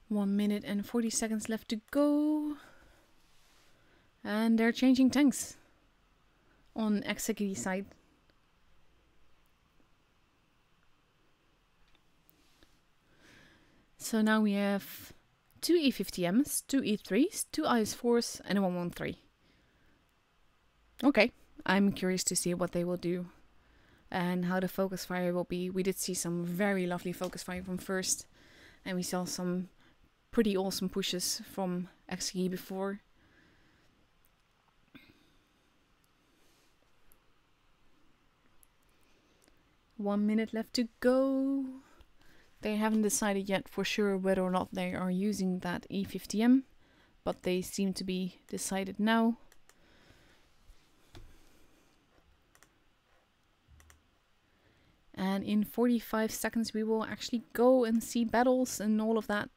One minute and 40 seconds left to go. And they're changing tanks on Exegri side. So now we have 2 E50Ms, 2 E3s, 2 IS4s and a 113. Okay, I'm curious to see what they will do and how the focus fire will be. We did see some very lovely focus fire from first, and we saw some pretty awesome pushes from XE before. One minute left to go. They haven't decided yet for sure whether or not they are using that E50M, but they seem to be decided now. And in 45 seconds we will actually go and see battles and all of that.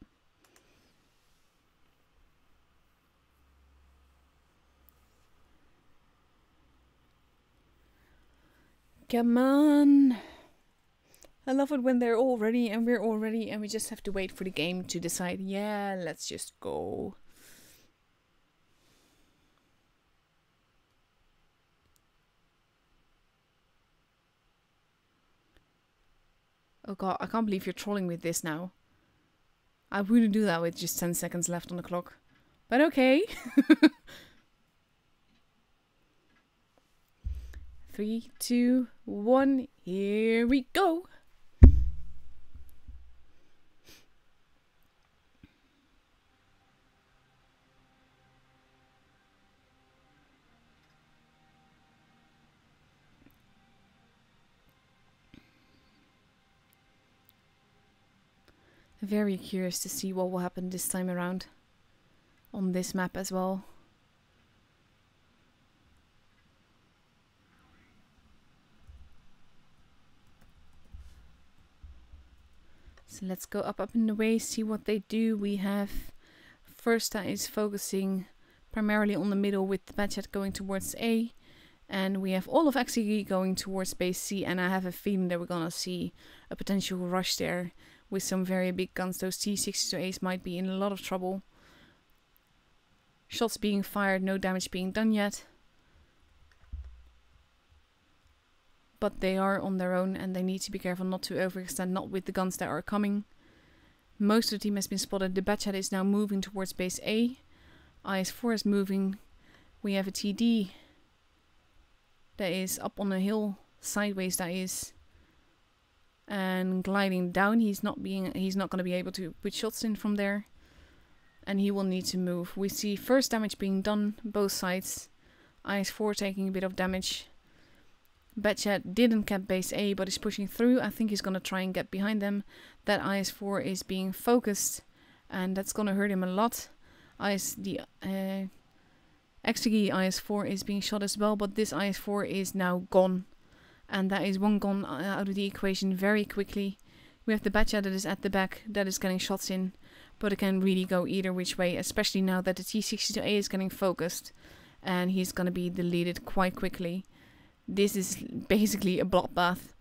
Come on! I love it when they're all ready and we're all ready and we just have to wait for the game to decide, yeah, let's just go. Oh god, I can't believe you're trolling with this now. I wouldn't do that with just 10 seconds left on the clock. But okay. 3, 2, 1, here we go. Very curious to see what will happen this time around on this map as well. So let's go up in the way, see what they do. We have Firsta is focusing primarily on the middle with the Badget going towards A. And we have all of XG going towards base C, and I have a feeling that we're gonna see a potential rush there with some very big guns. Those T-62As might be in a lot of trouble. Shots being fired, no damage being done yet. But they are on their own and they need to be careful not to overextend, not with the guns that are coming. Most of the team has been spotted. The Badget is now moving towards base A. IS-4 is moving. We have a TD that is up on a hill sideways, that is, and gliding down. He's not going to be able to put shots in from there, and he will need to move. We see first damage being done both sides. IS-4 taking a bit of damage. Badget didn't cap base A but is pushing through. I think he's going to try and get behind them. That IS-4 is being focused and that's going to hurt him a lot. XG IS-4 is being shot as well, but this IS-4 is now gone. And that is one gone out of the equation very quickly. We have the Badger that is at the back that is getting shots in, but it can really go either which way, especially now that the T-62A is getting focused and he's going to be deleted quite quickly. This is basically a bloodbath.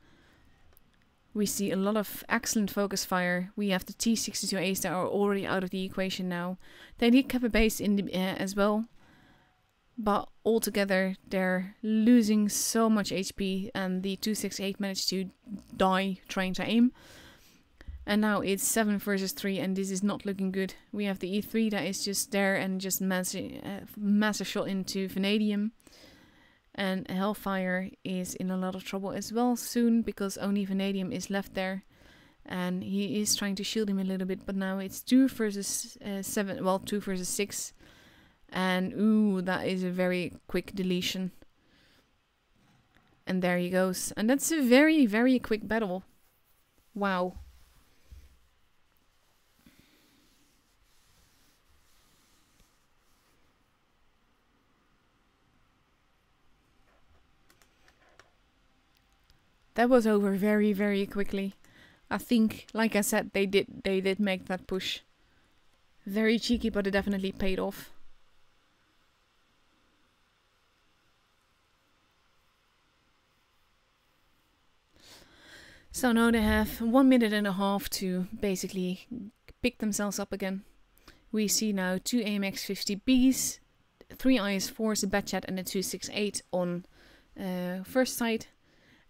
We see a lot of excellent focus fire. We have the T-62As that are already out of the equation now. They did cap a base in the air as well, but altogether they're losing so much HP, and the 268 managed to die trying to aim. And now it's 7 versus 3 and this is not looking good. We have the E3 that is just there and just massive shot into Vanadium. And Hellfire is in a lot of trouble as well soon, because only Vanadium is left there. And he is trying to shield him a little bit, but now it's 2 versus 7, well 2 versus 6. And ooh, that is a very quick deletion. And there he goes. And that's a very, very quick battle. Wow. That was over very, very quickly. I think, like I said, they did make that push. Very cheeky, but it definitely paid off. So now they have 1.5 minutes to basically pick themselves up again. We see now 2 AMX-50Bs 3 IS4s, a Batchat and a 268 on first side.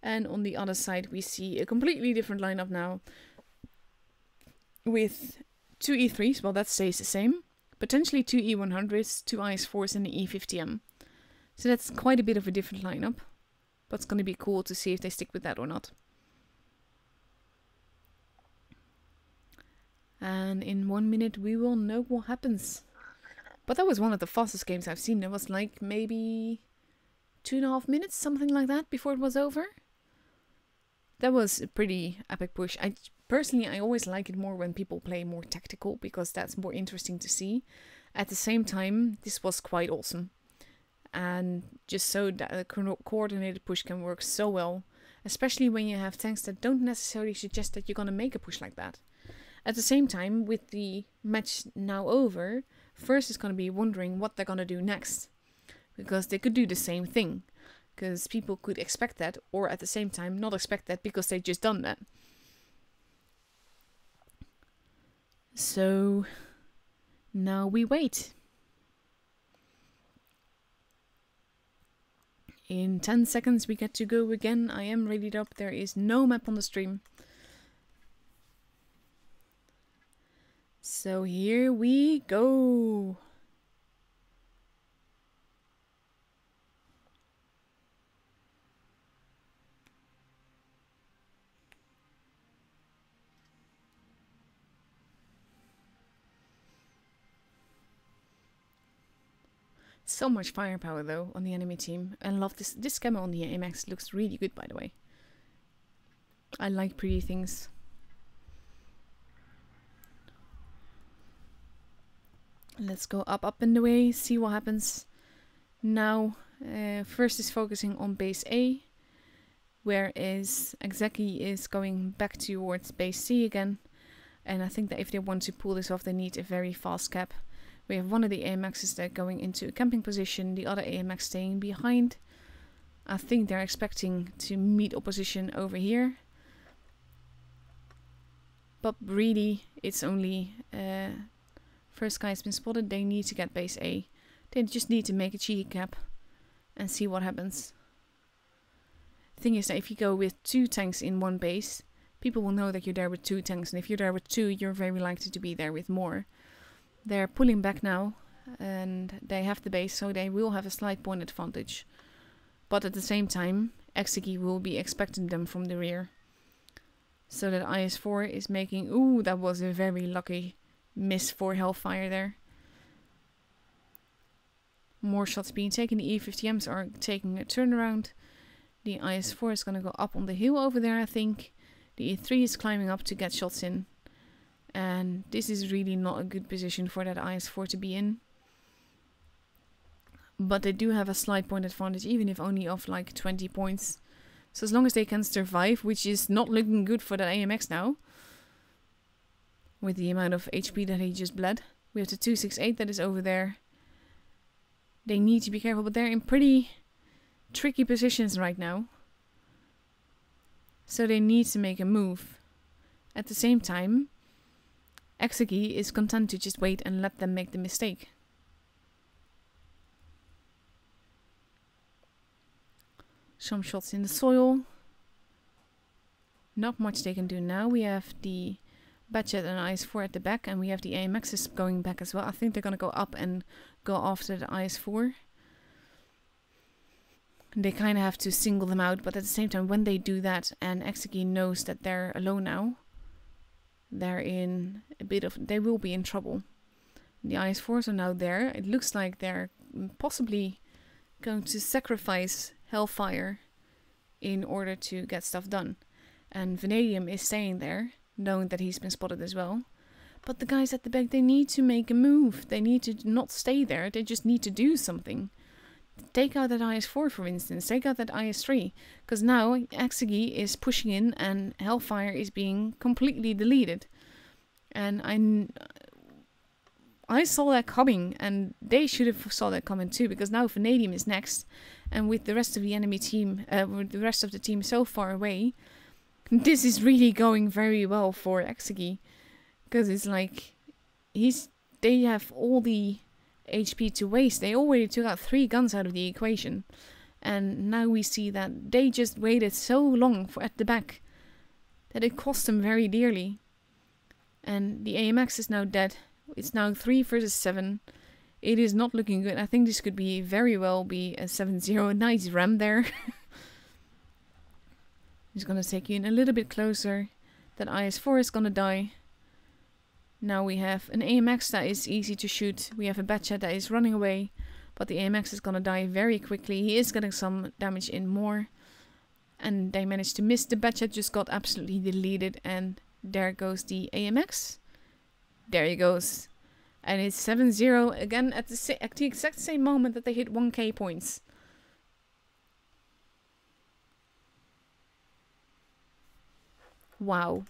And on the other side we see a completely different lineup now. With 2 E3s, well that stays the same. Potentially 2 E100s, 2 IS4s and an E50M. So that's quite a bit of a different lineup. But it's going to be cool to see if they stick with that or not. And in 1 minute we will know what happens. But that was one of the fastest games I've seen. It was like maybe 2.5 minutes, something like that, before it was over. That was a pretty epic push. Personally, I always like it more when people play more tactical, because that's more interesting to see. At the same time, this was quite awesome. And just so that a coordinated push can work so well. Especially when you have tanks that don't necessarily suggest that you're going to make a push like that. At the same time, with the match now over, First is going to be wondering what they're going to do next. Because they could do the same thing. Because people could expect that, or at the same time not expect that because they just done that. So now we wait. In 10 seconds we get to go again. I am readied up. There is no map on the stream. So here we go. So much firepower though on the enemy team. I love this. This camo on the AMX looks really good, by the way. I like pretty things. Let's go up in the way, see what happens. Now, first is focusing on base A, whereas Exeki is going back towards base C again. And I think that if they want to pull this off, they need a very fast cap. We have one of the AMXs that going into a camping position, the other AMX staying behind. I think they're expecting to meet opposition over here. But really, it's only first guy has been spotted. They need to get base A. They just need to make a cheeky cap and see what happens. The thing is that if you go with 2 tanks in one base, people will know that you're there with 2 tanks. And if you're there with 2, you're very likely to be there with more. They're pulling back now, and they have the base, so they will have a slight point advantage. But at the same time, Exeki will be expecting them from the rear. So that IS-4 is making... Ooh, that was a very lucky miss for Hellfire there. More shots being taken. The E50Ms are taking a turnaround. The IS-4 is going to go up on the hill over there, I think. The E3 is climbing up to get shots in. And this is really not a good position for that IS-4 to be in. But they do have a slight point advantage, even if only of like 20 points. So as long as they can survive, which is not looking good for that AMX now. With the amount of HP that he just bled. We have the 268 that is over there. They need to be careful, but they're in pretty tricky positions right now. So they need to make a move. At the same time, Exeki is content to just wait and let them make the mistake. Some shots in the soil. Not much they can do now. We have the Batchat and IS-4 at the back, and we have the AMXs going back as well. I think they're going to go up and go after the IS-4. They kind of have to single them out, but at the same time, when they do that, and Exeki knows that they're alone now, they're in a bit of... They will be in trouble. The IS-4s are now there. It looks like they're possibly going to sacrifice Hellfire in order to get stuff done. And Vanadium is staying there, knowing that he's been spotted as well. But the guys at the back, they need to make a move. They need to not stay there. They just need to do something. Take out that IS-4, for instance. Take out that IS-3. Because now Exegi is pushing in and Hellfire is being completely deleted. And I saw that coming, and they should have saw that coming too, because now Vanadium is next. And with the rest of the enemy team, with the rest of the team so far away, this is really going very well for Exegi. Because it's like, they have all the HP to waste. They already took out 3 guns out of the equation. And now we see that they just waited so long at the back that it cost them very dearly. And the AMX is now dead. It's now 3 versus 7. It is not looking good. I think this could be very well be a 7-0. Nice ram there. Just gonna take you in a little bit closer. That IS-4 is gonna die. Now we have an AMX that is easy to shoot. We have a Batchat that is running away. But the AMX is gonna die very quickly. He is getting some damage in more. And they managed to miss. The Batchat just got absolutely deleted. And there goes the AMX. There he goes. And it's 7-0 again at the exact same moment that they hit 1k points. Wow.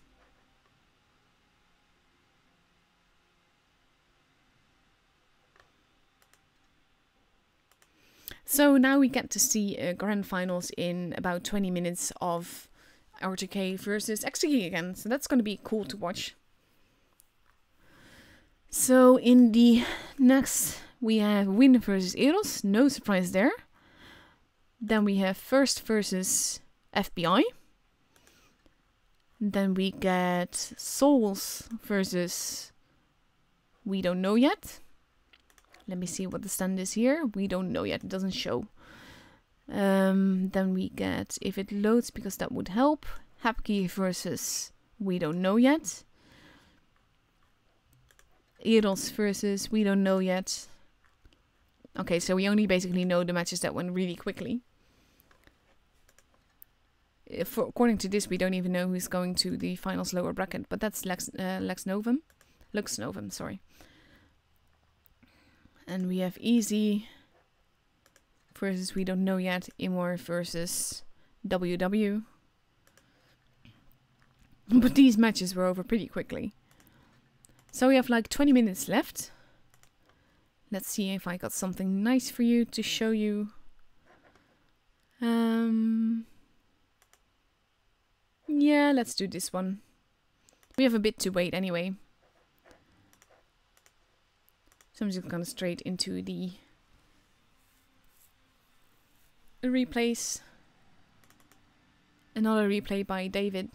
So now we get to see grand finals in about 20 minutes of R2K versus Exegee again. So that's going to be cool to watch. So in the next we have Win versus Eros. No surprise there. Then we have First versus FBI. Then we get Souls versus We Don't Know Yet. Let me see what the stand is here. We don't know yet. It doesn't show. Then we get, if it loads, because that would help, Hapki versus We Don't Know Yet. Eros versus We Don't Know Yet. Okay, so we only basically know the matches that went really quickly. According to this, we don't even know who's going to the finals lower bracket, but that's Lux Novum, sorry. And we have Easy versus We Don't Know Yet, Imor versus WW. But these matches were over pretty quickly. So we have like 20 minutes left. Let's see if I got something nice for you to show you. Yeah, let's do this one. We have a bit to wait anyway. So I'm just gonna straight into the replays. Another replay by David.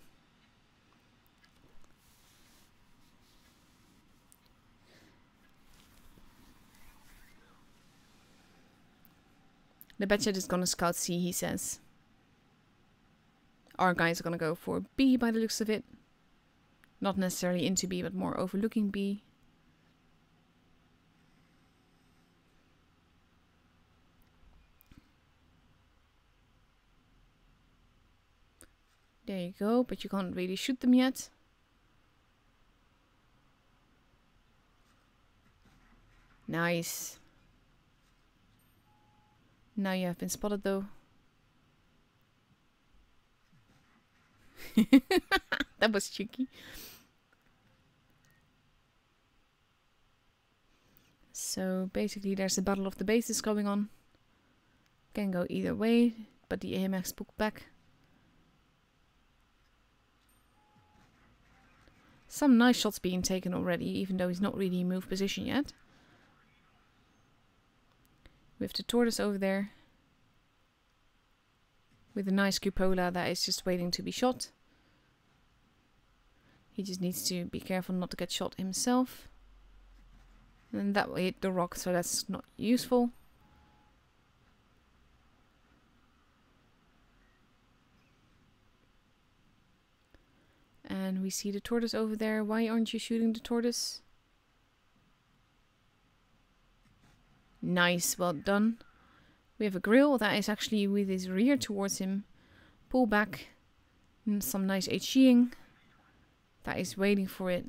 The Batchat is gonna scout C, he says. Our guys are gonna go for B by the looks of it. Not necessarily into B, but more overlooking B. There you go, but you can't really shoot them yet. Nice. Now you have been spotted though. That was cheeky. So basically there's a battle of the bases going on. Can go either way, but the AMX booked back. Some nice shots being taken already, even though he's not really in move position yet. We have the tortoise over there. With a nice cupola that is just waiting to be shot. He just needs to be careful not to get shot himself. And that will hit the rock, so that's not useful. And we see the tortoise over there. Why aren't you shooting the tortoise? Nice, well done. We have a grill that is actually with his rear towards him. Pull back. And some nice HGing. That is waiting for it.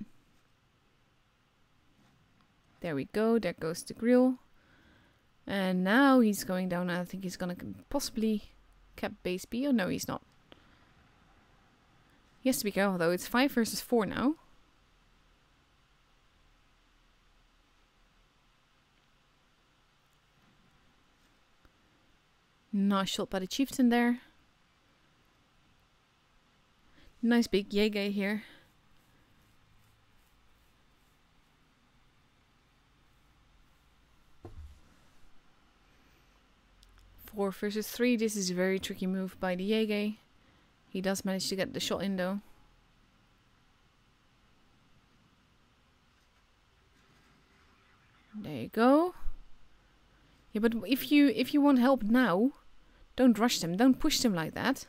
There we go. There goes the grill. And now he's going down. I think he's going to possibly cap base B. Oh no, he's not. He has to be careful though. It's 5 versus 4 now. Nice shot by the chieftain there. Nice big Jaeger here. 4 versus 3. This is a very tricky move by the Yege. He does manage to get the shot in though. There you go. Yeah, but if you want help now, don't rush them. Don't push them like that.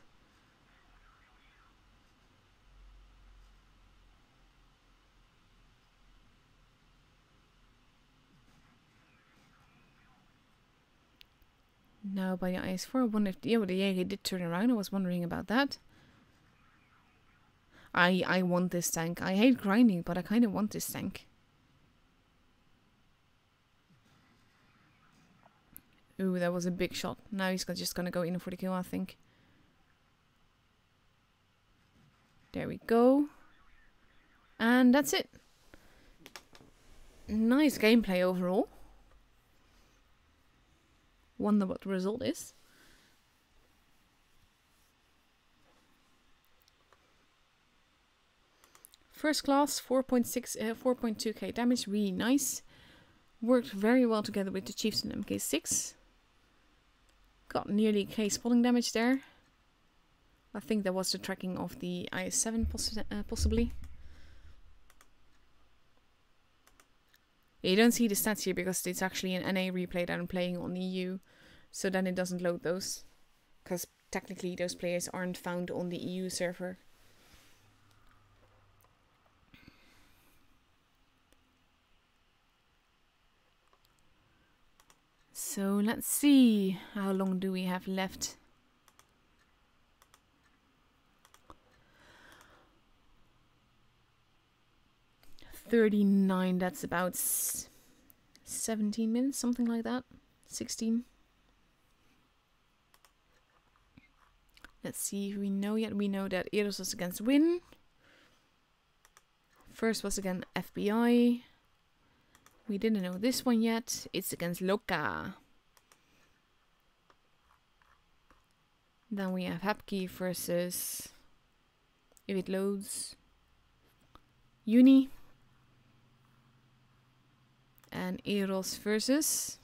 Now by the IS-4, I wonder if the Jaeger did turn around. I was wondering about that. I want this tank. I hate grinding, but I kind of want this tank. Ooh, that was a big shot. Now he's just gonna go in for the kill, I think. There we go. And that's it. Nice gameplay overall. Wonder what the result is. First class, 4.2k damage, really nice. Worked very well together with the Chiefs and MK6. Got nearly K spotting damage there. I think that was the tracking of the IS-7 possibly. You don't see the stats here because it's actually an NA replay that I'm playing on EU. So then it doesn't load those. Because technically those players aren't found on the EU server. So let's see. How long do we have left? $39, that's about 17 minutes, something like that. 16. Let's see if we know yet. We know that Eros was against Win. First was against FBI. We didn't know this one yet. It's against Loka. Then we have Hapki versus, if it loads, Uni. And Eros versus,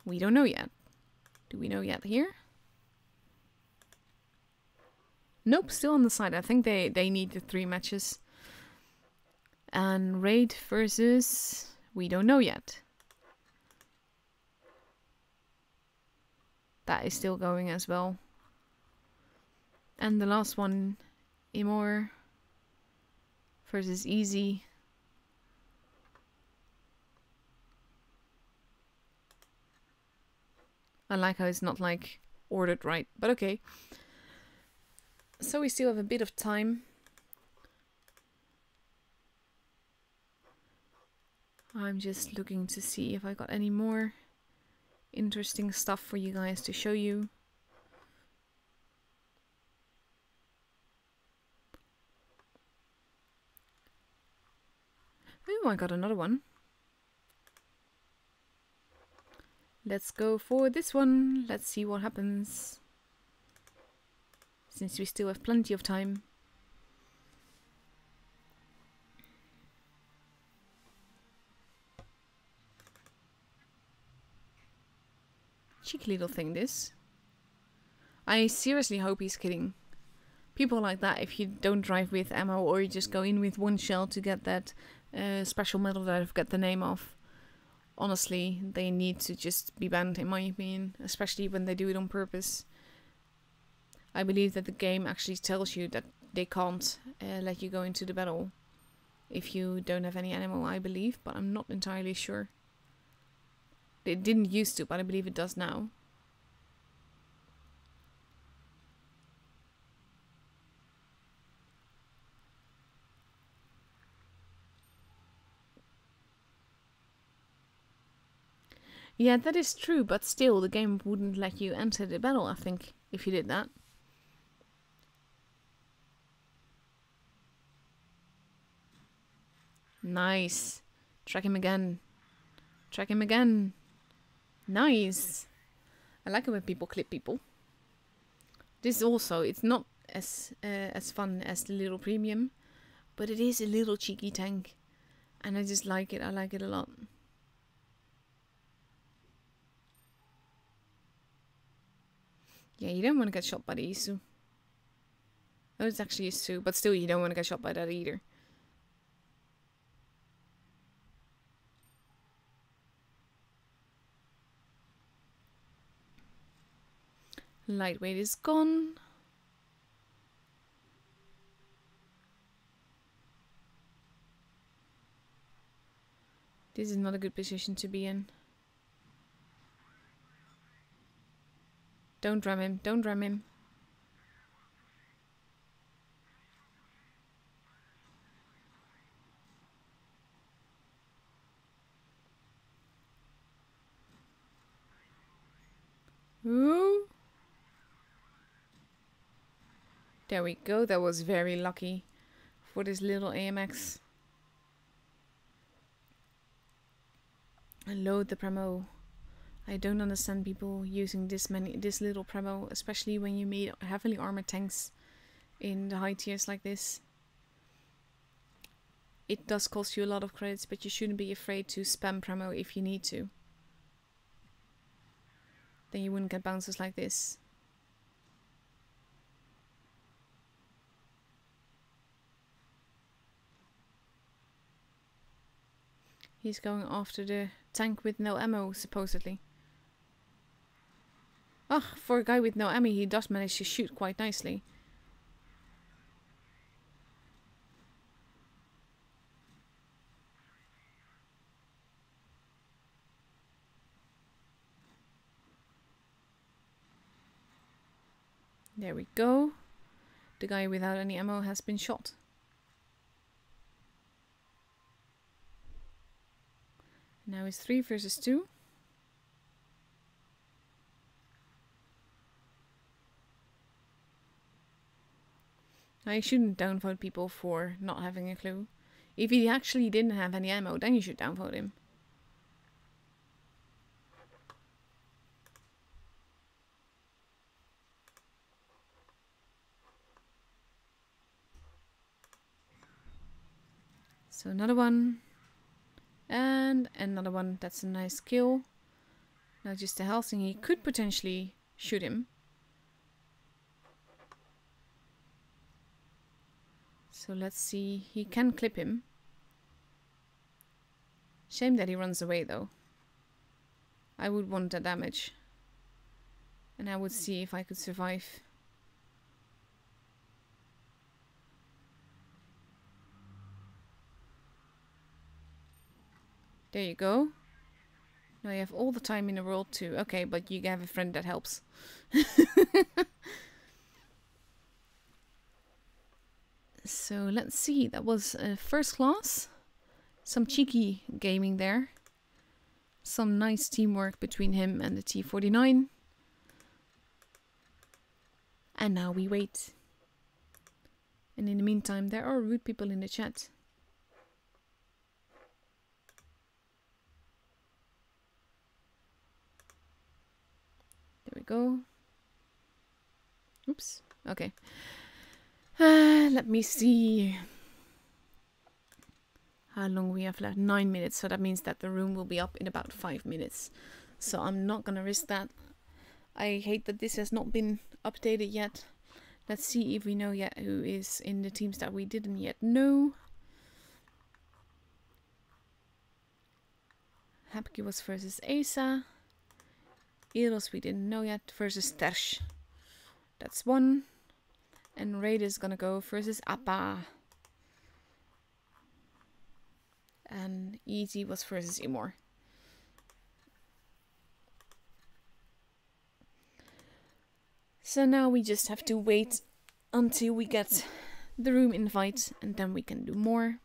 we don't know yet. Do we know yet here? Nope, still on the side. I think they need the 3 matches. And Raid versus, we don't know yet. That is still going as well. And the last one, Imor versus Easy. I like how it's not like ordered right, but okay. So we still have a bit of time. I'm just looking to see if I got any more interesting stuff for you guys to show you. Oh, I got another one. Let's go for this one. Let's see what happens. Since we still have plenty of time. Cheeky little thing, this. I seriously hope he's kidding. People like that, if you don't drive with ammo or you just go in with 1 shell to get that special medal that I forget the name of. Honestly, they need to just be banned, in my opinion, especially when they do it on purpose. I believe that the game actually tells you that they can't let you go into the battle if you don't have any ammo, I believe, but I'm not entirely sure. It didn't used to, but I believe it does now. Yeah, that is true, but still, the game wouldn't let you enter the battle, I think, if you did that. Nice. Track him again. Track him again. Nice. I like it when people clip people. This also, it's not as fun as the little premium, but it is a little cheeky tank. And I just like it. I like it a lot. Yeah, you don't want to get shot by the Isu. Oh, it's actually a Su, but still you don't want to get shot by that either. Lightweight is gone. This is not a good position to be in. Don't ram him, don't ram him. Ooh. There we go, that was very lucky for this little AMX. And load the Premo. I don't understand people using this little Premo, especially when you meet heavily armored tanks in the high tiers like this. It does cost you a lot of credits, but you shouldn't be afraid to spam Premo if you need to. Then you wouldn't get bounces like this. He's going after the tank with no ammo, supposedly. Oh, for a guy with no ammo, he does manage to shoot quite nicely. There we go. The guy without any ammo has been shot. Now it's 3 versus 2. I shouldn't downvote people for not having a clue. If he actually didn't have any ammo, then you should downvote him. So another one. And another one. That's a nice kill. Now just a Helsing. He could potentially shoot him. So let's see. He can clip him. Shame that he runs away though. I would want the damage. And I would see if I could survive. There you go. Now you have all the time in the world to... Okay, but you have a friend that helps. So let's see. That was first class. Some cheeky gaming there. Some nice teamwork between him and the T-49. And now we wait. And in the meantime, there are rude people in the chat. There we go. Oops. Okay. Let me see how long we have left. 9 minutes. So that means that the room will be up in about 5 minutes. So I'm not going to risk that. I hate that this has not been updated yet. Let's see if we know yet who is in the teams that we didn't yet know. Hapki was versus Asa. Eros we didn't know yet versus Tersh. That's one. And Raid is gonna go versus Appa. And Easy was versus Imor. So now we just have to wait until we get the room invite and then we can do more.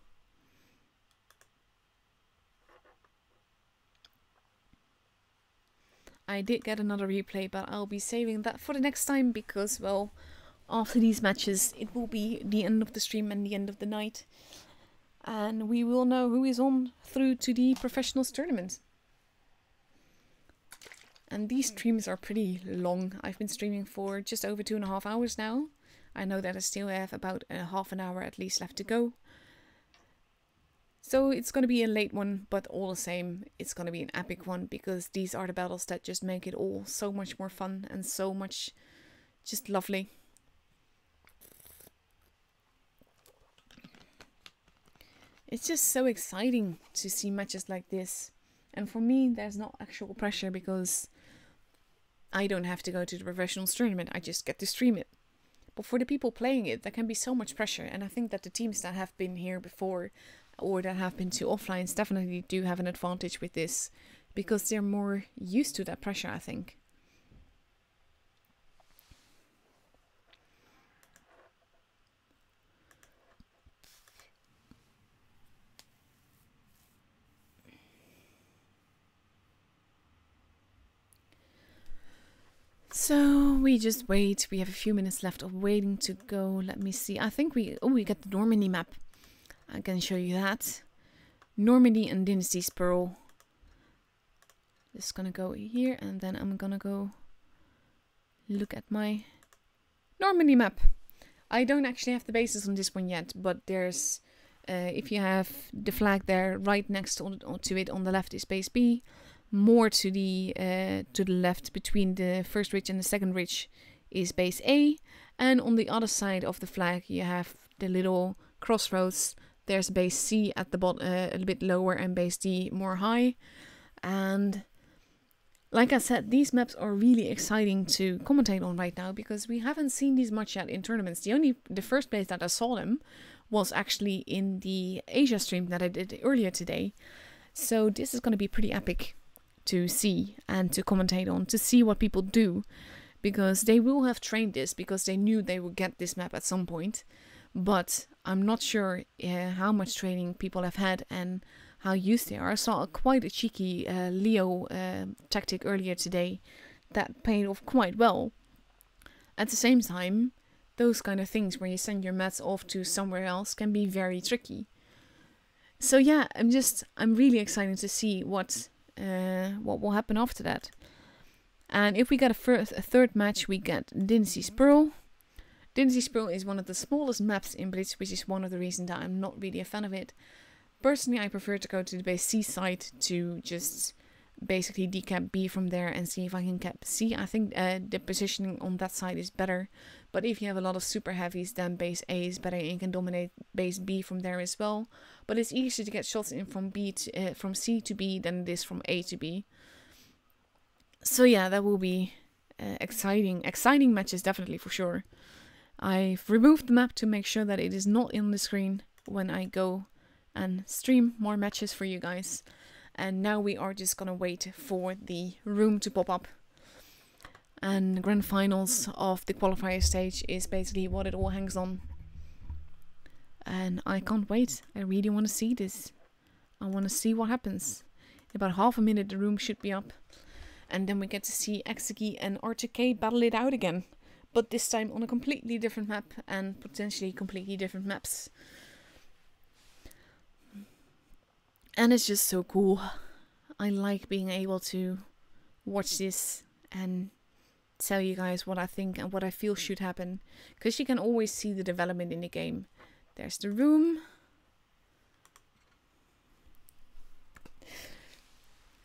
I did get another replay, but I'll be saving that for the next time because, well, after these matches it will be the end of the stream and the end of the night. And we will know who is on through to the professionals tournament. And these streams are pretty long. I've been streaming for just over 2.5 hours now. I know that I still have about half an hour at least left to go. So it's going to be a late one, but all the same, it's going to be an epic one because these are the battles that just make it all so much more fun and so much Just lovely. It's just so exciting to see matches like this. And for me, there's no actual pressure because I don't have to go to the professional tournament. I just get to stream it. But for the people playing it, there can be so much pressure. And I think that the teams that have been here before or that have been to offlines definitely do have an advantage with this because they're more used to that pressure, I think. So we just wait. We have a few minutes left of waiting to go. Let me see. I think we got the Normandy map. I can show you that. Normandy and Dynasty's Pearl. Just gonna go here and then I'm gonna go look at my Normandy map. I don't actually have the bases on this one yet, but there's if you have the flag there right next to it on the left is base B. More to the left between the first ridge and the second ridge is base A, and on the other side of the flag you have the little crossroads. There's base C at the bottom, a little bit lower, and base D more high. And like I said, these maps are really exciting to commentate on right now because we haven't seen these much yet in tournaments. The first place that I saw them was actually in the Asia stream that I did earlier today. So this is going to be pretty epic to see and to commentate on, to see what people do, because they will have trained this because they knew they would get this map at some point. But I'm not sure how much training people have had and how used they are. I saw quite a cheeky Leo tactic earlier today that paid off quite well. At the same time, those kind of things where you send your mats off to somewhere else can be very tricky. So yeah, I'm really excited to see what will happen after that. And if we get a third match, we get Dynasty's Pearl. Dynasty's Pearl is one of the smallest maps in Blitz, which is one of the reasons that I'm not really a fan of it. Personally, I prefer to go to the base C side to just basically decap B from there and see if I can cap C. I think the positioning on that side is better. But if you have a lot of super heavies, then base A is better and you can dominate base B from there as well. But it's easier to get shots in from from C to B than it is from A to B. So yeah, that will be exciting matches, definitely, for sure. I've removed the map to make sure that it is not on the screen when I go and stream more matches for you guys. And now we are just gonna wait for the room to pop up. And the grand finals of the qualifier stage is basically what it all hangs on. And I can't wait. I really want to see this. I want to see what happens. In about half a minute the room should be up. And then we get to see Exegi and R2K battle it out again. But this time on a completely different map and potentially completely different maps. And it's just so cool. I like being able to watch this and tell you guys what I think and what I feel should happen. Because you can always see the development in the game. There's the room.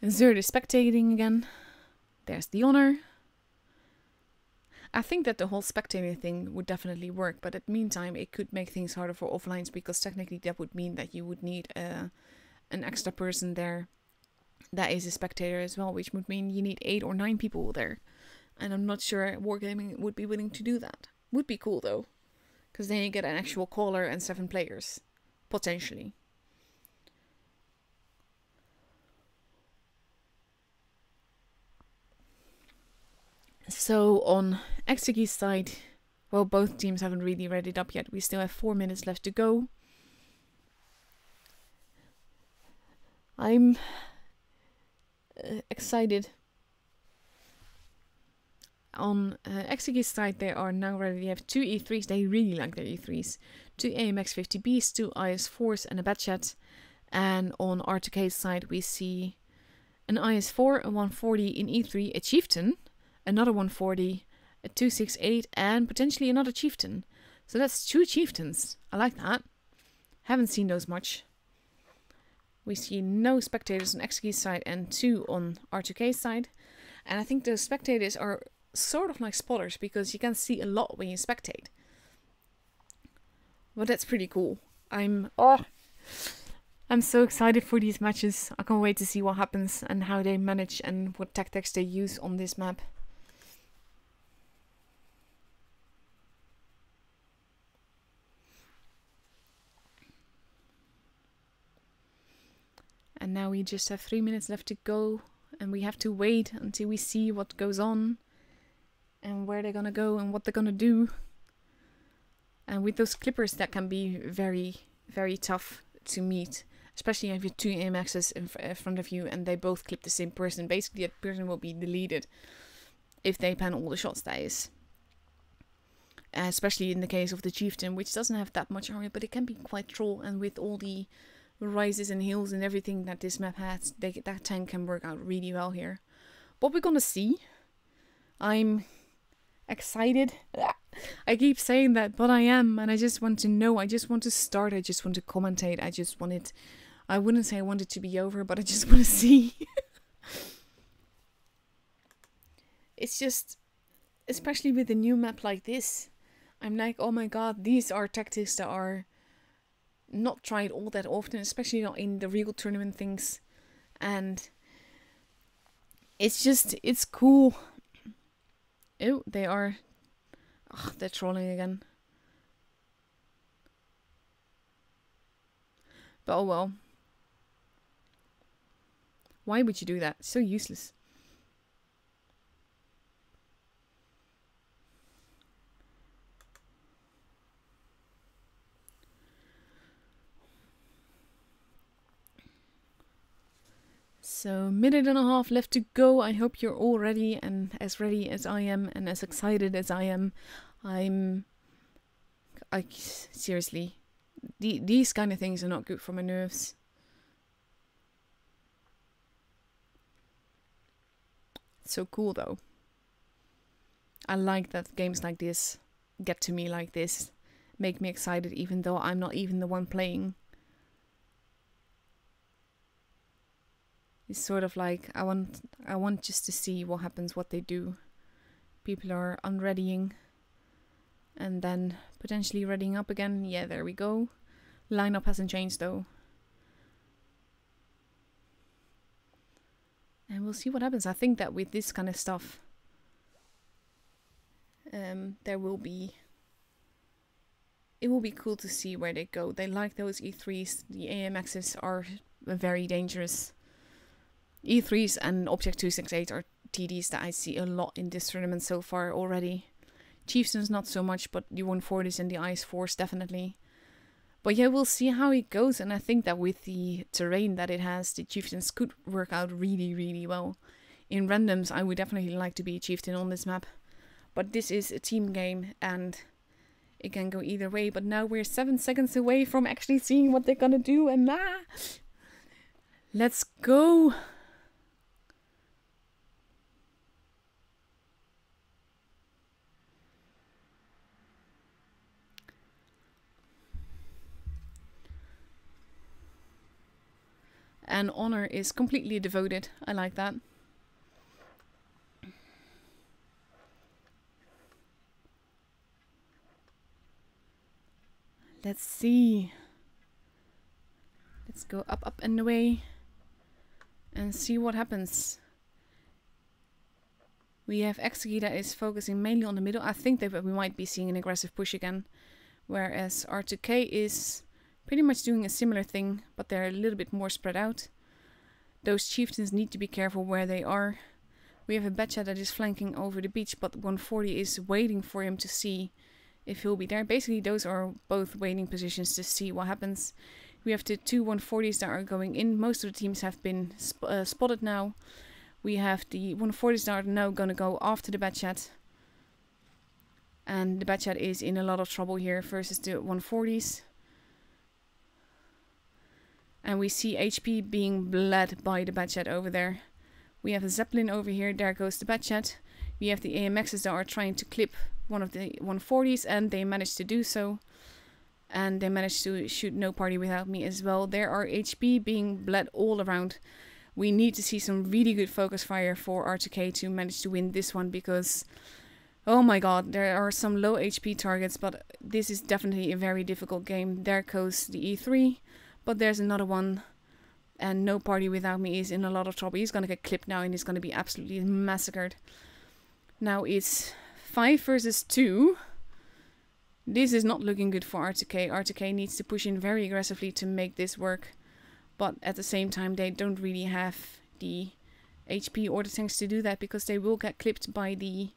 Zerd is spectating again. There's the honor. I think that the whole spectating thing would definitely work, but at the meantime it could make things harder for offlines, because technically that would mean that you would need an extra person there that is a spectator as well, which would mean you need 8 or 9 people there. And I'm not sure Wargaming would be willing to do that. Would be cool though, because then you get an actual caller and 7 players, potentially. So on Exegi's side, well, both teams haven't really readied up yet. We still have 4 minutes left to go. I'm excited. On Exegi's side, they are now ready. They have 2 E3s. They really like their E3s. 2 AMX 50Bs, 2 IS4s and a Batchat. And on R2K's side, we see an IS4, a 140 in E3, a Chieftain, another 140, a 268, and potentially another Chieftain. So that's 2 Chieftains. I like that. Haven't seen those much. We see no spectators on Exegi's side and 2 on R2K's side. And I think those spectators are sort of like spoilers because you can see a lot when you spectate. But that's pretty cool. I'm so excited for these matches. I can't wait to see what happens and how they manage and what tactics they use on this map. And now we just have 3 minutes left to go, and we have to wait until we see what goes on and where they're gonna go and what they're gonna do. And with those clippers, that can be very, very tough to meet, especially if you have 2 AMXs in front of you and they both clip the same person. Basically, that person will be deleted if they pan all the shots, that is. Especially in the case of the Chieftain, which doesn't have that much armor, but it can be quite troll, and with all the rises and hills and everything that this map has, that tank can work out really well here. But we're gonna see. I'm excited. I keep saying that, but I am, and I just want to know. I just want to start. I just want to commentate. I just want it. I wouldn't say I want it to be over, but I just want to see. It's just, especially with a new map like this, I'm like, oh my god, these are tactics that are not tried all that often, especially not in the real tournament things. And it's just, it's cool. Oh, they are... Ugh, they're trolling again. But oh well. Why would you do that? It's so useless. So, minute and a half left to go. I hope you're all ready and as I am and as excited as I am. Seriously, these kind of things are not good for my nerves. It's so cool though. I like that games like this get to me like this, make me excited even though I'm not even the one playing. It's sort of like, I want just to see what happens, what they do. People are unreadying. And then potentially readying up again. Yeah, there we go. Lineup hasn't changed though. And we'll see what happens. I think that with this kind of stuff, it will be cool to see where they go. They like those E3s. The AMXs are very dangerous. E3s and Object 268 are TDs that I see a lot in this tournament so far already. Chieftains not so much, but the 140s and the Ice Force definitely. But yeah, we'll see how it goes, and I think that with the terrain that it has, the Chieftains could work out really, really well. In randoms, I would definitely like to be a Chieftain on this map. But this is a team game, and it can go either way. But now we're 7 seconds away from actually seeing what they're gonna do, and let's go! And Honor is completely devoted. I like that. Let's see. Let's go up, up and away. And see what happens. We have Exegi that is focusing mainly on the middle. I think that we might be seeing an aggressive push again. Whereas R2K is pretty much doing a similar thing, but they're a little bit more spread out. Those Chieftains need to be careful where they are. We have a Batchat that is flanking over the beach, but 140 is waiting for him to see if he'll be there. Basically, those are both waiting positions to see what happens. We have the 2 140s that are going in. Most of the teams have been spotted now. We have the 140s that are now going to go after the Batchat. And the Batchat is in a lot of trouble here versus the 140s. And we see HP being bled by the Batchat over there. We have a Zeppelin over here. There goes the Batchat. We have the AMXs that are trying to clip one of the 140s, and they managed to do so. And they managed to shoot No Party Without Me as well. There are HP being bled all around. We need to see some really good focus fire for R2K to manage to win this one, because oh my god, there are some low HP targets, but this is definitely a very difficult game. There goes the E3, but there's another one, and No Party Without Me is in a lot of trouble. He's gonna get clipped now and he's gonna be absolutely massacred. Now it's 5 versus 2. This is not looking good for R2K. R2K needs to push in very aggressively to make this work. But at the same time, they don't really have the HP or the tanks to do that, because they will get clipped by the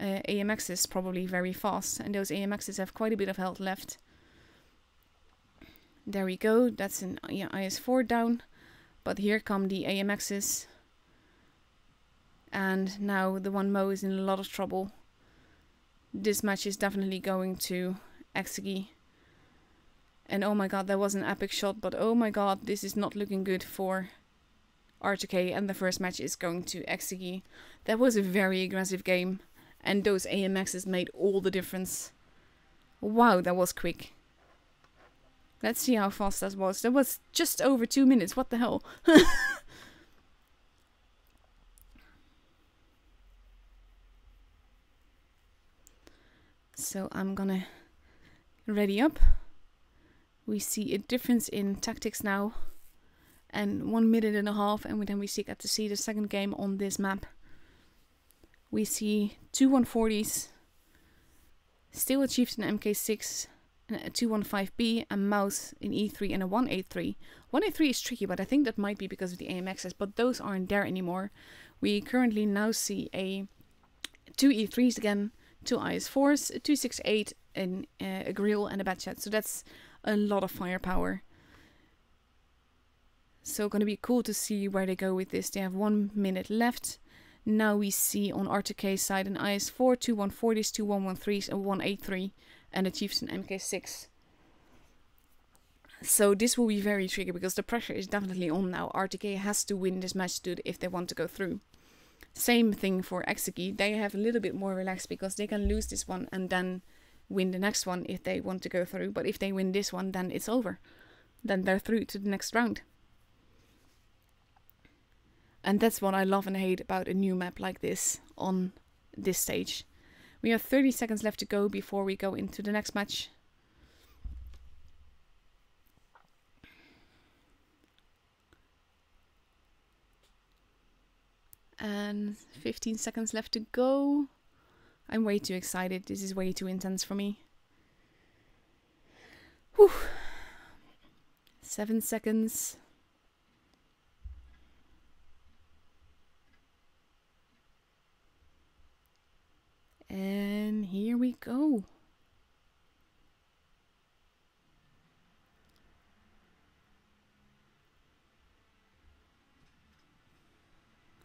AMXs probably very fast. And those AMXs have quite a bit of health left. There we go. That's an IS-4 down. But here come the AMXs. And now the 1Mo is in a lot of trouble. This match is definitely going to Exegi. And oh my god, that was an epic shot, but oh my god, this is not looking good for R2K, and the first match is going to Exegi. That was a very aggressive game, and those AMXs made all the difference. Wow, that was quick. Let's see how fast that was. That was just over 2 minutes, what the hell? So I'm gonna ready up. We see a difference in tactics now, and 1 minute and a half, and then we get to see the second game on this map. We see two 140s, still a Chieftain MK6, and a 215B, a Mouse in E3, and a 183. 183 is tricky, but I think that might be because of the AMXs, but those aren't there anymore. We currently now see two E3s again, two IS-4s, a 268, and a grill and a batchat. So that's a lot of firepower. So gonna be cool to see where they go with this. They have 1 minute left. Now we see on R2K's side an IS-4, two 140s, two 113s, a 183, and a Chieftain MK6. So this will be very tricky, because the pressure is definitely on now. R2K has to win this match if they want to go through. Same thing for Exegi. They have a little bit more relaxed, because they can lose this one and then win the next one if they want to go through. But if they win this one, then it's over. Then they're through to the next round. And that's what I love and hate about a new map like this on this stage. We have 30 seconds left to go before we go into the next match. And 15 seconds left to go. I'm way too excited. This is way too intense for me. Whew. 7 seconds. And here we go.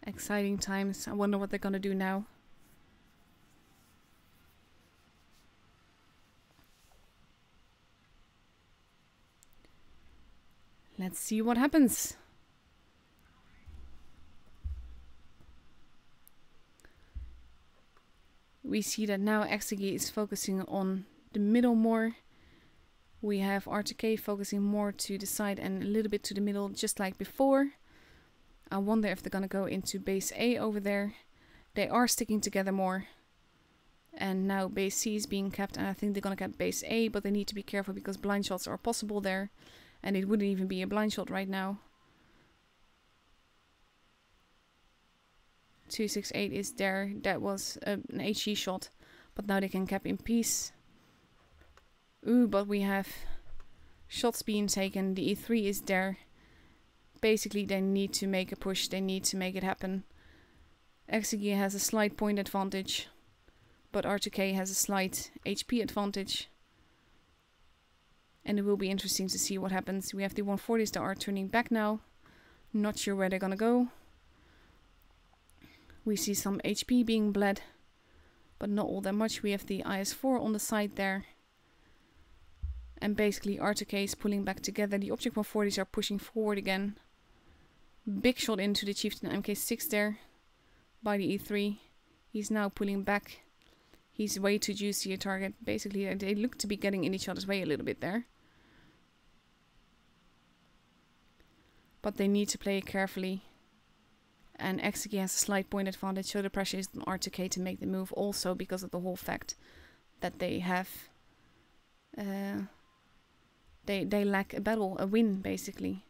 Exciting times. I wonder what they're gonna do now. Let's see what happens. We see that now Exegi is focusing on the middle more. We have R2K focusing more to the side and a little bit to the middle, just like before. I wonder if they're gonna go into base A over there. They are sticking together more. And now base C is being kept, and I think they're gonna get base A, but they need to be careful because blind shots are possible there. And it wouldn't even be a blind shot right now. 268 is there. That was an HE shot, but now they can cap in peace. Ooh, but we have shots being taken. The E3 is there. Basically, they need to make a push. They need to make it happen. Exegi has a slight point advantage, but R2K has a slight HP advantage. And it will be interesting to see what happens. We have the 140s that are turning back now. Not sure where they're gonna go. We see some HP being bled, but not all that much. We have the IS-4 on the side there. And basically R2K is pulling back together. The Object 140s are pushing forward again. Big shot into the Chieftain MK6 there by the E3. He's now pulling back. He's way too juicy a target. Basically, they look to be getting in each other's way a little bit there. But they need to play it carefully. And Exegi has a slight point advantage, so the pressure is on R2K to make the move, also because of the whole fact that they have... They lack a battle, a win, basically.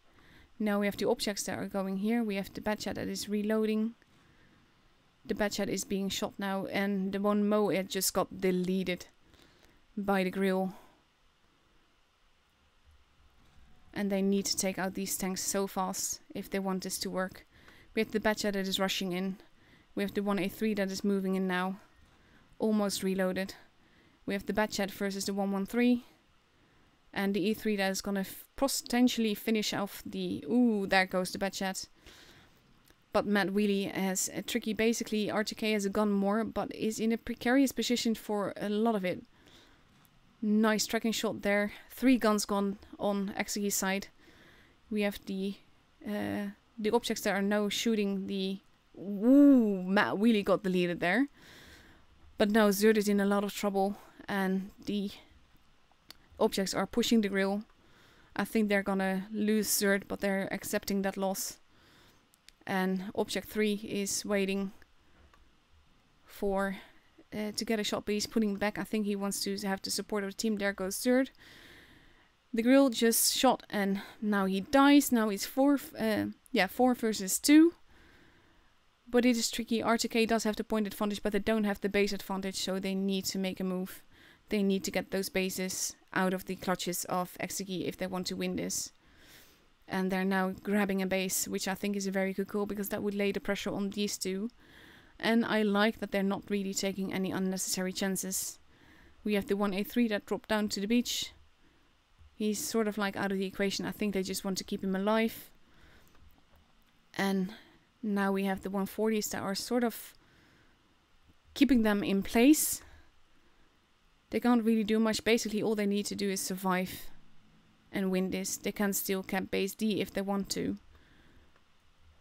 Now we have the objects that are going here. We have the Batchat that is reloading. The Batchat is being shot now, and the one Mo it just got deleted by the grill. And they need to take out these tanks so fast if they want this to work. We have the Batchat that is rushing in. We have the 1A3 that is moving in now. Almost reloaded. We have the Batchat versus the 113. And the E3 that is going to potentially finish off the... Ooh, there goes the Batchat. But Matt Wheelie has a tricky... Basically, R2K has a gun more, but is in a precarious position for a lot of it. Nice tracking shot there. 3 guns gone on Exegi's side. We have the objects that are now shooting the... Ooh, Matt Wheelie got deleted there. But now Zerd is in a lot of trouble, and the objects are pushing the grill. I think they're gonna lose Zerd, but they're accepting that loss. And object 3 is waiting for to get a shot, but he's pulling back. I think he wants to have the support of the team. There goes Zerd. The grill just shot, and now he dies. Now it's 4 versus 2. But it is tricky. R2K does have the point advantage, but they don't have the base advantage, so they need to make a move. They need to get those bases out of the clutches of Exegi if they want to win this. And they're now grabbing a base, which I think is a very good call, because that would lay the pressure on these two. And I like that they're not really taking any unnecessary chances. We have the 1A3 that dropped down to the beach. He's sort of like out of the equation. I think they just want to keep him alive. And now we have the 140s that are sort of keeping them in place. They can't really do much. Basically, all they need to do is survive and win this. They can still cap base D if they want to.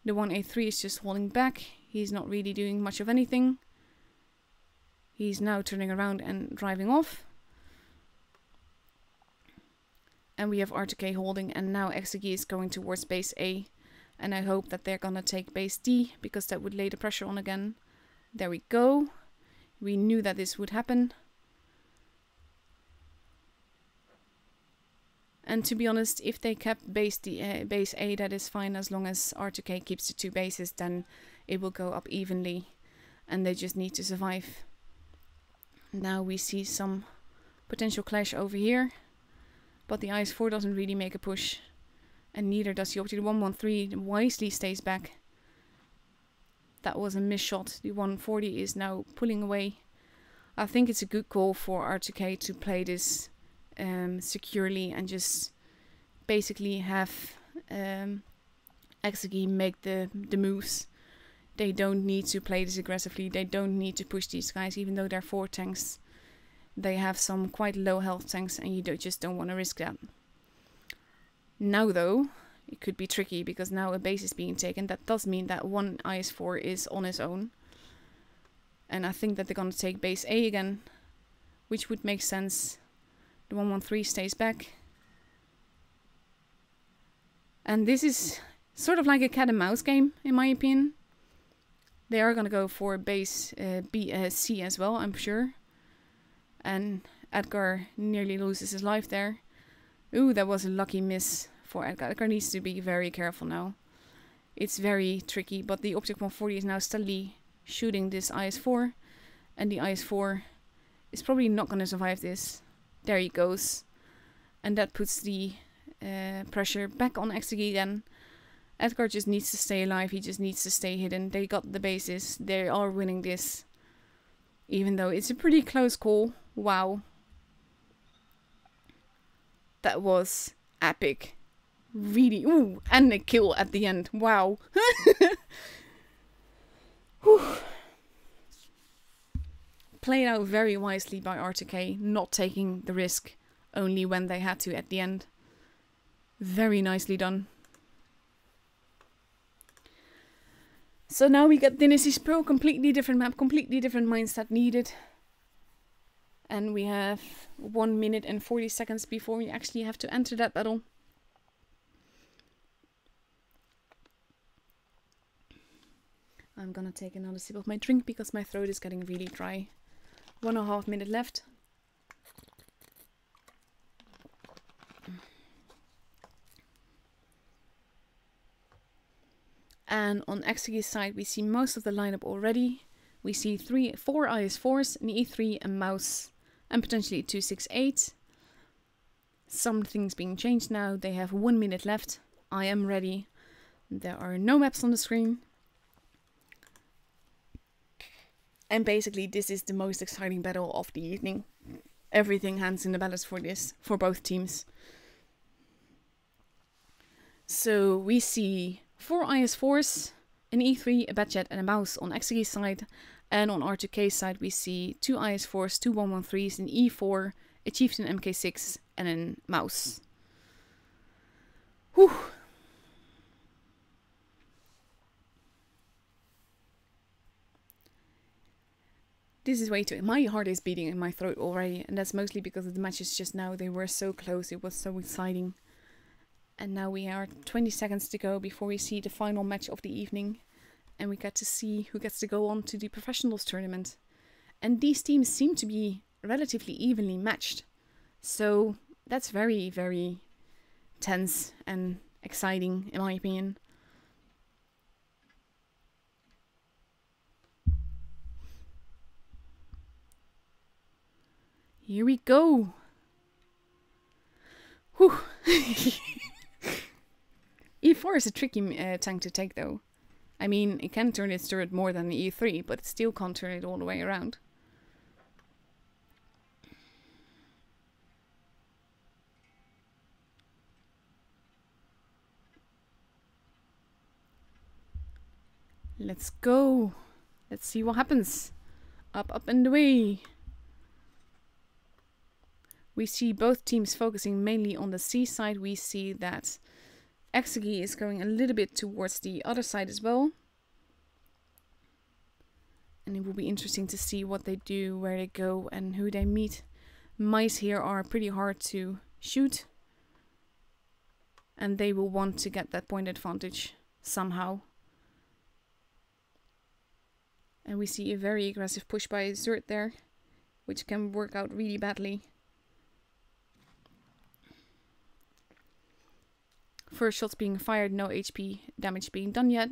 The 1A3 is just holding back. He's not really doing much of anything. He's now turning around and driving off. And we have R2K holding, and now Exegi is going towards base A. And I hope that they're gonna take base D, because that would lay the pressure on again. There we go. We knew that this would happen. And to be honest, if they kept base A, that is fine. As long as R2K keeps the 2 bases, then it will go up evenly. And they just need to survive. Now we see some potential clash over here. But the IS-4 doesn't really make a push. And neither does the object. The 113 wisely stays back. That was a miss shot. The 140 is now pulling away. I think it's a good call for R2K to play this securely and just basically have Exegi make the moves. They don't need to play this aggressively. They don't need to push these guys, even though they're 4 tanks. They have some quite low health tanks, and you just don't want to risk that. Now though, it could be tricky, because now a base is being taken. That does mean that one IS-4 is on his own. And I think that they're going to take base A again, which would make sense. The 113 stays back. And this is sort of like a cat and mouse game, in my opinion. They are going to go for base C as well, I'm sure. And Edgar nearly loses his life there. Ooh, that was a lucky miss for Edgar. Edgar needs to be very careful now. It's very tricky, but the Object 140 is now steadily shooting this IS-4. And the IS-4 is probably not going to survive this. There he goes. And that puts the pressure back on Exegi again. Edgar just needs to stay alive. He just needs to stay hidden. They got the bases. They are winning this. Even though it's a pretty close call. Wow. That was epic. Really. Ooh, and a kill at the end. Wow. Played out very wisely by R2K, not taking the risk only when they had to at the end. Very nicely done. So now we get Dynasties Pro, completely different map, completely different mindset needed. And we have 1 minute and 40 seconds before we actually have to enter that battle. I'm gonna take another sip of my drink because my throat is getting really dry. 1.5 minutes left. And on Exegi's side, we see most of the lineup already. We see 4 IS4s, an E3, a mouse, and potentially a 268. Some things being changed now. They have 1 minute left. I am ready. There are no maps on the screen. And basically, this is the most exciting battle of the evening. Everything hangs in the balance for this, for both teams. So we see 4 IS4s, an E3, a Batchat, and a mouse on Exegi's side. And on R2K's side, we see 2 IS4s, 2 113s, an E4, a Chieftain MK6, and a mouse. Whew. This is way too... My heart is beating in my throat already, and that's mostly because of the matches just now. They were so close, it was so exciting. And now we are 20 seconds to go before we see the final match of the evening. And we get to see who gets to go on to the professionals tournament. And these teams seem to be relatively evenly matched. So that's very, very tense and exciting in my opinion. Here we go. Whew. E4 is a tricky tank to take though. I mean, it can turn its turret more than the E3, but it still can't turn it all the way around. Let's go. Let's see what happens. Up, up and away. We see both teams focusing mainly on the C side. We see that Exegi is going a little bit towards the other side as well. And it will be interesting to see what they do, where they go, and who they meet. Mice here are pretty hard to shoot. And they will want to get that point advantage somehow. And we see a very aggressive push by Zert there, which can work out really badly. First shots being fired, no HP damage being done yet.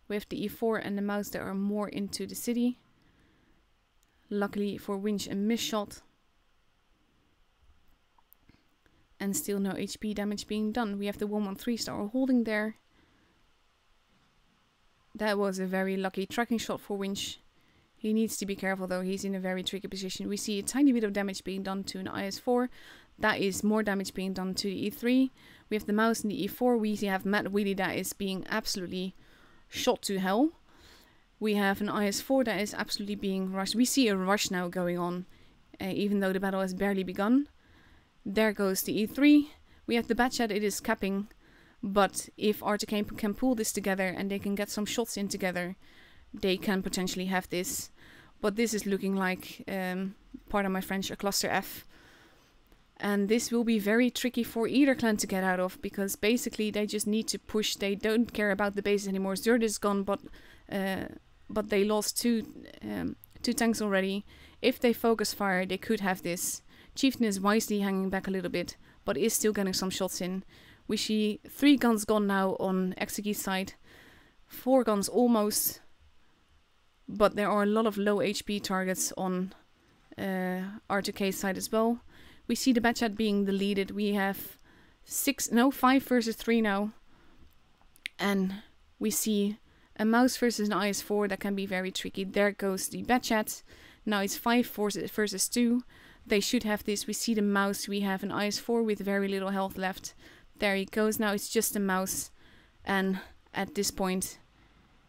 We have the E4 and the mouse that are more into the city. Luckily for Winch, a miss shot. And still no HP damage being done. We have the 113 star holding there. That was a very lucky tracking shot for Winch. He needs to be careful though, he's in a very tricky position. We see a tiny bit of damage being done to an IS4. That is more damage being done to the E3. We have the mouse in the E4. We have Matt Wheelie that is being absolutely shot to hell. We have an IS4 that is absolutely being rushed. We see a rush now going on, even though the battle has barely begun. There goes the E3. We have the Batchat, it is capping. But if R2K can pull this together and they can get some shots in together, they can potentially have this. But this is looking like, pardon my French, a cluster F. And this will be very tricky for either clan to get out of, because basically they just need to push. They don't care about the base anymore. Zerd is gone, but they lost two tanks already. If they focus fire, they could have this. Chieftain is wisely hanging back a little bit, but is still getting some shots in. We see 3 guns gone now on Exegi's side. 4 guns almost. But there are a lot of low HP targets on R2K's side as well. We see the Batchat being deleted. We have 5 versus 3 now. And we see a mouse versus an IS4 that can be very tricky. There goes the Batchat. Now it's 5 versus 2. They should have this. We see the mouse. We have an IS4 with very little health left. There he goes. Now it's just a mouse. And at this point,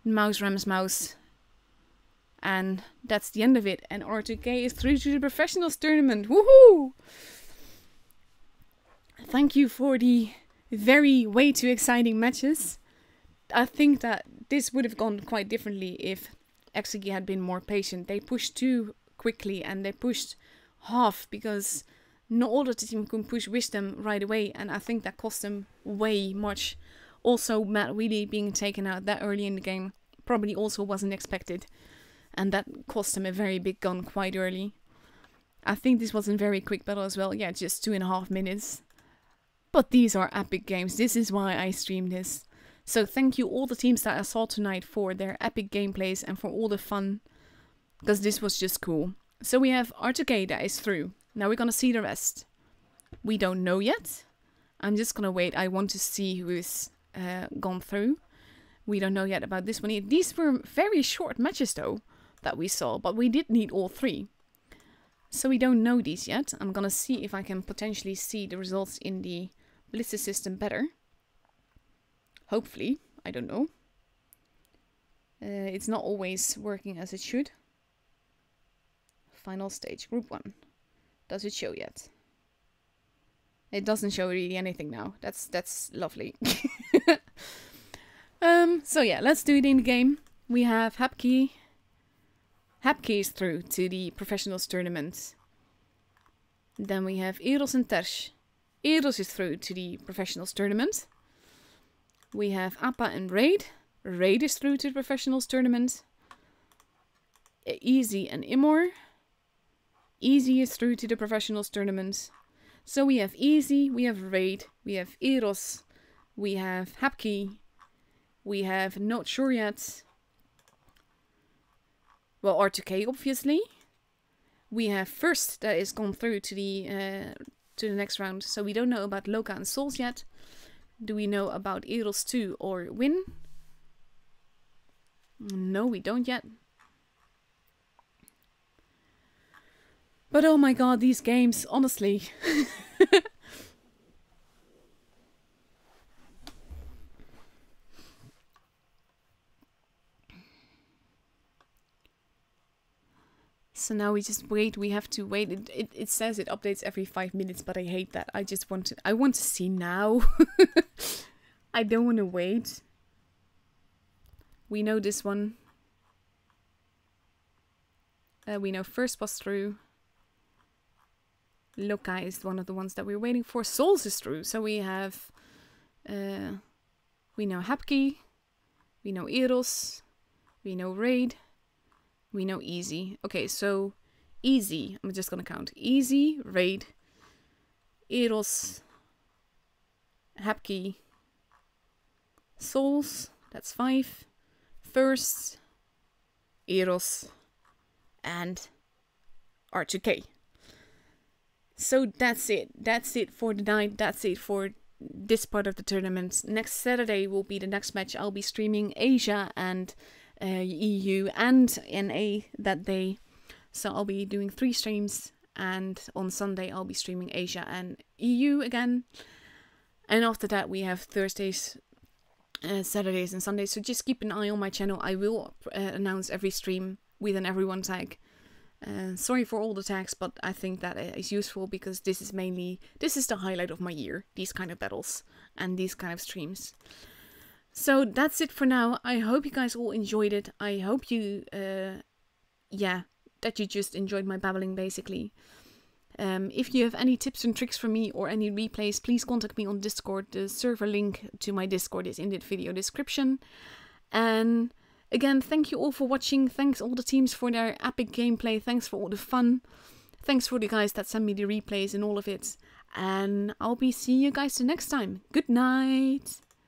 mouse rams mouse. And that's the end of it. And R2K is through to the professionals tournament. Woohoo! Thank you for the way too exciting matches. I think that this would have gone quite differently if Exegi had been more patient. They pushed too quickly and they pushed half because not all of the team could push Wisdom right away. And I think that cost them way much. Also, Matt Wheelie being taken out that early in the game probably also wasn't expected. And that cost him a very big gun quite early. I think this was a very quick battle as well. Yeah, just 2.5 minutes. But these are epic games. This is why I stream this. So thank you all the teams that I saw tonight for their epic gameplays and for all the fun. Because this was just cool. So we have R2K that is through. Now we're gonna see the rest. We don't know yet. I'm just gonna wait. I want to see who is gone through. We don't know yet about this one. These were very short matches though that we saw, but we did need all 3. So we don't know these yet. I'm gonna see if I can potentially see the results in the Blitz system better. Hopefully, I don't know. It's not always working as it should. Final stage, group 1. Does it show yet? It doesn't show really anything now. That's lovely. So yeah, let's do it in the game. We have Hapki. Hapki is through to the professionals tournament. Then we have Eros and Tersh. Eros is through to the professionals tournament. We have Appa and Raid. Raid is through to the professionals tournament. Easy and Imor. Easy is through to the professionals tournament. So we have Easy, we have Raid, we have Eros, we have Hapki, we have Not Sure Yet. Well, R2K obviously. We have First that is gone through to the next round. So we don't know about Loka and Souls yet. Do we know about Eros 2 or Win? No, we don't yet. But oh my god, these games, honestly. So now we just wait, we have to wait. It says it updates every 5 minutes, but I hate that. I want to see now. I don't want to wait. We know this one. We know First was through. Loka is one of the ones that we're waiting for. Souls is through. So we have... we know Hapki. We know Eros. We know Raid. We know Easy. Okay, so Easy. I'm just gonna count. Easy, Raid, Eros, Hapki, Souls. That's 5. First, Eros, and R2K. So that's it. That's it for the night. That's it for this part of the tournament. Next Saturday will be the next match. I'll be streaming Asia and EU and NA that day. So I'll be doing 3 streams. And on Sunday I'll be streaming Asia and EU again. And after that we have Thursdays, Saturdays and Sundays. So just keep an eye on my channel. I will announce every stream with an everyone tag. Sorry for all the tags, but I think that is useful because this is the highlight of my year, these kind of battles and these kind of streams. So that's it for now. I hope you guys all enjoyed it. I hope you, that you just enjoyed my babbling basically. If you have any tips and tricks for me or any replays, please contact me on Discord. The server link to my Discord is in the video description. And again, thank you all for watching. Thanks all the teams for their epic gameplay. Thanks for all the fun. Thanks for the guys that send me the replays and all of it. And I'll be seeing you guys the next time. Good night.